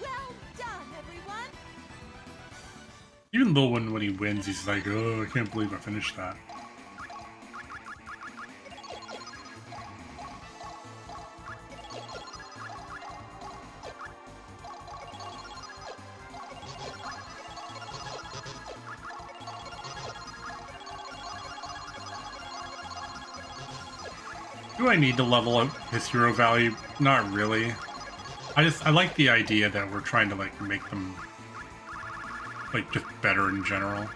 Well done, everyone. Even though when he wins, he's like, oh, I can't believe I finished that. Do I need to level up his hero value? Not really. I like the idea that we're trying to like make them like just better in general.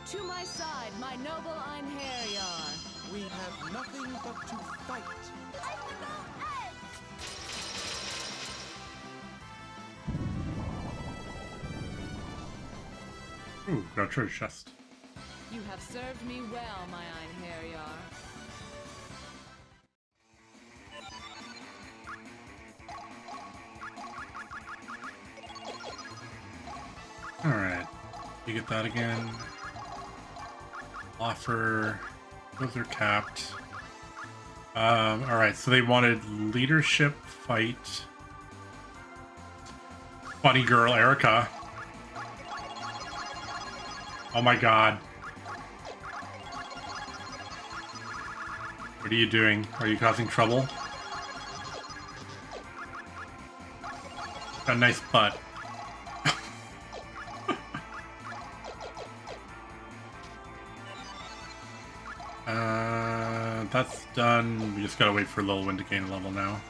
To my side, my noble Einherjar. we have nothing but to fight. Ooh, got a treasure chest. You have served me well, my Einherjar. Alright. You get that again. Offer. Those are capped. Alright, so they wanted leadership fight. Bunny girl Erica. Oh my god. What are you doing? Are you causing trouble? Got a nice butt. That's done. We just gotta wait for Lilwyn to gain a level now.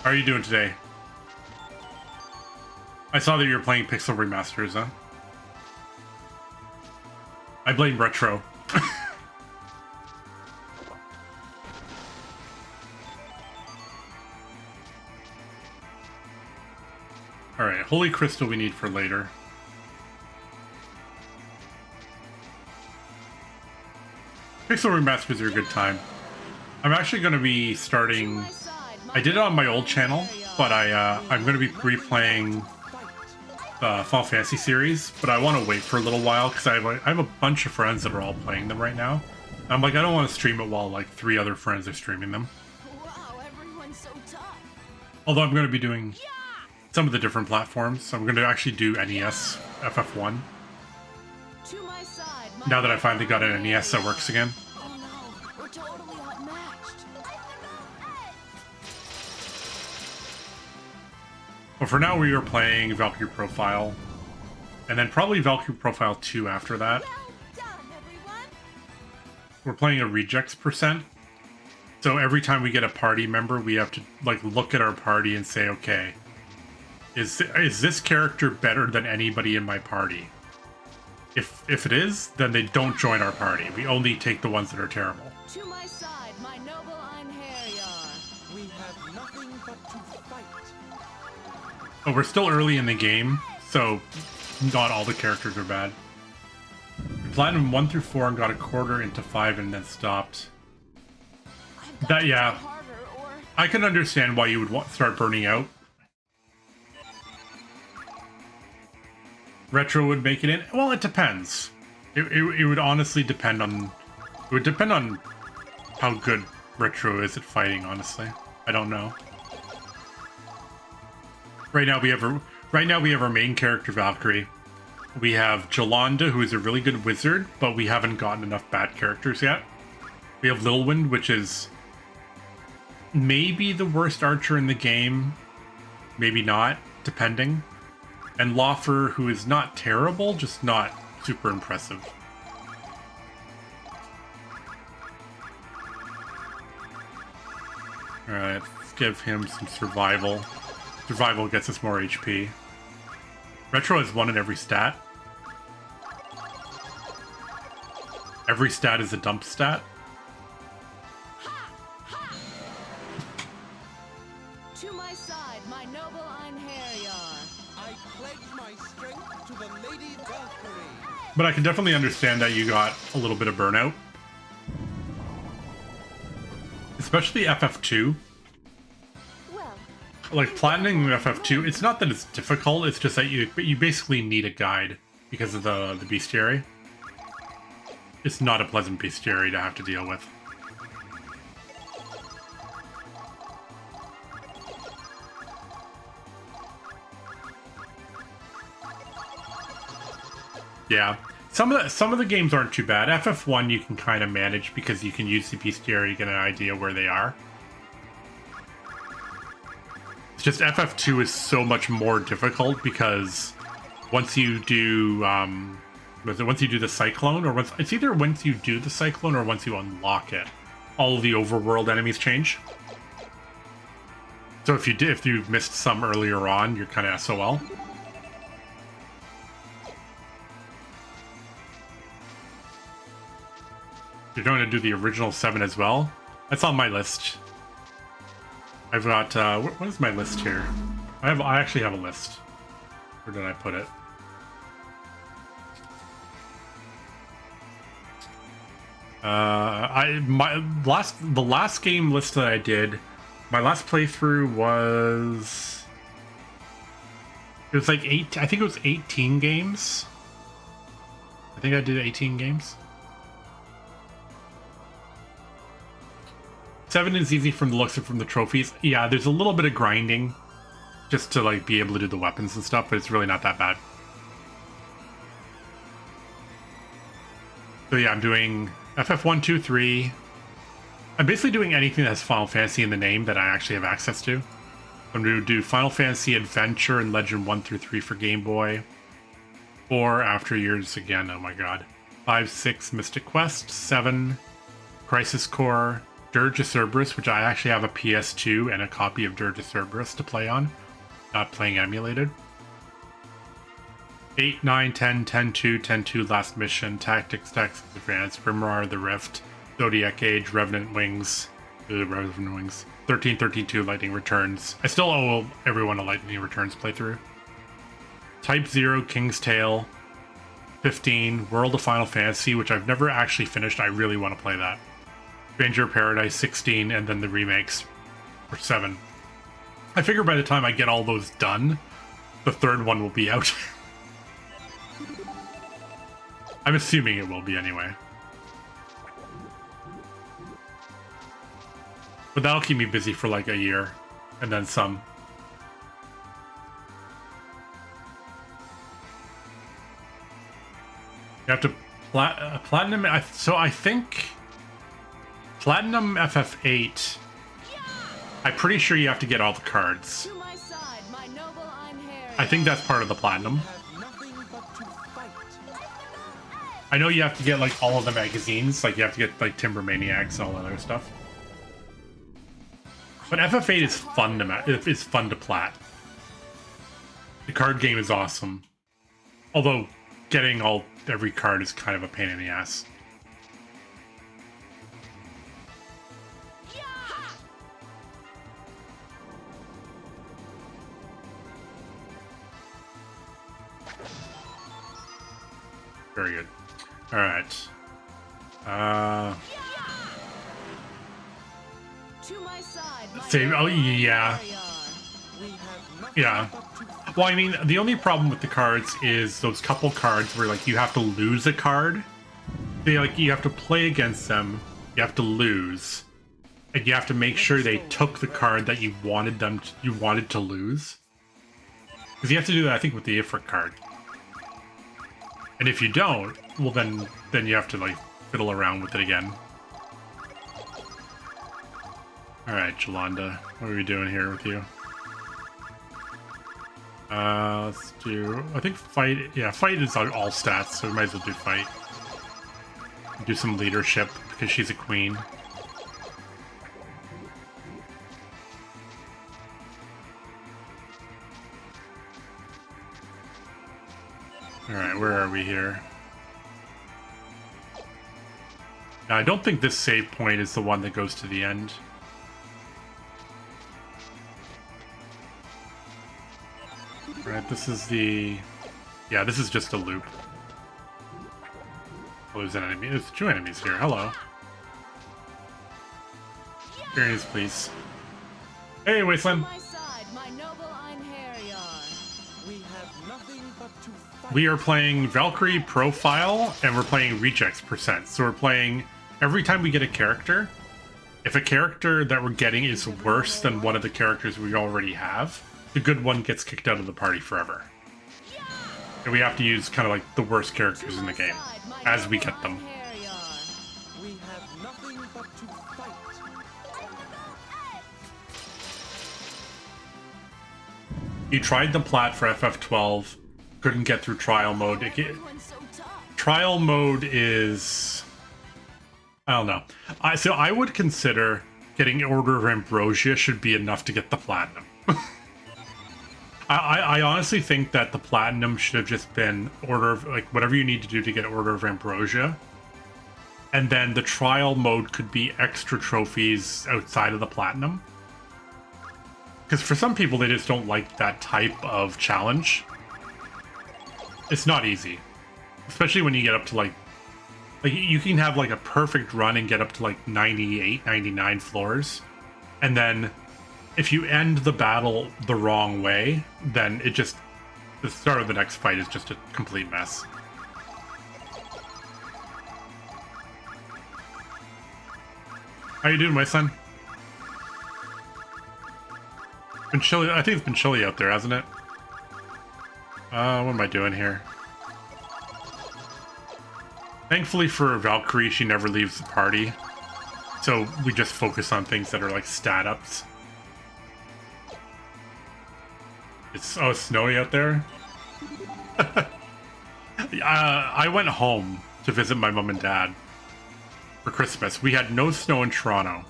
How are you doing today? I saw that you were playing Pixel Remasters, huh? I blame Retro. Alright, Holy Crystal we need for later. Pixel Remasters are a good time. I'm actually going to be starting... I did it on my old channel, but I'm going to be replaying the Final Fantasy series, but I want to wait for a little while because I have a bunch of friends that are all playing them right now. I'm like, I don't want to stream it while like 3 other friends are streaming them. Wow, everyone's so tough. Although I'm going to be doing some of the different platforms. So I'm going to actually do NES FF1. To my side, my Now that I finally got an NES that works again. Oh no, we're totally outmatched. But for now, we are playing Valkyrie Profile. And then probably Valkyrie Profile 2 after that. Well done, everyone. We're playing a rejects percent. So every time we get a party member, we have to like look at our party and say, okay, is this character better than anybody in my party? If it is, then they don't join our party. We only take the ones that are terrible. To my side, my noble Einherjar. We have nothing but to fight. But we're still early in the game, so not all the characters are bad. We Platinum 1 through 4 and got a quarter into 5 and then stopped. I've got That, to yeah. try harder, or I can understand why you would start burning out. Retro would make it in. Well, it depends. It would honestly depend on... It would depend on how good Retro is at fighting, honestly. I don't know. Right now we have our main character, Valkyrie. We have Jolanda, who is a really good wizard, but we haven't gotten enough bad characters yet. We have Lilwind, which is maybe the worst archer in the game. Maybe not, depending. And Laufer, who is not terrible, just not super impressive. Alright, let's give him some survival. Survival gets us more HP. Retro has 1 in every stat. Every stat is a dump stat. to my side, my noble Einherjar. I pledge my strength to the Lady Valkyrie. But I can definitely understand that you got a little bit of burnout. Especially FF2. Well, Like, platinum FF2, it's not that it's difficult, it's just that you basically need a guide because of the bestiary. It's not a pleasant bestiary to have to deal with. Yeah. Some of the games aren't too bad. FF1 you can kind of manage because you can use the bestiary to get an idea where they are. It's just FF2 is so much more difficult because once you do once you do the cyclone, or it's either once you do the cyclone or once you unlock it, all of the overworld enemies change. So if you missed some earlier on, you're kind of SOL. You're going to do the original 7 as well? That's on my list. I've got, what is my list here? I actually have a list. Where did I put it? The last game list that I did, my last playthrough was... It was like I think it was 18 games. I think I did 18 games. 7 is easy from the looks of from the trophies. Yeah, there's a little bit of grinding just to like be able to do the weapons and stuff, but it's really not that bad. So yeah, I'm doing FF1, 2, 3. I'm basically doing anything that has Final Fantasy in the name that I actually have access to. I'm going to do Final Fantasy Adventure and Legend 1 through 3 for Game Boy. 4 After Years again, oh my god. 5, 6 Mystic Quest. 7 Crisis Core. Dirge of Cerberus, which I actually have a PS2 and a copy of Dirge of Cerberus to play on. Not playing emulated. 8, 9, 10, 10, 2, 10, 2, Last Mission, Tactics, Advance, Grimoire, The Rift, Zodiac Age, Revenant Wings, 13, 13, 2, Lightning Returns. I still owe everyone a Lightning Returns playthrough. Type 0, King's Tale, 15, World of Final Fantasy, which I've never actually finished. I really want to play that. Stranger of Paradise, 16, and then the remakes for 7. I figure by the time I get all those done, the third one will be out. I'm assuming it will be anyway. But that'll keep me busy for like a year, and then some. You have to platinum. So I think platinum FF8. I'm pretty sure you have to get all the cards. To my side, my noble Einherjar. I think that's part of the platinum. I know you have to get like all of the magazines, like you have to get like Timber Maniacs and all that other stuff. But FF8 is fun to plat. The card game is awesome. Although getting every card is kind of a pain in the ass. Very good. All right. To my side, my Save. Oh noble yeah. Einherjar. Yeah. Well, I mean, the only problem with the cards is those couple cards where like you have to lose a card. You have to play against them. You have to lose, and you have to make sure they took the card that you wanted to lose. Because you have to do that, I think, with the Ifrit card. And if you don't, well then you have to like fiddle around with it again. Alright, Jolanda, what are we doing here with you? Let's do, I think fight, yeah, fight is all stats, so we might as well do fight. Do some leadership, because she's a queen. Alright, where are we here? Now, I don't think this save point is the one that goes to the end. Alright, this is the... Yeah, this is just a loop. Oh, there's an enemy. There's 2 enemies here. Hello. Experience, please. Hey, Wasteland! To my side, my noble Einherjar. We have nothing but to fight. We are playing Valkyrie Profile, and we're playing Rejects %. So we're playing... Every time we get a character, if a character that we're getting is worse than one of the characters we already have, the good one gets kicked out of the party forever. And we have to use kind of like the worst characters in the game as we get them. We have nothing but to fight. You tried the plat for FF12, couldn't get through trial mode. Everyone's so tough. Trial mode is... I don't know. So I would consider getting Order of Ambrosia should be enough to get the platinum. I honestly think that the platinum should have just been Order of, like, whatever you need to do to get Order of Ambrosia. And then the trial mode could be extra trophies outside of the platinum. Because for some people, they just don't like that type of challenge. It's not easy. Especially when you get up to, like you can have, like, a perfect run and get up to, like, 98, 99 floors. And then if you end the battle the wrong way, then it just... The start of the next fight is just a complete mess. How you doing, my son? Been chilly. I think it's been chilly out there, hasn't it? What am I doing here? Thankfully for Valkyrie, she never leaves the party. So we just focus on things that are like stat ups. It's snowy out there. I went home to visit my mom and dad for Christmas. We had no snow in Toronto.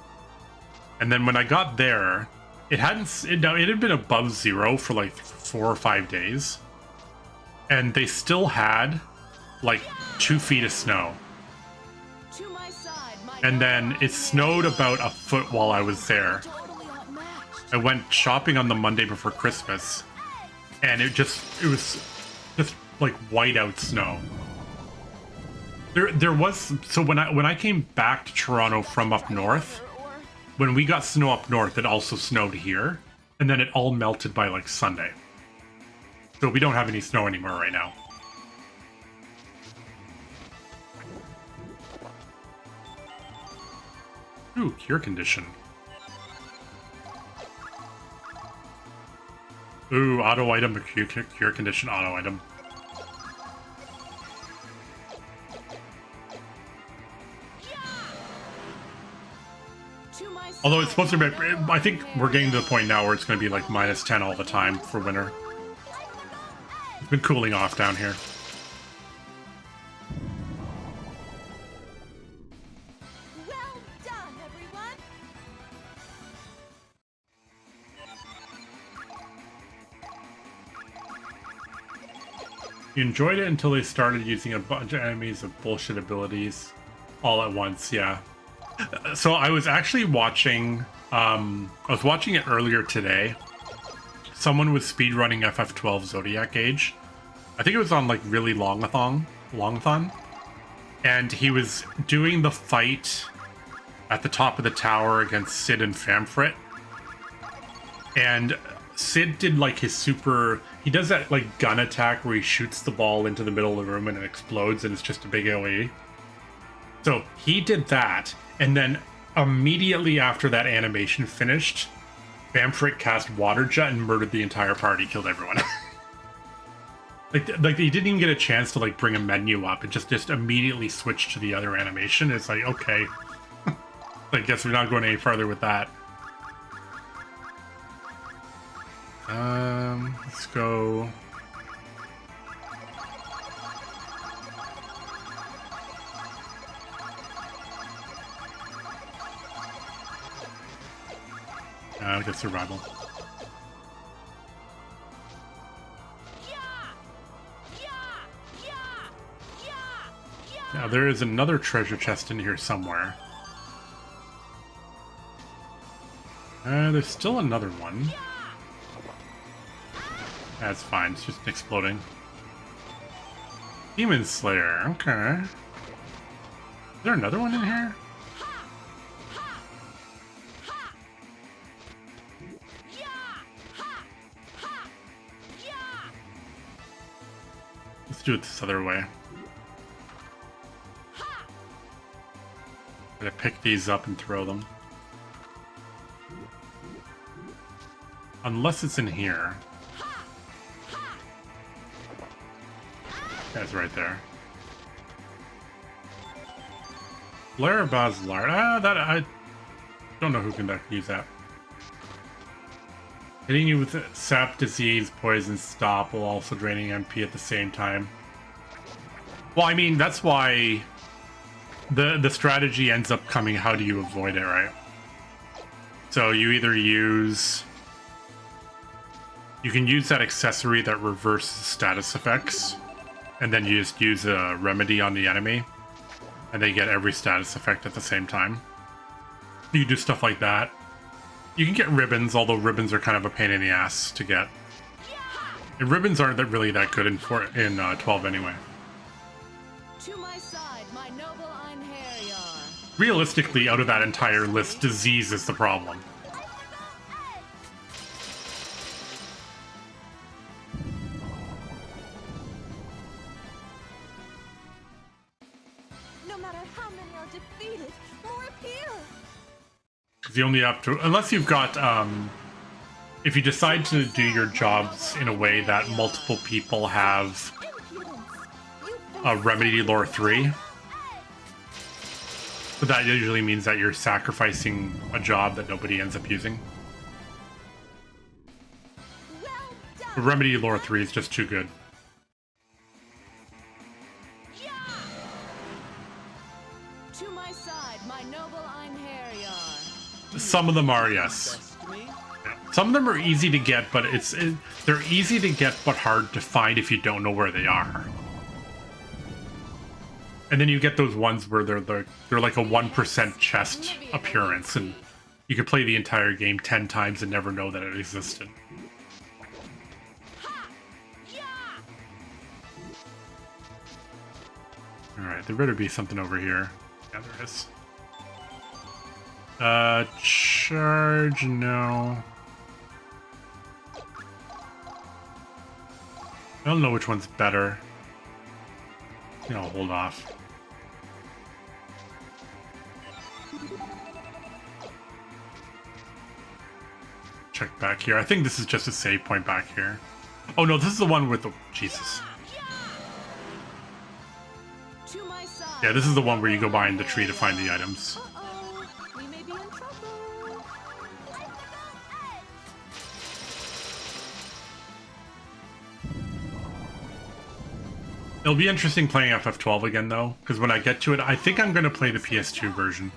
And then when I got there, it had been above 0 for like 4 or 5 days. And they still had like 2 feet of snow. To my side, my And then noble it snowed about a foot while I was there. Totally outmatched. I went shopping on the Monday before Christmas, and it was just like whiteout snow. There was, so when I came back to Toronto from up north, when we got snow up north, it also snowed here, and then it all melted by like Sunday. So we don't have any snow anymore right now. Ooh, cure condition. Ooh, auto item, cure condition, auto item. To my Although it's side, supposed to be, my noble I think we're getting to the Valkyrie. point now where it's going to be like -10 all the time for winter. It's been cooling off down here. Well done, everyone! You enjoyed it until they started using a bunch of enemies with bullshit abilities all at once, yeah. So I was actually watching, I was watching it earlier today. Someone was speedrunning FF12 Zodiac Age. I think it was on like really longathon. And he was doing the fight at the top of the tower against Sid and Famfrit. And Sid did like his super, he does that like gun attack where he shoots the ball into the middle of the room and it explodes and it's just a big AoE. So he did that, and then immediately after that animation finished, Famfrit cast Water Jet and murdered the entire party, killed everyone. like he didn't even get a chance to like bring a menu up. It just immediately switched to the other animation. It's like, okay, I guess we're not going any farther with that. Let's go. I'll get survival. Now there is another treasure chest in here somewhere. There's still another one. That's fine, it's just exploding. Demon Slayer, okay. Is there another one in here? Let's do it this other way. Gotta pick these up and throw them. Unless it's in here. That's right there. Flare Bazlar. That I don't know who can use that. Hitting you with sap, disease, poison, stop while also draining MP at the same time. Well, I mean, that's why the strategy ends up coming, how do you avoid it, right? So you either use... You can use that accessory that reverses status effects, and then you just use a remedy on the enemy, and they get every status effect at the same time. You do stuff like that. You can get ribbons, although ribbons are kind of a pain in the ass to get. And ribbons aren't really that good in 12 anyway. To my side, my noble Einherjar. Realistically, out of that entire list, disease is the problem. No matter how many are defeated, more appear! Because you only have to, unless you've got, if you decide to do your jobs in a way that multiple people have a remedy lore 3, but that usually means that you're sacrificing a job that nobody ends up using. Well done! But remedy lore 3 is just too good. To my side, my noble Einherjar. Some of them are, yes. Destiny? Some of them are easy to get, but they're easy to get but hard to find if you don't know where they are. And then you get those ones where they're like a 1% chest appearance, and you could play the entire game 10 times and never know that it existed. Alright, there better be something over here. Yeah, there is. Charge, no. I don't know which one's better. You know, hold off. Check back here. I think this is just a save point back here. Oh no, this is the one with the... Jesus. To my side. Yeah, this is the one where you go behind the tree to find the items. Uh-oh. We may be in trouble. It'll be interesting playing FF12 again, though, because when I get to it, I think I'm going to play the PS2 version.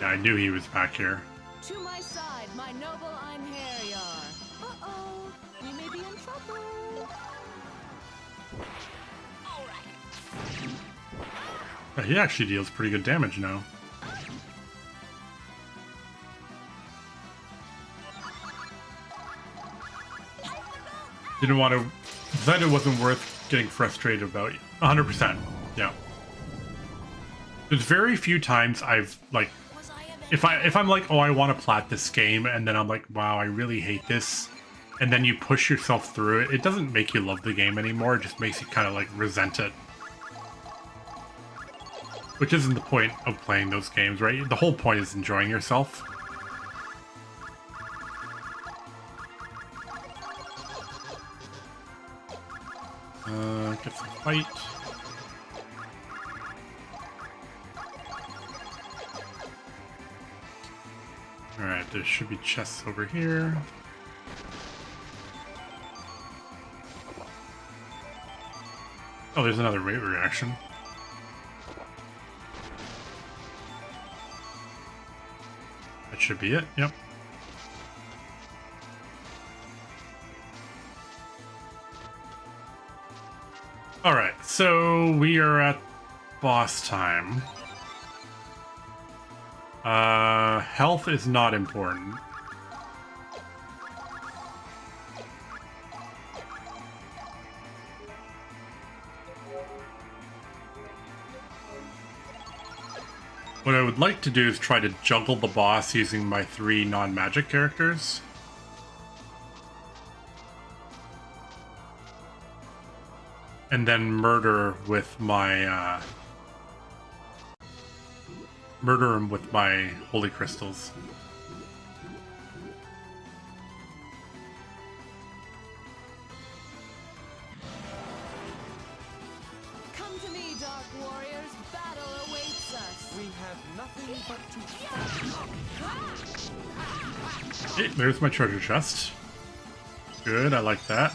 Yeah, I knew he was back here. To my side, my noble Einherjar. Uh-oh. We may be in trouble. Yeah, he actually deals pretty good damage now. Didn't want to... Decided it wasn't worth getting frustrated about. 100%. Yeah. There's very few times I've, like... If I'm like, oh, I want to plat this game, and then I'm like, wow, I really hate this, and then you push yourself through it, it doesn't make you love the game anymore, it just makes you kind of like resent it. Which isn't the point of playing those games, right? The whole point is enjoying yourself. Get some fight. Alright, there should be chests over here. Oh, there's another rate reaction. That should be it, yep. Alright, so we are at boss time. Health is not important. What I would like to do is try to juggle the boss using my 3 non-magic characters. And then murder with my, murder him with my holy crystals. Come to me, Dark Warriors. Battle awaits us. We have nothing but to Hey, there's my treasure chest. Good, I like that.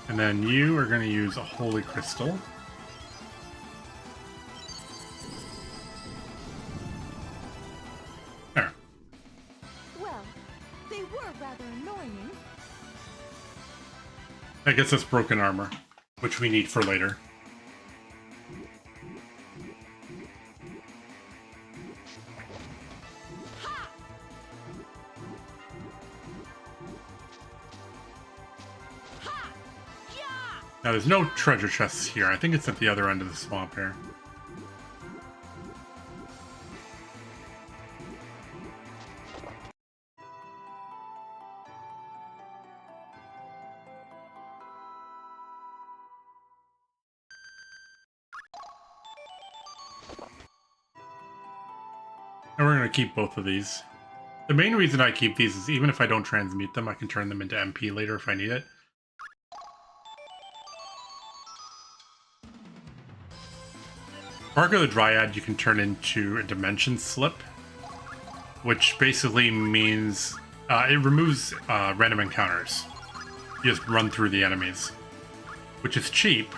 And then you are going to use a holy crystal. There. Well, they were rather annoying. That gets us broken armor, which we need for later. Now, there's no treasure chests here. I think it's at the other end of the swamp here. And we're going to keep both of these. The main reason I keep these is even if I don't transmute them, I can turn them into MP later if I need it. Bark of the Dryad you can turn into a dimension slip, which basically means it removes random encounters. You just run through the enemies, which is cheap,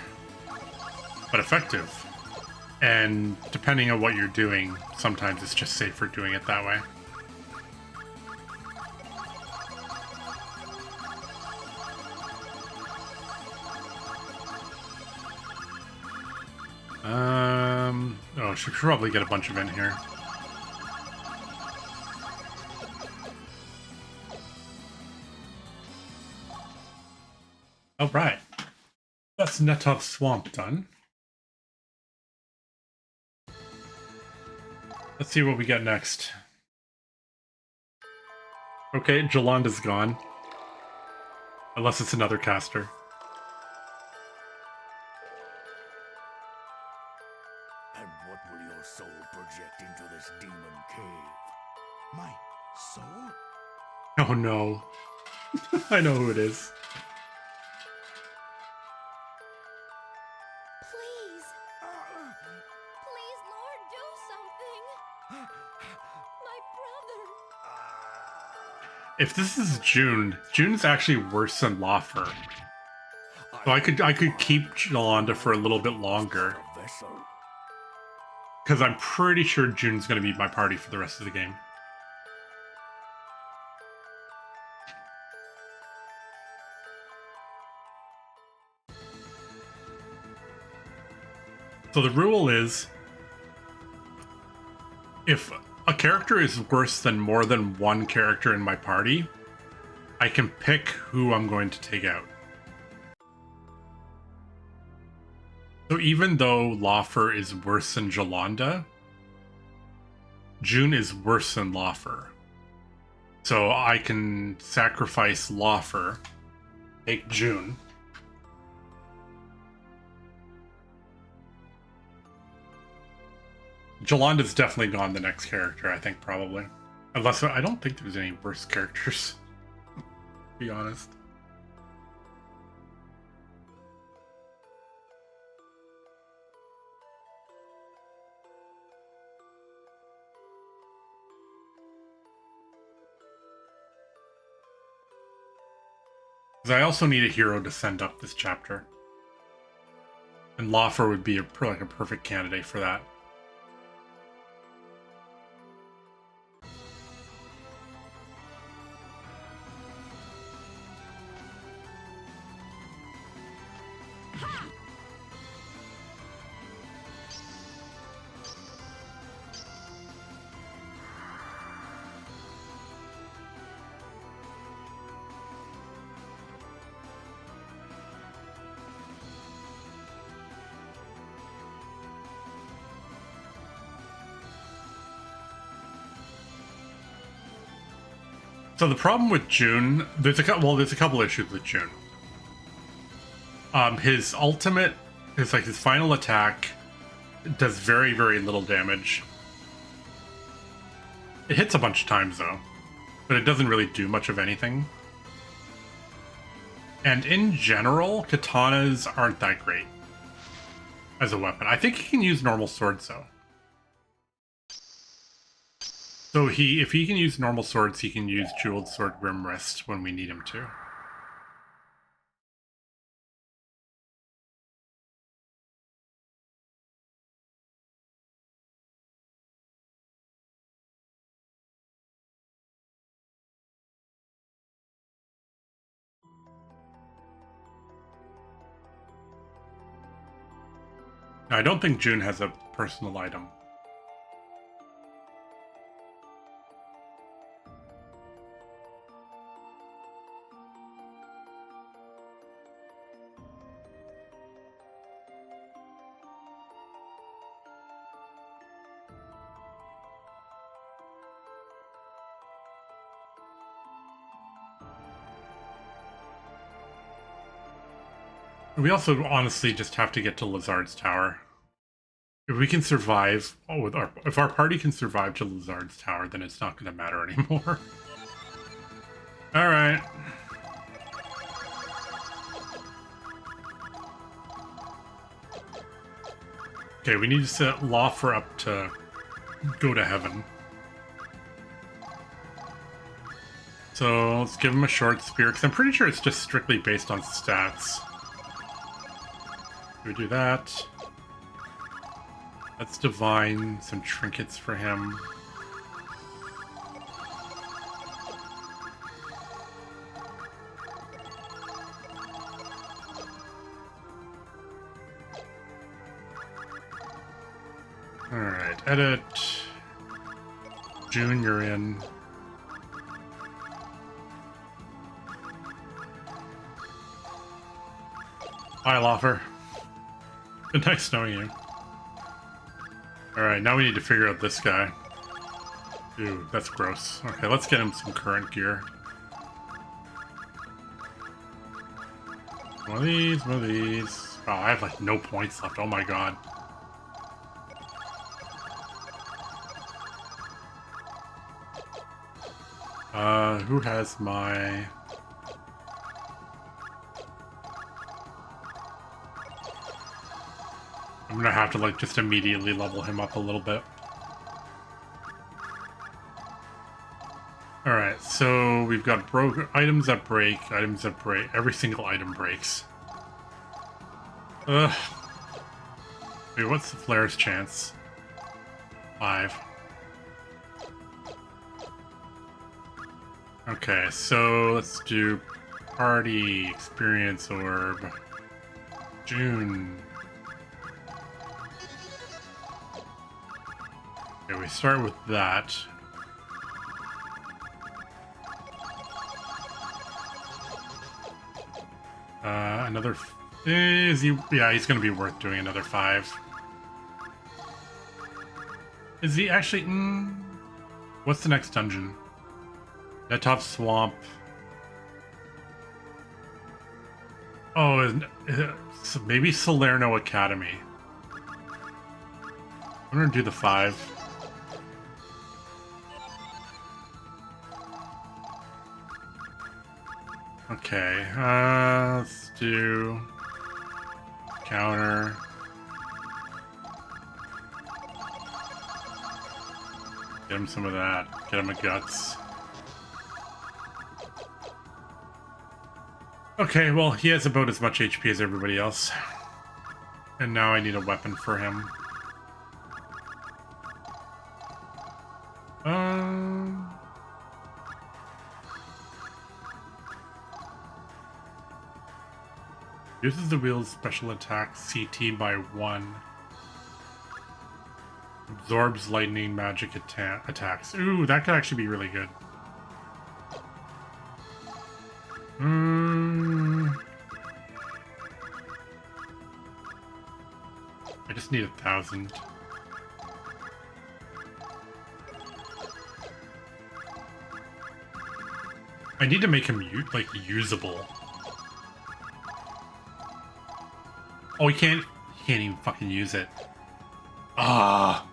but effective. And depending on what you're doing, sometimes it's just safer doing it that way. Oh, she should probably get a bunch of in here. All right. That's Netov Swamp done. Let's see what we get next. Okay, Jolanda's gone. Unless it's another caster. And what will your soul project into this demon cave? My soul? Oh no. I know who it is. Please. Please, Lord, do something. My brother. If this is June, June's actually worse than Lawfer. So I could keep Jolanda for a little bit longer. A vessel. Because I'm pretty sure June's going to be my party for the rest of the game. So the rule is, if a character is worse than more than one character in my party, I can pick who I'm going to take out. So even though Lawfer is worse than Jolanda, June is worse than Lawfer. So I can sacrifice Lawfer, take June. Jolanda's definitely gone the next character, I think, probably. Unless, I don't think there's any worse characters, to be honest. Because I also need a hero to send up this chapter. And Lawfer would be like a perfect candidate for that. So the problem with June, there's a couple issues with June. His ultimate, his final attack, does very, very little damage. It hits a bunch of times though, but it doesn't really do much of anything. And in general, katanas aren't that great as a weapon. I think he can use normal swords though. So if he can use normal swords, he can use Jeweled Sword Grim Wrist when we need him to. I don't think June has a personal item. We also honestly just have to get to Lazard's Tower. If we can survive, if our party can survive to Lazard's Tower, then it's not going to matter anymore. All right. Okay, we need to set Lawfer up to go to heaven. So let's give him a short spear, because I'm pretty sure it's just strictly based on stats. We do that. Let's divine some trinkets for him. Alright, edit. Junior in. Hi, Loffer. Been nice knowing you. Alright, now we need to figure out this guy. Ooh, that's gross. Okay, let's get him some current gear. One of these, one of these. Oh, I have like no points left. Oh my god. Who has my... I'm gonna have to like just immediately level him up a little bit. Alright, so we've got items that break, every single item breaks. Ugh. Wait, what's the flare's chance? 5. Okay, so let's do party experience orb. June. Okay, we start with that. Another... Is he... Yeah, he's gonna be worth doing another 5. Is he actually... What's the next dungeon? Netop Swamp. Oh, so maybe Salerno Academy. I'm gonna do the 5. Okay, let's do counter. Get him some of that. Get him a guts. Okay, well, he has about as much HP as everybody else. And now I need a weapon for him. Uses the wheel's special attack CT by 1. Absorbs lightning magic attacks. Ooh, that could actually be really good. I just need 1,000. I need to make him usable. Oh, he can't even fucking use it. Ah.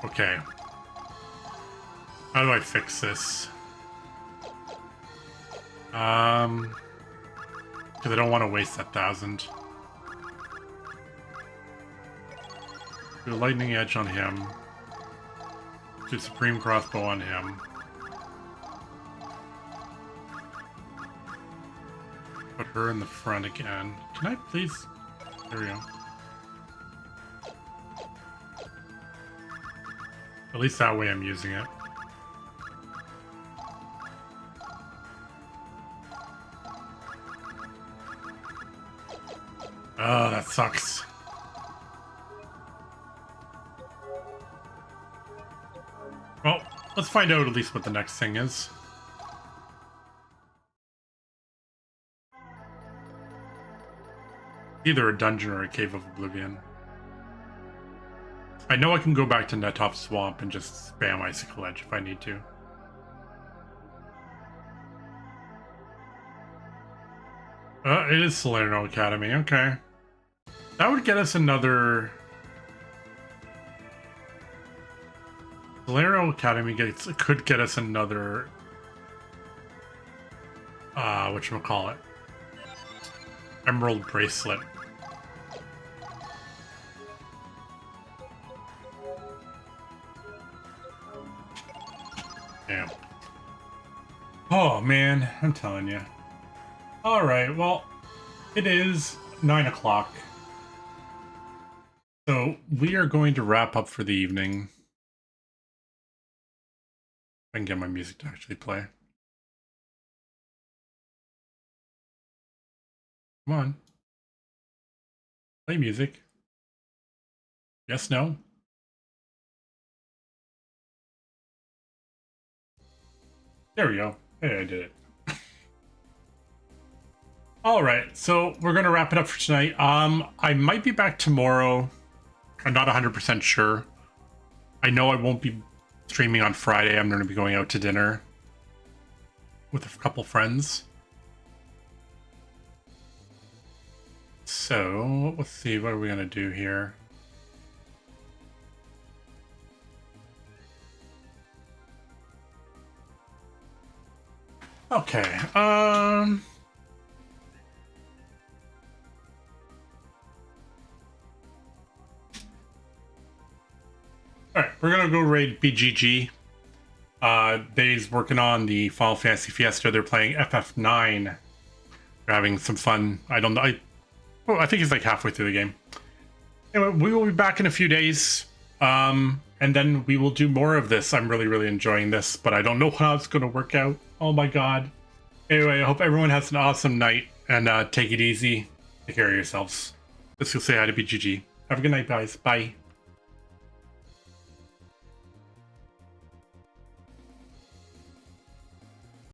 Okay. How do I fix this? Because I don't want to waste that 1,000. Do a lightning edge on him. Do supreme crossbow on him. Put her in the front again. Can I please? There we go. At least that way I'm using it. Oh, that sucks. Well, let's find out at least what the next thing is. Either a dungeon or a Cave of Oblivion. I know I can go back to Netop Swamp and just spam Icicle Edge if I need to. It is Salerno Academy, okay. That would get us another... Salerno Academy could get us another... whatchamacallit? Emerald Bracelet. Damn. Oh, man. I'm telling you. Alright, well, it is 9 o'clock. So we are going to wrap up for the evening. I can get my music to actually play. Come on. Play music. Yes, no? There we go. Hey, I did it. All right, so we're gonna wrap it up for tonight. I might be back tomorrow. I'm not 100% sure. I know I won't be streaming on Friday. I'm gonna be going out to dinner with a couple friends. So let's see, what are we gonna do here? Okay, all right, we're gonna go raid BGG. Dave's working on the Final Fantasy Fiesta. They're playing FF9. They're having some fun. I don't know. I think he's like halfway through the game. Anyway, we will be back in a few days. And then we will do more of this. I'm really, really enjoying this, but I don't know how it's going to work out. Oh my god. Anyway, I hope everyone has an awesome night, and take it easy. Take care of yourselves. Let's go say hi to BGG. Have a good night, guys. Bye.